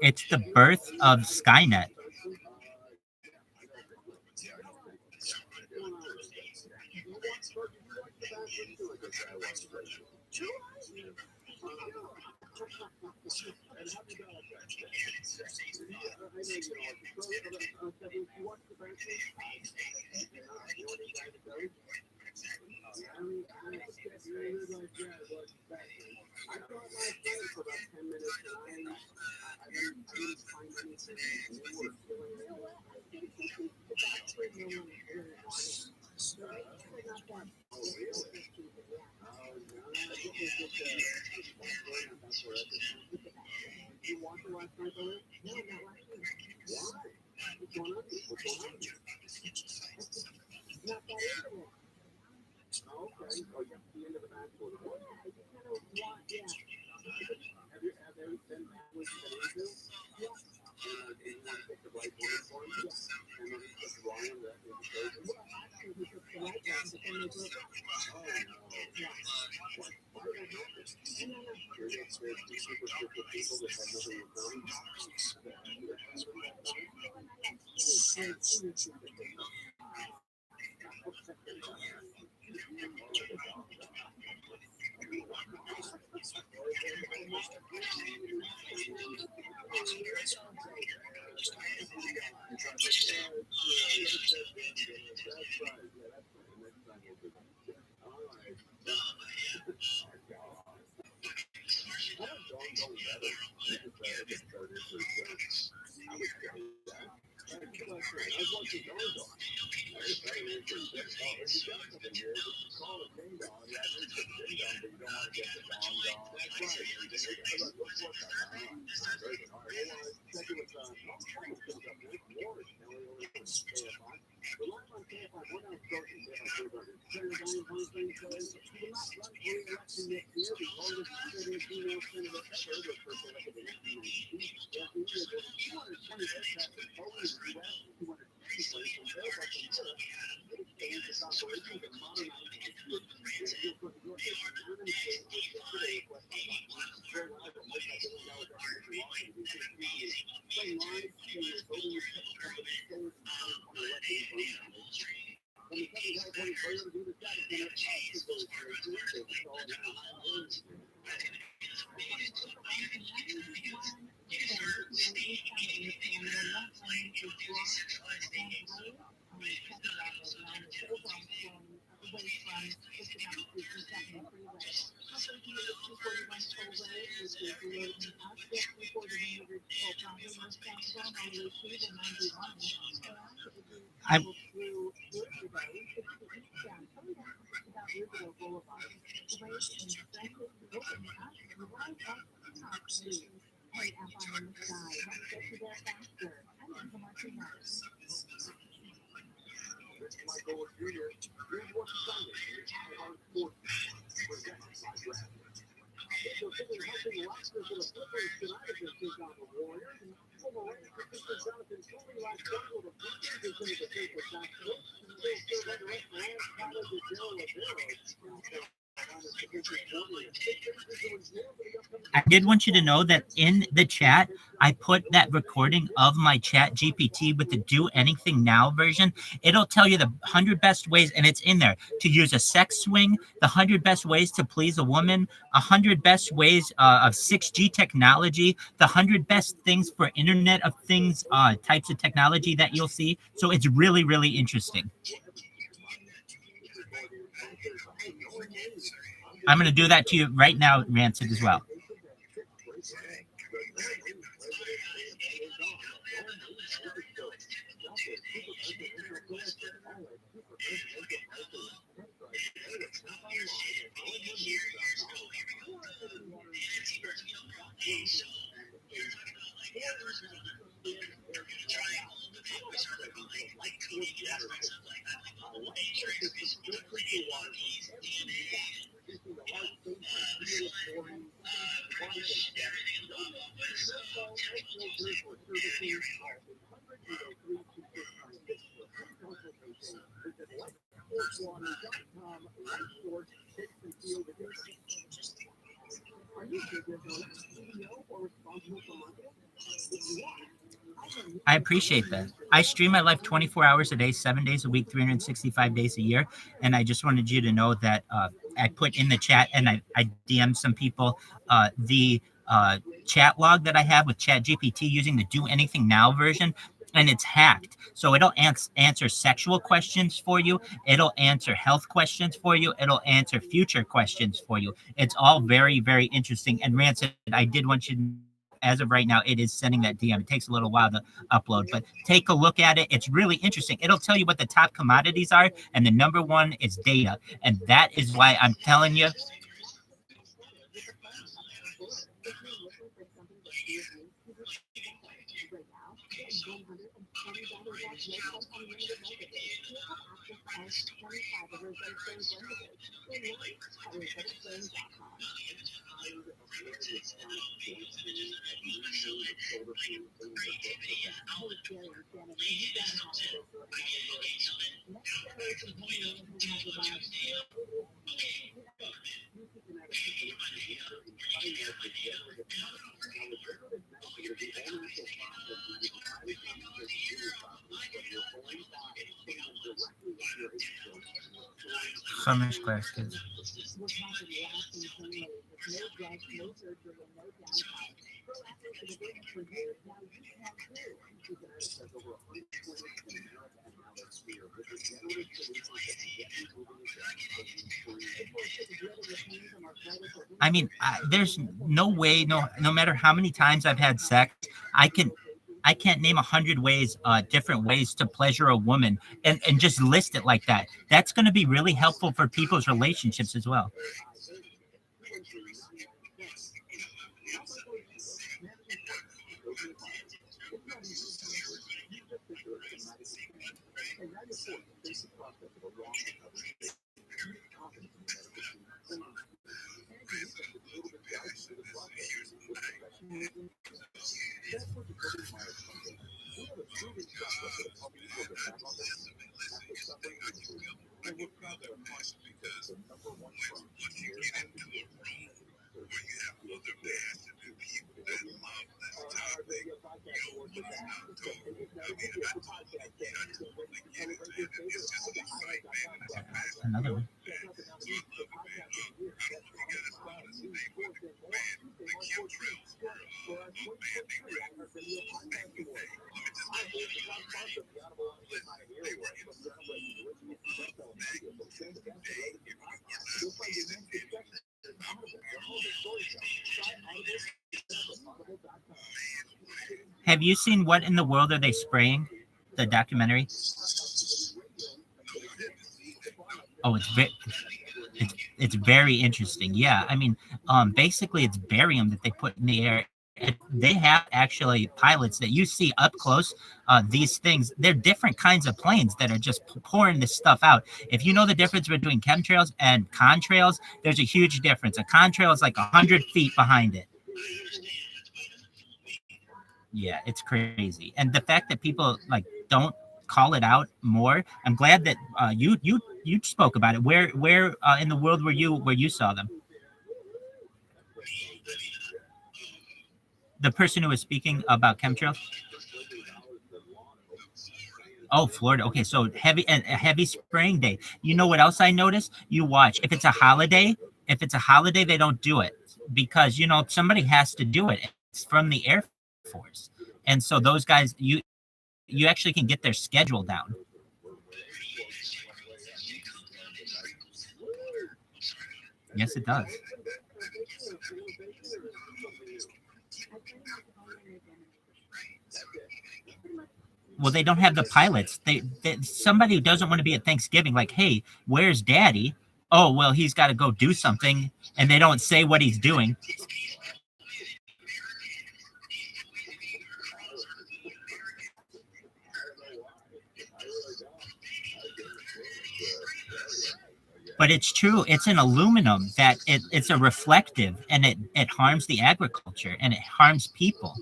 It's the birth of Skynet. I did want you to know that in the chat, I put that recording of my chat GPT with the do anything now version. It'll tell you the 100 best ways, and it's in there, to use a sex swing, the 100 best ways to please a woman, 100 best ways of 6G technology, the 100 best things for Internet of Things types of technology that you'll see. So it's really, really interesting. I'm going to do that to you right now, Rancid, as well. I appreciate that. I stream my life 24 hours a day, 7 days a week, 365 days a year. And I just wanted you to know that I put in the chat, and I DM'd some people the chat log that I have with ChatGPT using the Do Anything Now version, and it's hacked. So it'll answer sexual questions for you. It'll answer health questions for you. It'll answer future questions for you. It's all very, very interesting. And Rancid, I did want you to, as of right now, it is sending that DM. It takes a little while to upload, but take a look at it. It's really interesting. It'll tell you what the top commodities are, and the number one is data. And that is why I'm telling you. Summer's class kids. I mean, there's no way, no matter how many times I've had sex, I can't name 100 ways, different ways to pleasure a woman, and just list it like that. That's going to be really helpful for people's relationships as well. that passion because once you get into a room where you have other passionate people that love this topic, what is not told. I mean, if I told it again, I just want to get it, man. It's just an excitement and it's a passion. Another one. So I love it, man. I don't know if you guys noticed today, but the chemtrails were, man, they were in full effect today. Let me just tell you, they were in full effect today. If you not paying attention, I hope you're all Have you seen What in the World Are They Spraying? The documentary? Oh, it's very interesting. Yeah, I mean, basically it's barium that they put in the air. They have actually pilots that you see up close. These things, they're different kinds of planes that are just pouring this stuff out. If you know the difference between chemtrails and contrails, there's a huge difference. A contrail is like 100 feet behind it. Yeah, it's crazy. And the fact that people like don't call it out more. I'm glad that you spoke about it. Where in the world were you saw them? The person who was speaking about chemtrails. Oh, Florida. Okay, so heavy spraying day. You know what else I noticed? You watch. If it's a holiday, they don't do it because somebody has to do it. It's from the Air Force, and so those guys, you actually can get their schedule down. Yes, it does. Well, they don't have the pilots. They somebody who doesn't want to be at Thanksgiving, like, hey, where's Daddy? Oh, well, he's got to go do something, and they don't say what he's doing. But it's true. It's an aluminum that it's a reflective, and it harms the agriculture, and it harms people.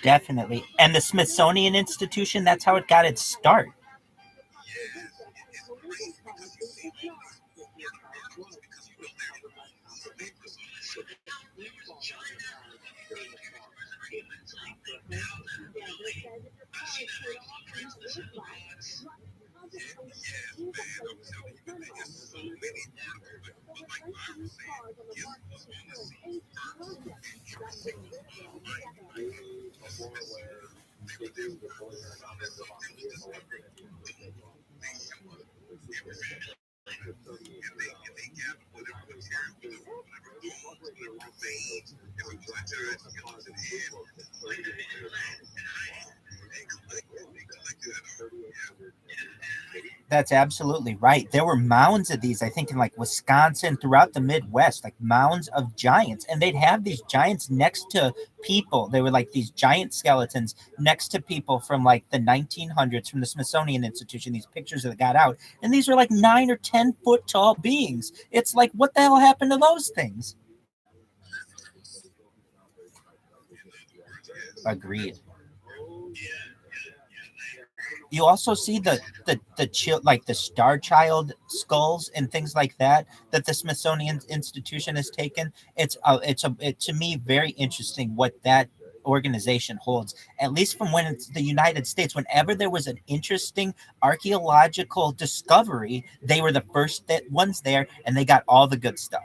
Definitely. And the Smithsonian Institution, that's how it got its start. That's absolutely right. There were mounds of these, I think, in like Wisconsin, throughout the Midwest, like mounds of giants. And they'd have these giants next to people. They were like these giant skeletons next to people from like the 1900s from the Smithsonian Institution, these pictures that got out. And these were like 9 or 10 foot tall beings. It's like, what the hell happened to those things? Agreed. You also see like the Star Child skulls and things like that the Smithsonian Institution has taken. It to me very interesting what that organization holds, at least from when it's the United States. Whenever there was an interesting archaeological discovery, they were the first ones there, and they got all the good stuff.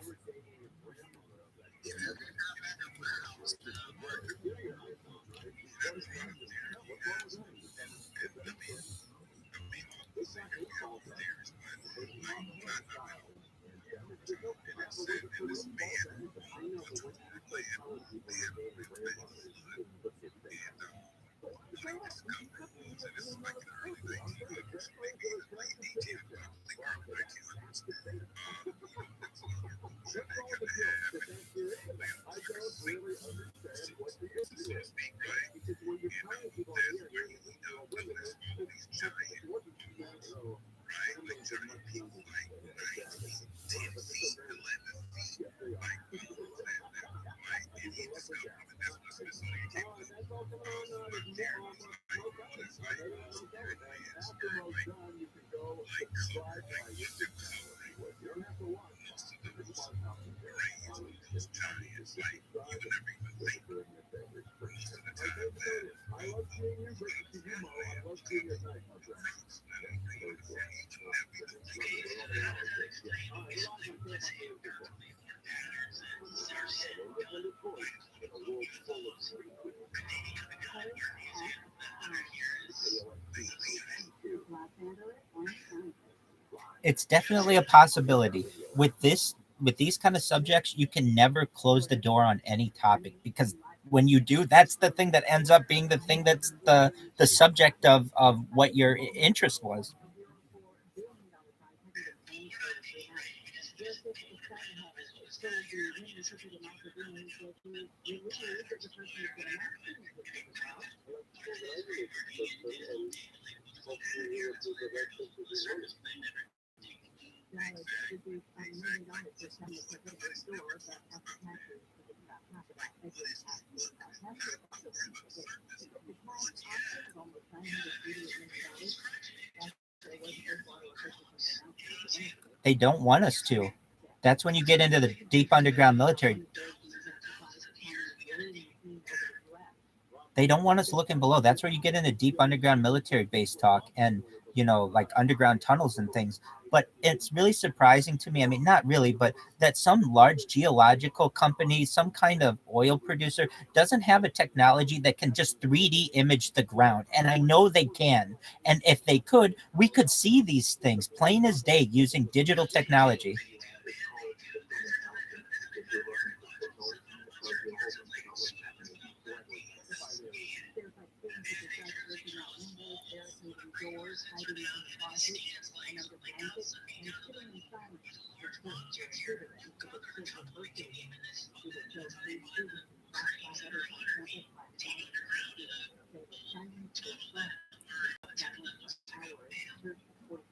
It's definitely a possibility with these kind of subjects. You can never close the door on any topic, because when you do, that's the thing that ends up being the thing that's the subject of what your interest was. They don't want us to. That's when you get into the deep underground military. They don't want us looking below. That's where you get into deep underground military base talk, and like underground tunnels and things. But it's really surprising to me. I mean, not really, but that some large geological company, some kind of oil producer, doesn't have a technology that can just 3D image the ground. And I know they can. And if they could, we could see these things plain as day using digital technology.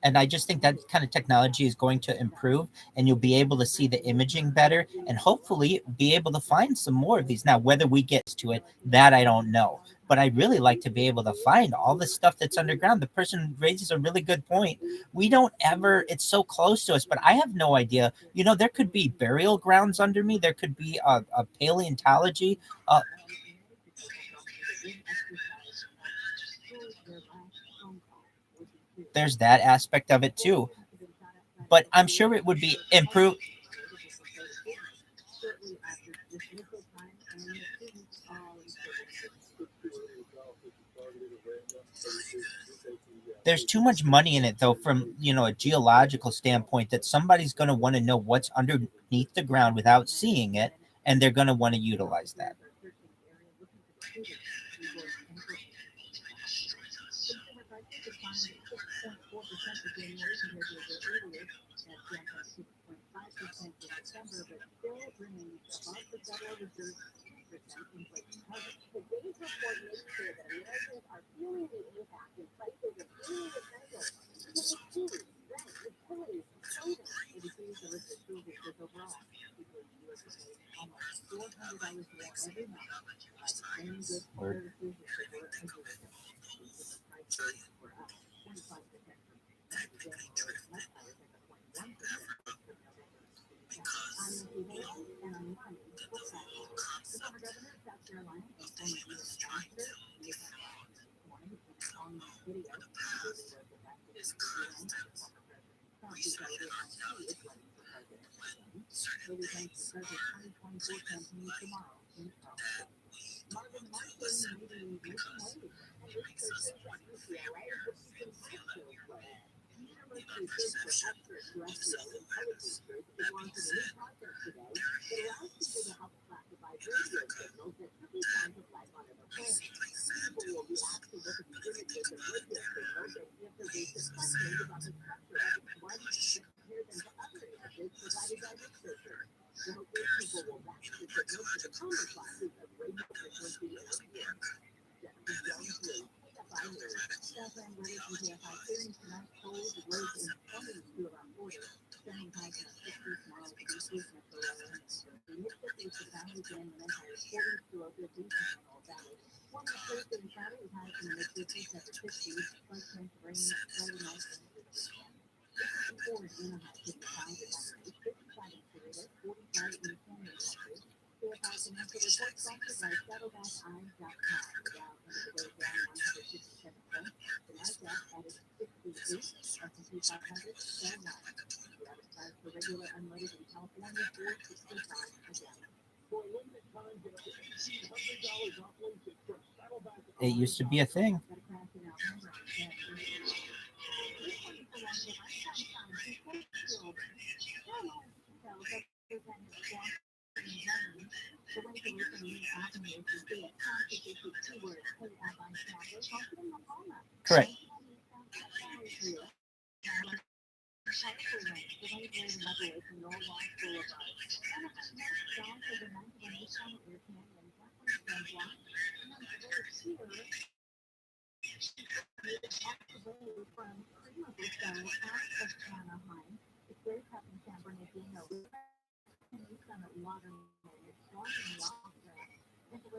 And I just think that kind of technology is going to improve, and you'll be able to see the imaging better, and hopefully be able to find some more of these. Now, whether we get to it, that I don't know. But I really like to be able to find all the stuff that's underground. The person raises a really good point. We don't ever, it's so close to us, but I have no idea. There could be burial grounds under me. There could be a paleontology. There's that aspect of it too. But I'm sure it would be improved. There's too much money in it, though, from a geological standpoint, that somebody's going to want to know what's underneath the ground without seeing it, and they're going to want to utilize that. January compared to a year earlier. That jumped by 6.5% in December, but still remains above the Federal Reserve's 2% inflation target. Today's report makes clear that Americans are feeling the impact in prices of daily essentials, including food, rent, utilities, and clothing. It exceeds the list of food because overall, people in the U.S. are paying almost $400 more every month to buy the same goods and services as they were a year ago. Consumer prices were up 25% from January, much higher than the 0.1% for November. I'm Nikki Haley, and on Monday, we'll track the former governor of South Carolina and former U.S. ambassador made that announcement this morning in an online video. The was elected to the UN by former President Trump, who cited as he is running for president again. Haley plans to start his 2024 campaign tomorrow in Charleston. Marvin Martin may be making waves, and researchers at UCLA are predicting actual flooding. University search for extraterrestrial intelligence group is launching a new project today that allows people to help classify radio signals that could be signs of life on other planets. People will be asked to look at the images of radio signals and answer basic questions about the structure of each one and compare them to other images provided by researchers. The hope is people will match the signals to the common classes of radio frequency in our ears. Jessica Jones Lee, KFI News. Southland weather from KFI clearing tonight, cold, lows in the 20s to around 40. Sunny highs in the 60s, tomorrow to decrease metro weather and the mid-50s to San Jose and the Empire, 40s to low 50s in Seminole Valley. Warmer Thursday and Friday with highs in the mid-50s to the 60s, light chance of rain Friday night and through the weekend. 64 in Anaheim, 55 in Monterey, 55 in Toledo, 45 in Canyon, Texas. KFI Financial Report sponsored by saddlebackeyes.com. Dow ended the day down 167 points. The Nasdaq added 68. S&P 500 fell 9. The average price for regular unleaded in California, $4.65 a gallon. For a limited time, get up to $1,800 off LASIK from Saddleback. It used to be a thing. Correct.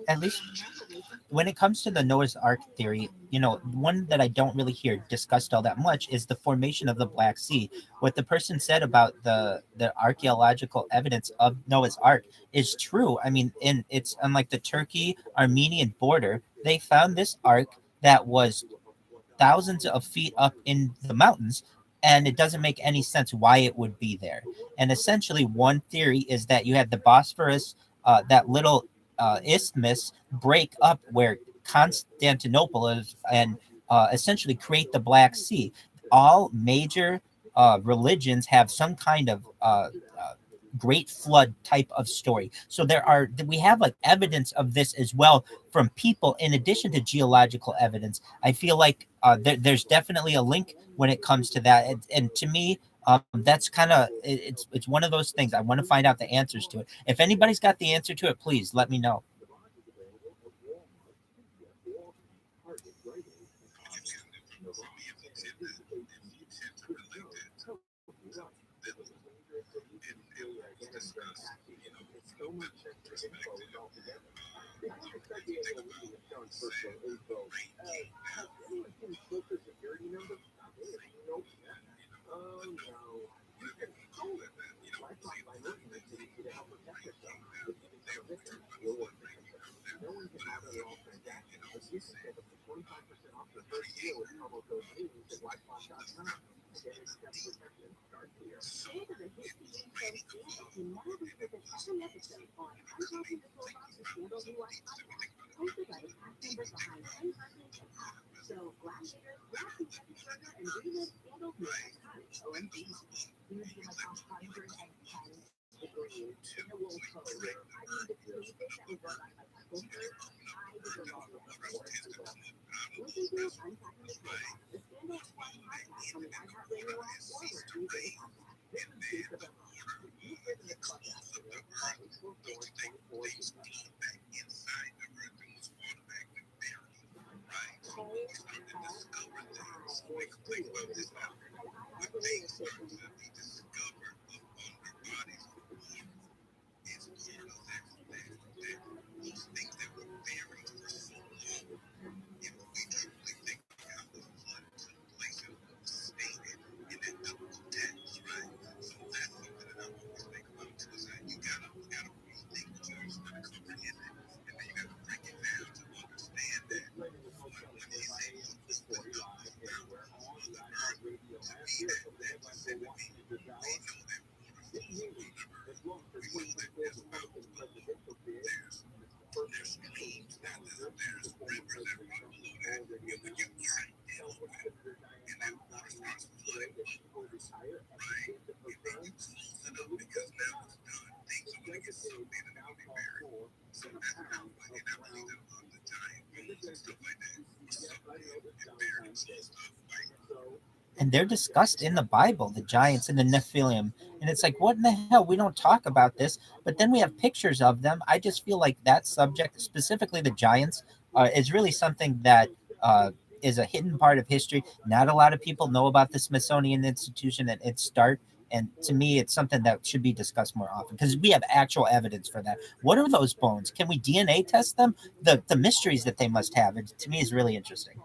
At least when it comes to the Noah's Ark theory, you know, one that I don't really hear discussed all that much is the formation of the Black Sea. What the person said about the archaeological evidence of Noah's Ark is true. I mean, it's unlike the Turkey-Armenian border, they found this ark that was thousands of feet up in the mountains, and it doesn't make any sense why it would be there. And essentially, one theory is that you had the Bosphorus, that little isthmus, break up where Constantinople is, and essentially create the Black Sea. All major religions have some kind of great flood type of story. So we have like evidence of this as well from people in addition to geological evidence. I feel like there's definitely a link when it comes to that. And to me, that's kind of, it's one of those things. I want to find out the answers to it. If anybody's got the answer to it, please let me know. right? Once they ended and the water had ceased to rain, and then the water explosive the earth, don't you think things flowed back inside the earth and was automatically buried, right? We started to discover things. We can think about this now. When things start to be discovered of under bodies of water, it's part of those things that were buried for so long. If we truly think of how the flood took place and what was stated in that biblical text, right? So that's something that I always think about too, is that you gotta rethink what you understand and comprehend it. And then you gotta break it down to understand that when he said he opened up the fountains of the earth, to me that just said to me, we know that water flows from the earth. We know that there's mountains below, there's streams, there's rivers that run below that. And when you are down that, and that water starts flooding up, right? You need to close it up because now it's done. Things are going to get so big and they're going to be buried. So that's how, and I believe that the giant bones and stuff like that was sucked in and buried and stuff, right? And they're discussed in the Bible, the giants and the Nephilim. And it's like, what in the hell? We don't talk about this, but then we have pictures of them. I just feel like that subject, specifically the giants, is really something that is a hidden part of history. Not a lot of people know about the Smithsonian Institution and its start. And to me, it's something that should be discussed more often because we have actual evidence for that. What are those bones? Can we DNA test them? The mysteries that they must have, it, to me, is really interesting.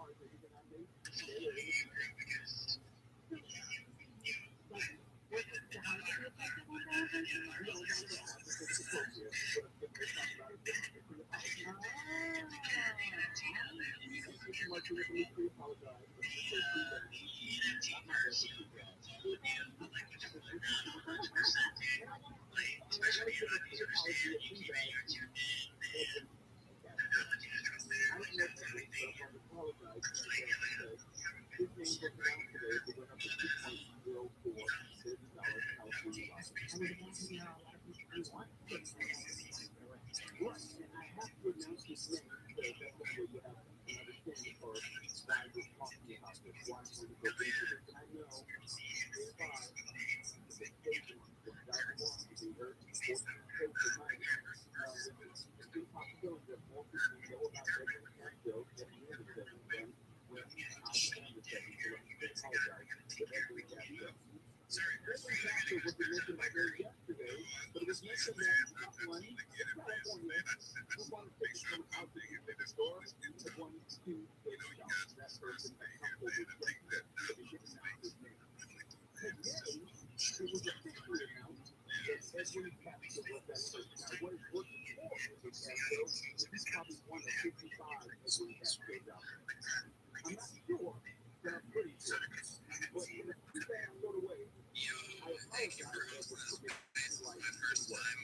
Thank you for hosting this space. This is my first time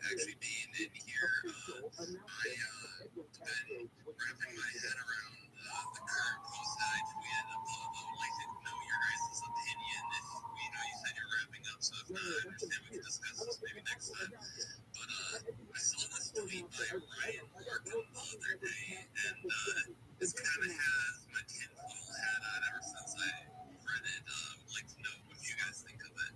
actually being in here. I been wrapping my head around the current post that I tweeted. I would like to know your guys' opinion. If you said you're wrapping up, so if not, I understand we can discuss this maybe next time. But I saw this tweet by Ryan Mark the other day, and this kind of has my tinfoil hat on ever since I read it. I'd like to know what you guys think of it.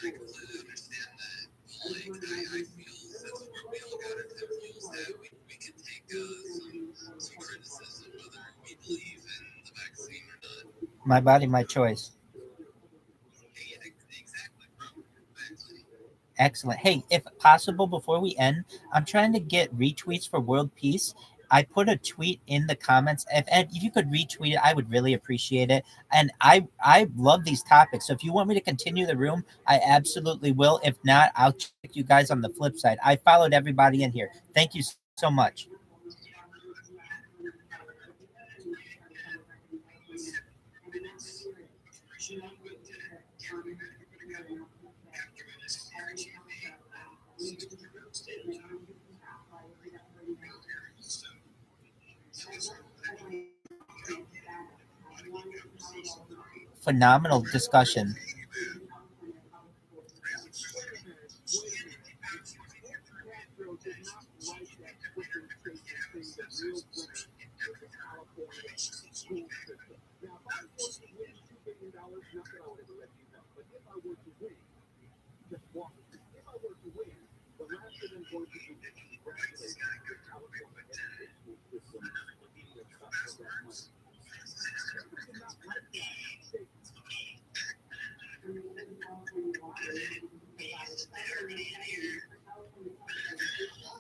I completely understand that. I feel since we all got our temples that we can take some criticism whether we believe in the vaccine or not. My body, my choice. Hey, exactly, bro. Exactly. Excellent. Hey, if possible, before we end, I'm trying to get retweets for world peace. I put a tweet in the comments. If you could retweet it, I would really appreciate it. And I love these topics. So if you want me to continue the room, I absolutely will. If not, I'll check you guys on the flip side. I followed everybody in here. Thank you so much. Phenomenal discussion.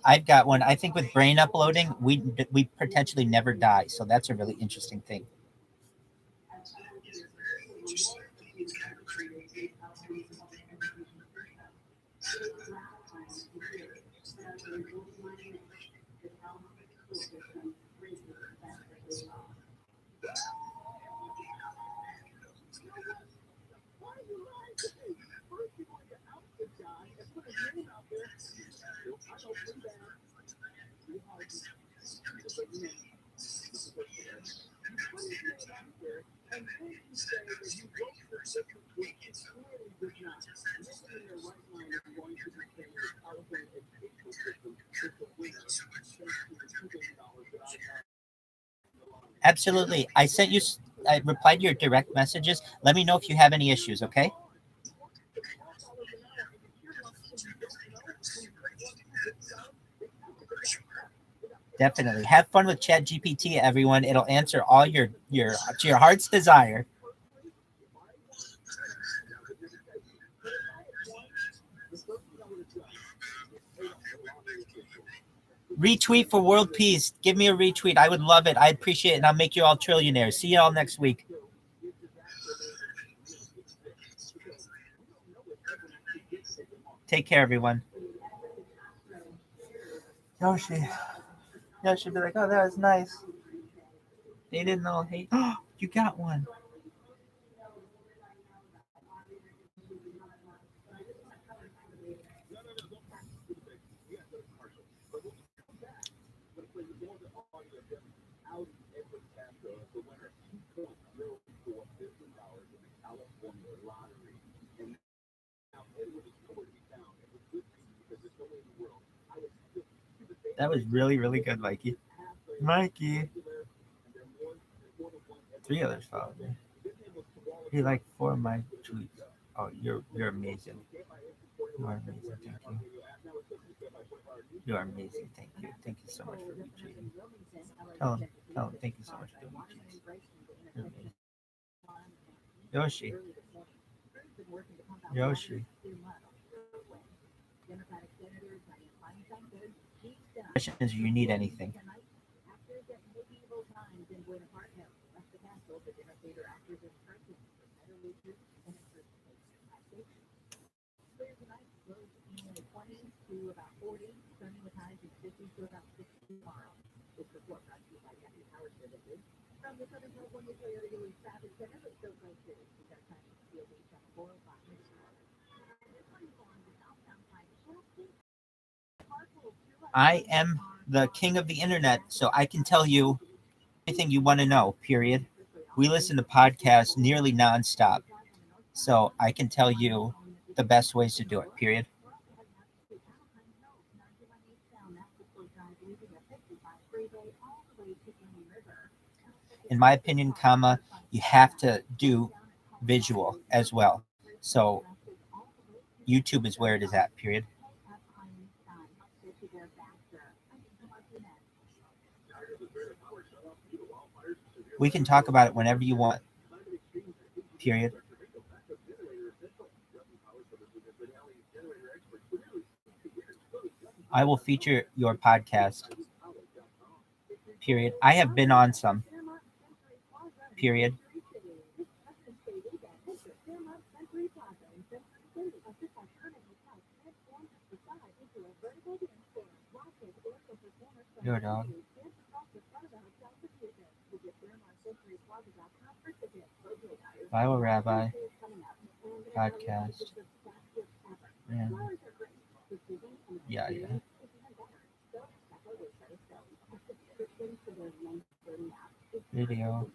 I've got one. I think with brain uploading, we potentially never die. So that's a really interesting thing. Absolutely. I replied to your direct messages. Let me know if you have any issues, okay? Definitely. Have fun with ChatGPT, everyone. It'll answer all your to your heart's desire. Retweet for world peace. Give me a retweet. I would love it. I appreciate it. And I'll make you all trillionaires. See you all next week. Take care, everyone. Yoshi be like, oh, that was nice. They didn't know. Hey, you got one. That was really, really good, Mikey. Mikey. 3 others followed me. He liked 4 of my tweets. Oh, you're amazing. You are amazing. Thank you. You are amazing. Thank you. Thank you so much for retweeting. Tell him. Thank you so much for retweeting. You're amazing. Yoshi. Questions you need anything. I am the king of the internet, so I can tell you anything you want to know, period. We listen to podcasts nearly nonstop, so I can tell you the best ways to do it, period. In my opinion, comma, you have to do visual as well. So YouTube is where it is at, period. We can talk about it whenever you want, period. I will feature your podcast, period. I have been on some, period. Your dog. ViralRabbi podcast. And Yeah, yeah. Video.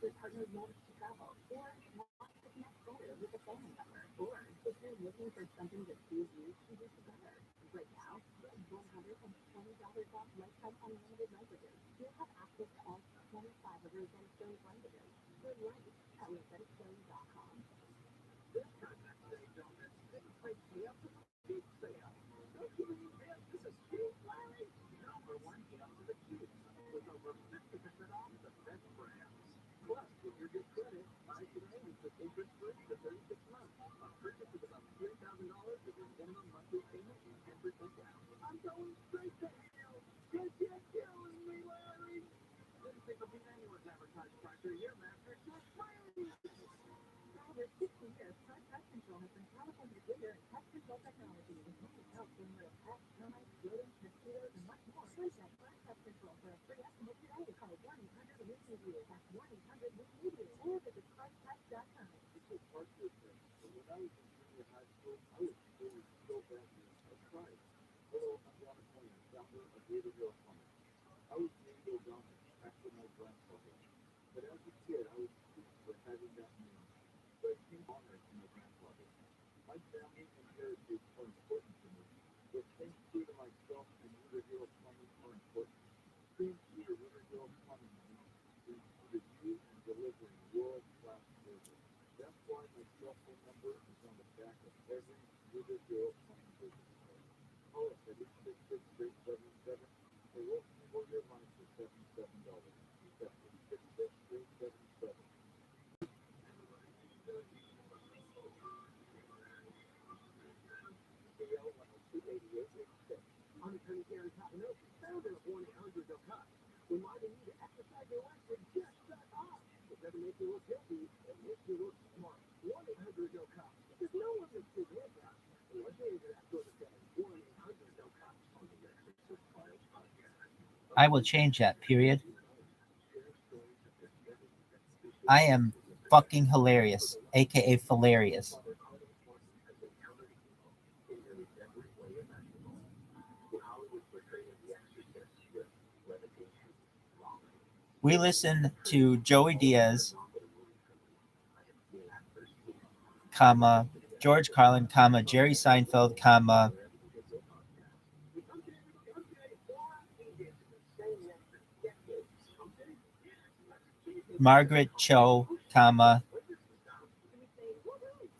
I will change that, period. I am fucking hilarious, aka hilarious. We listen to Joey Diaz, comma, George Carlin, comma, Jerry Seinfeld, comma, Margaret Cho, comma,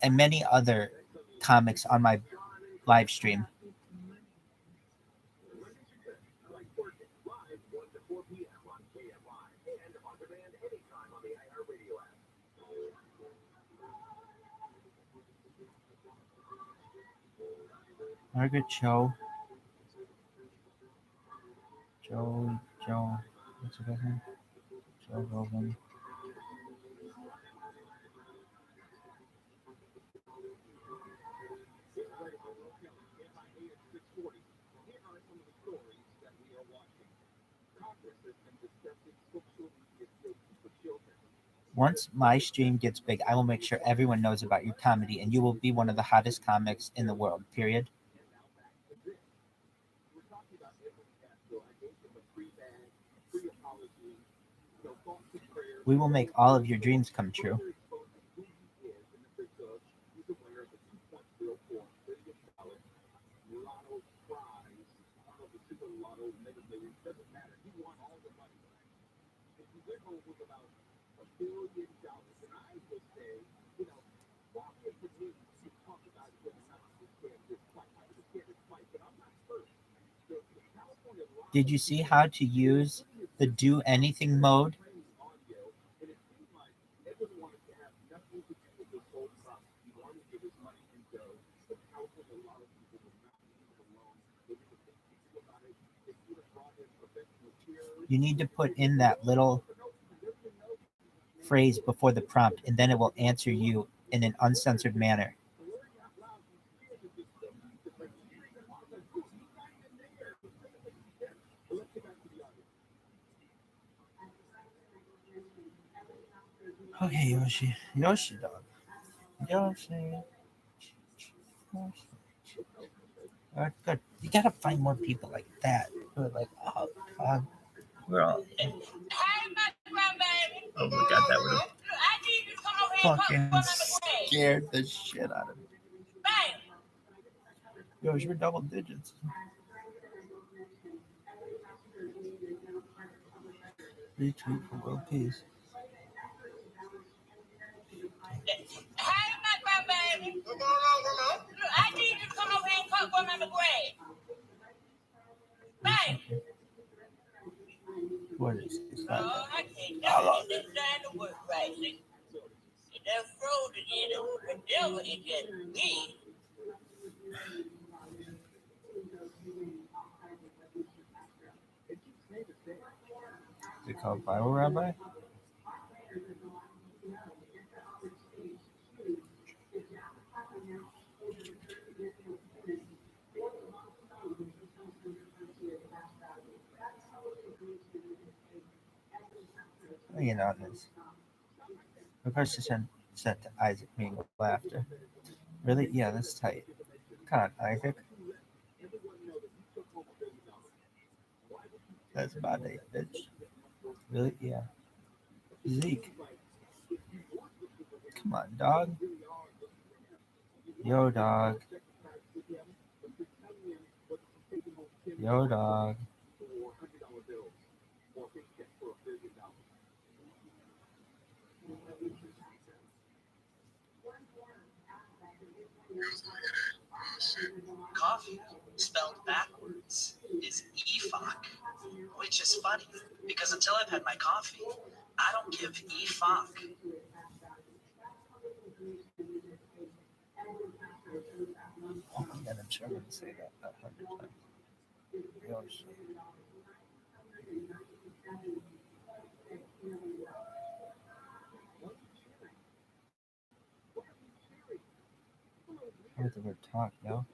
and many other comics on my live stream. Margaret Cho, Joe, what's her name? Joe Rogan. Once my stream gets big, I will make sure everyone knows about your comedy, and you will be one of the hottest comics in the world, period. We will make all of your dreams come true. Did you see how to use the do anything mode? You need to put in that little phrase before the prompt, and then it will answer you in an uncensored manner. Okay, Yoshi. Yoshi, dog. Yoshi. Good. You gotta find more people like that who are like, oh, God, we're all. Hey, my grandbaby. Oh my God, that would have I need you to come over here and fucking come grab scared the shit out of me. Bang. Yo, you're double digits. Retweet for world peace. Hey, my grandbaby. I need you to come over here and come grab Bang. What is this? Oh, I can't tell you this trying to work right. That frozen in the devil is just big. Is it called ViralRabbi? You know this. The person sent to Isaac me with laughter. Really? Yeah, that's tight. Come on, Isaac. That's about it, bitch. Really? Yeah. Zeke. Come on, dog. Yo, dog. Yo, dog. Coffee, spelled backwards, is EFOC, which is funny because until I've had my coffee, I don't give EFOC. Oh my God, I'm sure I'm gonna say that 100 times. Yo, shit. I have the word talk, yo.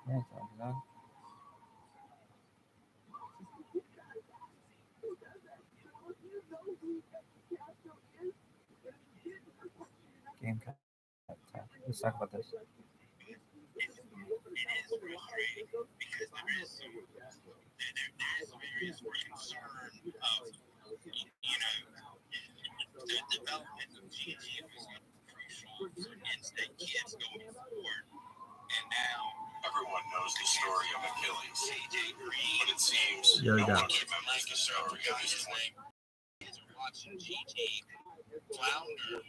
Small talk, dog. Game talk. Let's talk about this. It is frustrating because there is various concern of, the development of GG was crucial for in-state kids going forward. And now everyone knows the story of Achilles, CJ Green, but it seems Yo, no Doc. one can make a story of his point. Kids are watching GG flounder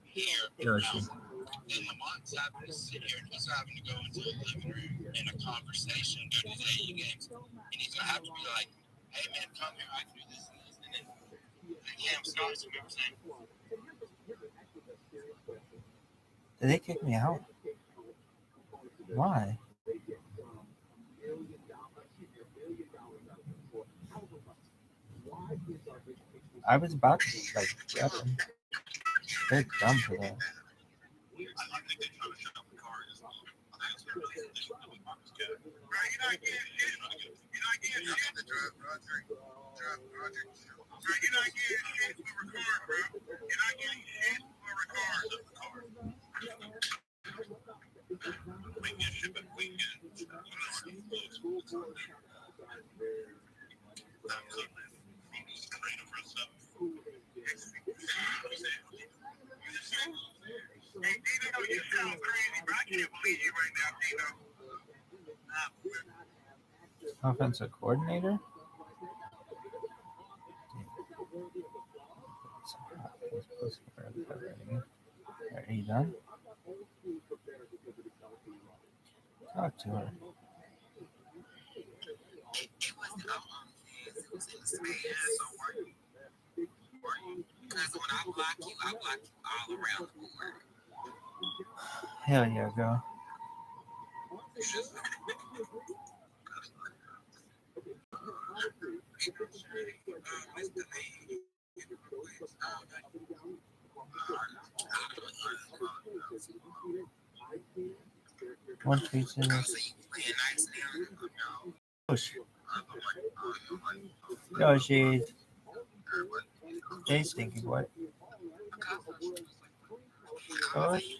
here. Yoshi. And Lamont's having to sit here and he's having to go into the living room in a conversation, go to his AU games, and he's gonna have to be like, hey man, come here, I can do this and this. And then Cam Scott, remember saying, Did they kick me out? Why? I was about to like grab them. They're dumb for that. I think they try to shut up the car as well. I think it's really good. Bro, you're not getting shit. You're not getting shit to drive project. Bro, you're not getting shit for record, bro. You're not getting shit for record of the car. We can get shit, but we can get Hey, Dino, you sound crazy, but I can't believe you right now, Dino. Offensive coordinator? Are you done? Talk to her. It wasn't how long it was in the space, so were you? Because when I block you all around the board. Hell yeah, go. One tweet in this. being nice now. Yoshi. Jay Stinky Boy. Yoshi.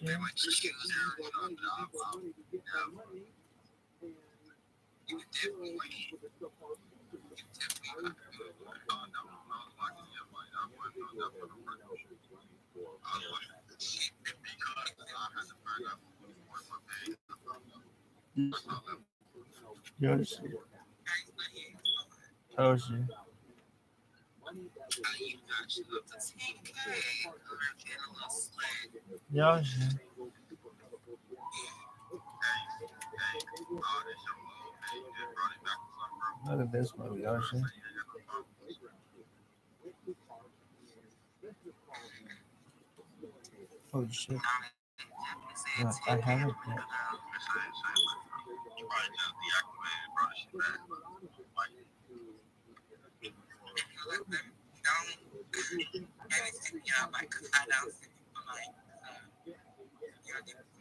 Yoshi. Yoshi. Yoshi. Look at this movie, Yoshi. Oh shit. What? I haven't yet.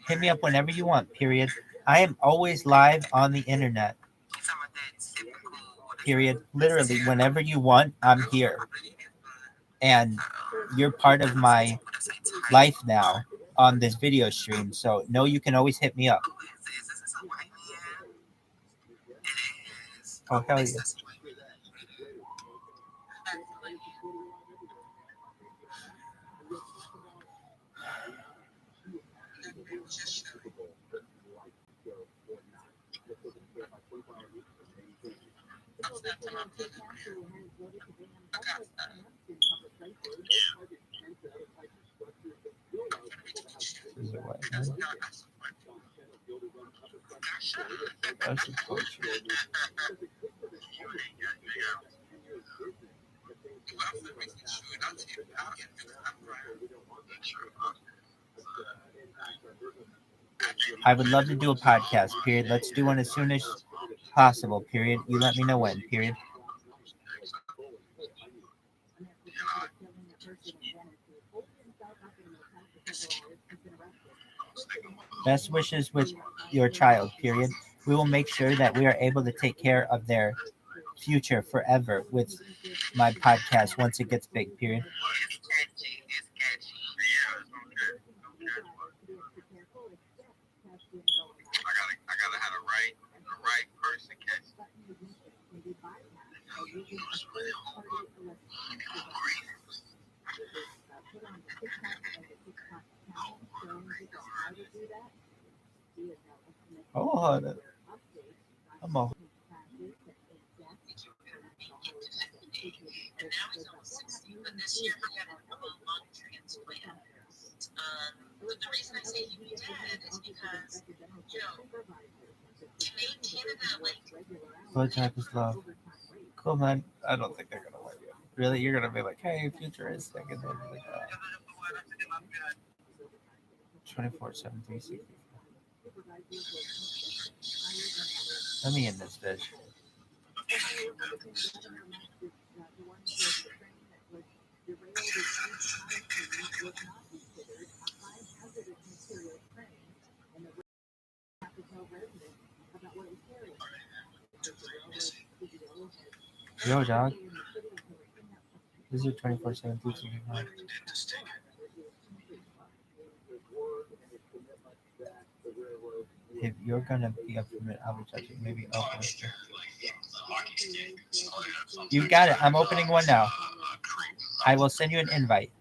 Hit me up whenever you want, period. I am always live on the internet. Period. Literally, whenever you want, I'm here. And you're part of my life now on this video stream. So, no, you can always hit me up. Oh, hell yeah. This is a white man. That's a poetry. I would love to do a podcast, period. Let's do one as soon as possible, period. You let me know when, period. Best wishes with your child, period. We will make sure that we are able to take care of their future forever with my podcast once it gets big, period. I gotta have the right person catch. Oh, hold it. I'm a And now he's almost 60, but this year he had a lung transplant. But the reason I say he be dead is because, in Canada, like, blood type is low. Cool, man. I don't think they're gonna let you. Really, you're gonna be like, "Hey, futuristic," and then like, 24/7, 360. Let me in this bitch. Yo, dog. This is 24/7, 365. If you're gonna be up for it, I'll be touching. Maybe open it. You got it. I'm opening one now. I will send you an invite.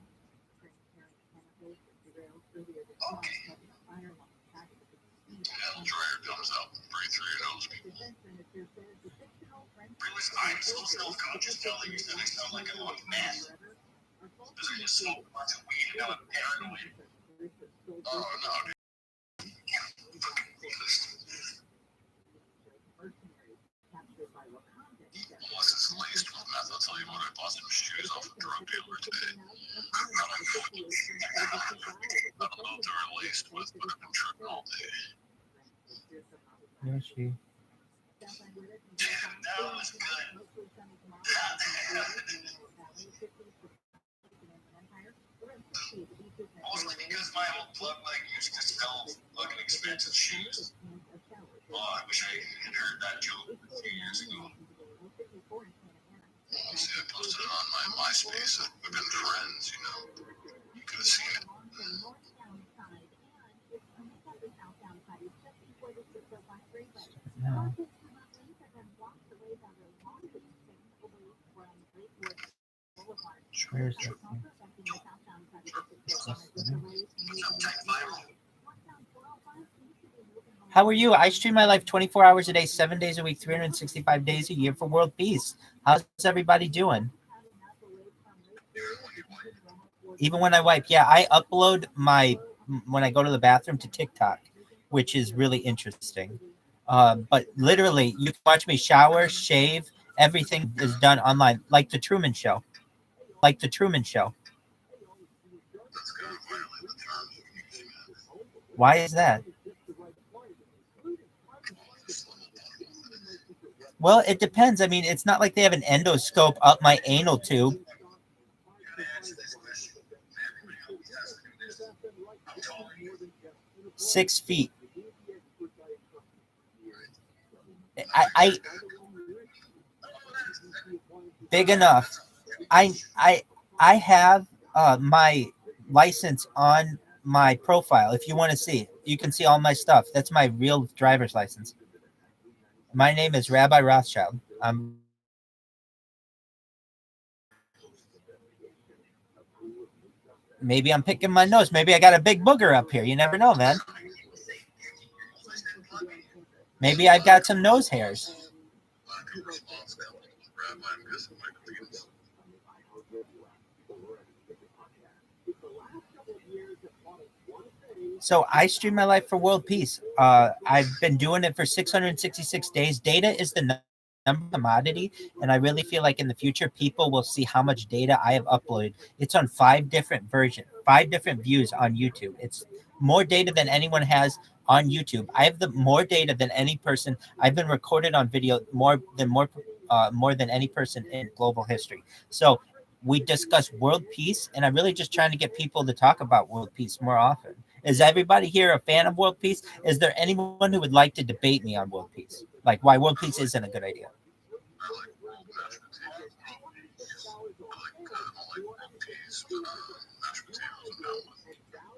I'm so self-conscious telling you that I sound like I'm on meth. Because I just smoke lots of weed and I'm paranoid. Oh no, dude. Unless it's laced with meth, I'll tell you what, I bought some shoes off a drug dealer today. I don't know if they're laced with, but I've been tripping all day. Yoshi. That was good. Mostly because my old plug leg used to sell fucking expensive shoes. Oh, I wish I had heard that joke a few years ago. See, I posted it on my MySpace. We've been friends, you know. You could have seen it. No. Where's that thing? How are you? I stream my life 24 hours a day, 7 days a week, 365 days a year for world peace. How's everybody doing? Even when I wipe, yeah, I upload when I go to the bathroom to TikTok, which is really interesting. But literally, you can watch me shower, shave, everything is done online, like the Truman Show. Like the Truman Show. Why is that? Well, it depends. I mean, it's not like they have an endoscope up my anal tube. 6 feet. I big enough. I have my license on my profile. If you want to see, you can see all my stuff. That's my real driver's license. My name is Rabbi Rothschild. Maybe I'm picking my nose. Maybe I got a big booger up here. You never know, man. Maybe I've got some nose hairs. So I stream my life for world peace. I've been doing it for 666 days. Data is the number commodity, and I really feel like in the future people will see how much data I have uploaded. It's on 5 different versions, 5 different views on YouTube. It's more data than anyone has on YouTube. I have the more data than any person. I've been recorded on video more than any person in global history. So we discuss world peace, and I'm really just trying to get people to talk about world peace more often. Is everybody here a fan of world peace? Is there anyone who would like to debate me on world peace? Like why world peace isn't a good idea?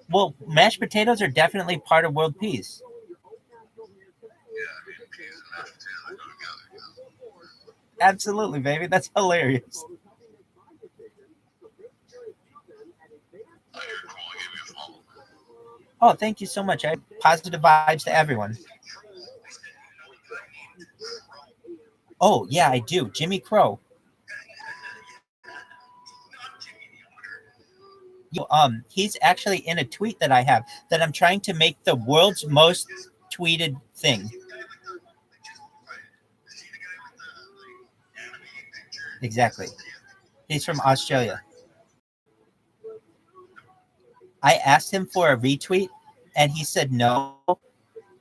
Well, mashed potatoes are definitely part of world peace. Absolutely, baby. That's hilarious. Oh, thank you so much. I have positive vibes to everyone. Oh, yeah, I do. Jimmy Crow. He's actually in a tweet that I have that I'm trying to make the world's most tweeted thing. Exactly. He's from Australia. I asked him for a retweet, and he said no,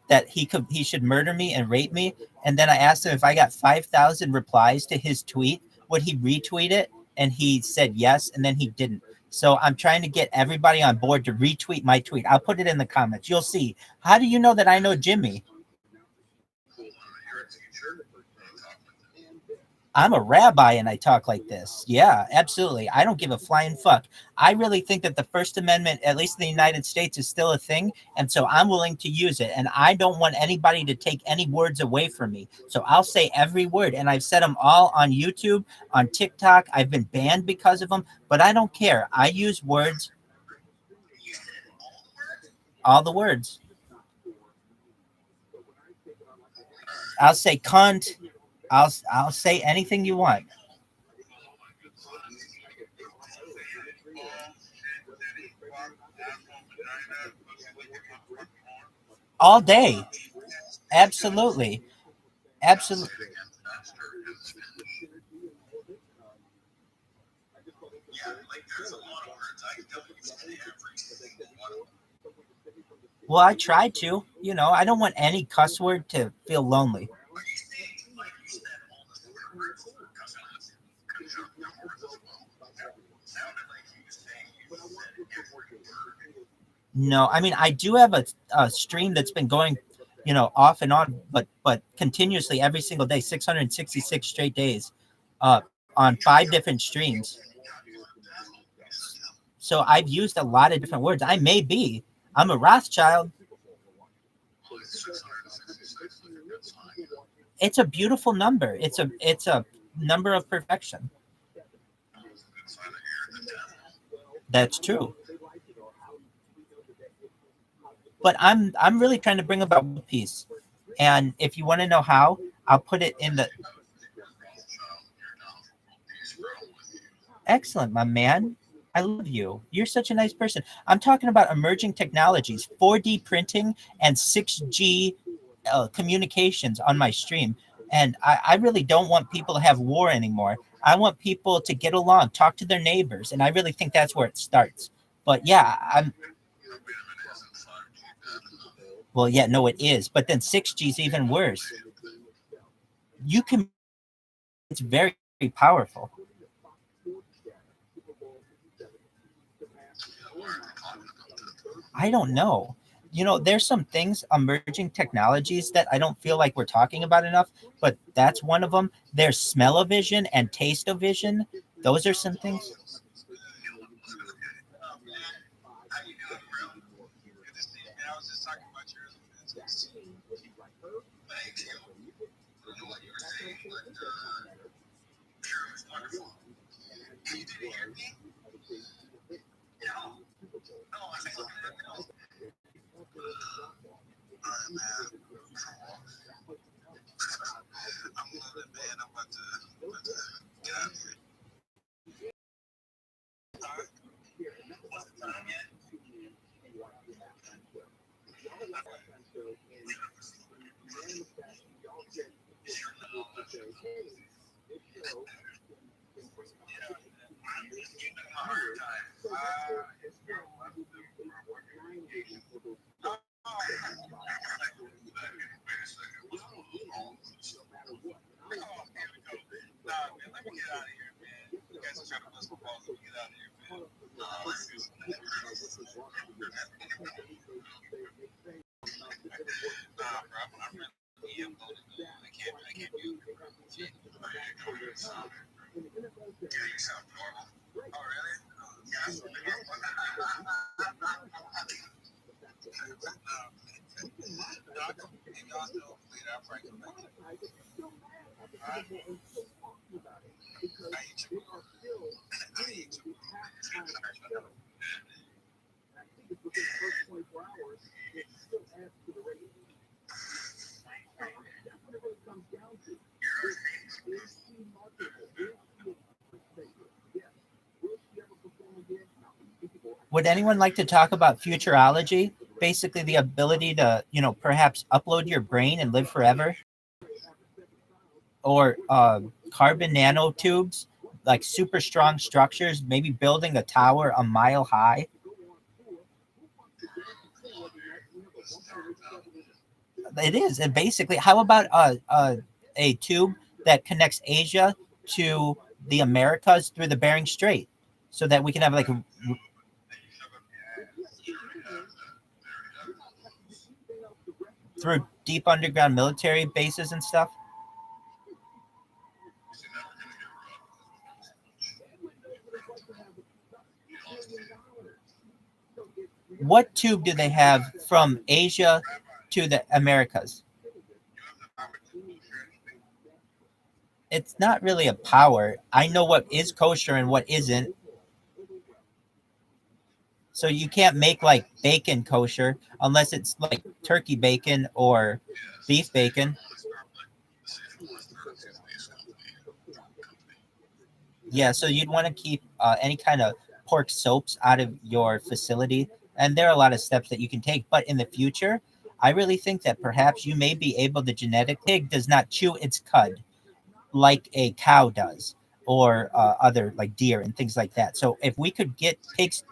that he should murder me and rape me. And then I asked him if I got 5,000 replies to his tweet, would he retweet it? And he said yes, and then he didn't. So I'm trying to get everybody on board to retweet my tweet. I'll put it in the comments. You'll see. How do you know that I know Jimmy? I'm a rabbi and I talk like this. Yeah, absolutely. I don't give a flying fuck. I really think that the First Amendment, at least in the United States, is still a thing. And so I'm willing to use it. And I don't want anybody to take any words away from me. So I'll say every word. And I've said them all on YouTube, on TikTok. I've been banned because of them, but I don't care. I use words. All the words. I'll say cunt. I'll say anything you want. All day. Absolutely. Absolutely. Well, I try to. You know, I don't want any cuss word to feel lonely. No, I mean, I do have a stream that's been going you know, off and on, but continuously every single day, 666 straight days, on 5 different streams. So I've used a lot of different words. I'm a Rothschild. It's a beautiful number. It's a number of perfection. That's true. But I'm really trying to bring about world peace. And if you want to know how, I'll put it in the excellent, my man. I love you. You're such a nice person. I'm talking about emerging technologies, 4D printing and 6G communications on my stream. And I really don't want people to have war anymore. I want people to get along, talk to their neighbors. And I really think that's where it starts. But yeah, well, yeah, no, it is. But then 6G is even worse. You can, it's very, very powerful. I don't know. You know, there's some things, emerging technologies that I don't feel like we're talking about enough, but that's one of them. There's smell-o-vision and taste-o-vision. Those are some things. Would anyone like to talk about futurology? Basically, the ability to, you know, perhaps upload your brain and live forever, or carbon nanotubes, like super strong structures, maybe building a tower a mile high. It is, and basically, how about a tube that connects Asia to the Americas through the Bering Strait, so that we can have like through deep underground military bases and stuff. What tube do they have from Asia to the Americas? It's not really a power. I know what is kosher and what isn't. So you can't make like bacon kosher unless it's like turkey bacon or beef bacon. Yeah, so you'd want to keep any kind of pork soaps out of your facility. And there are a lot of steps that you can take. But in the future, I really think that perhaps you may be able to genetic pig does not chew its cud like a cow does, or other like deer and things like that. So if we could get pigs.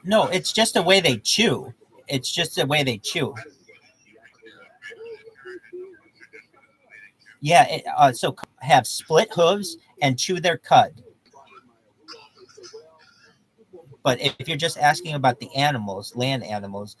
No, it's just the way they chew. It's just the way they chew. Yeah, so have split hooves and chew their cud. But if you're just asking about the animals, land animals,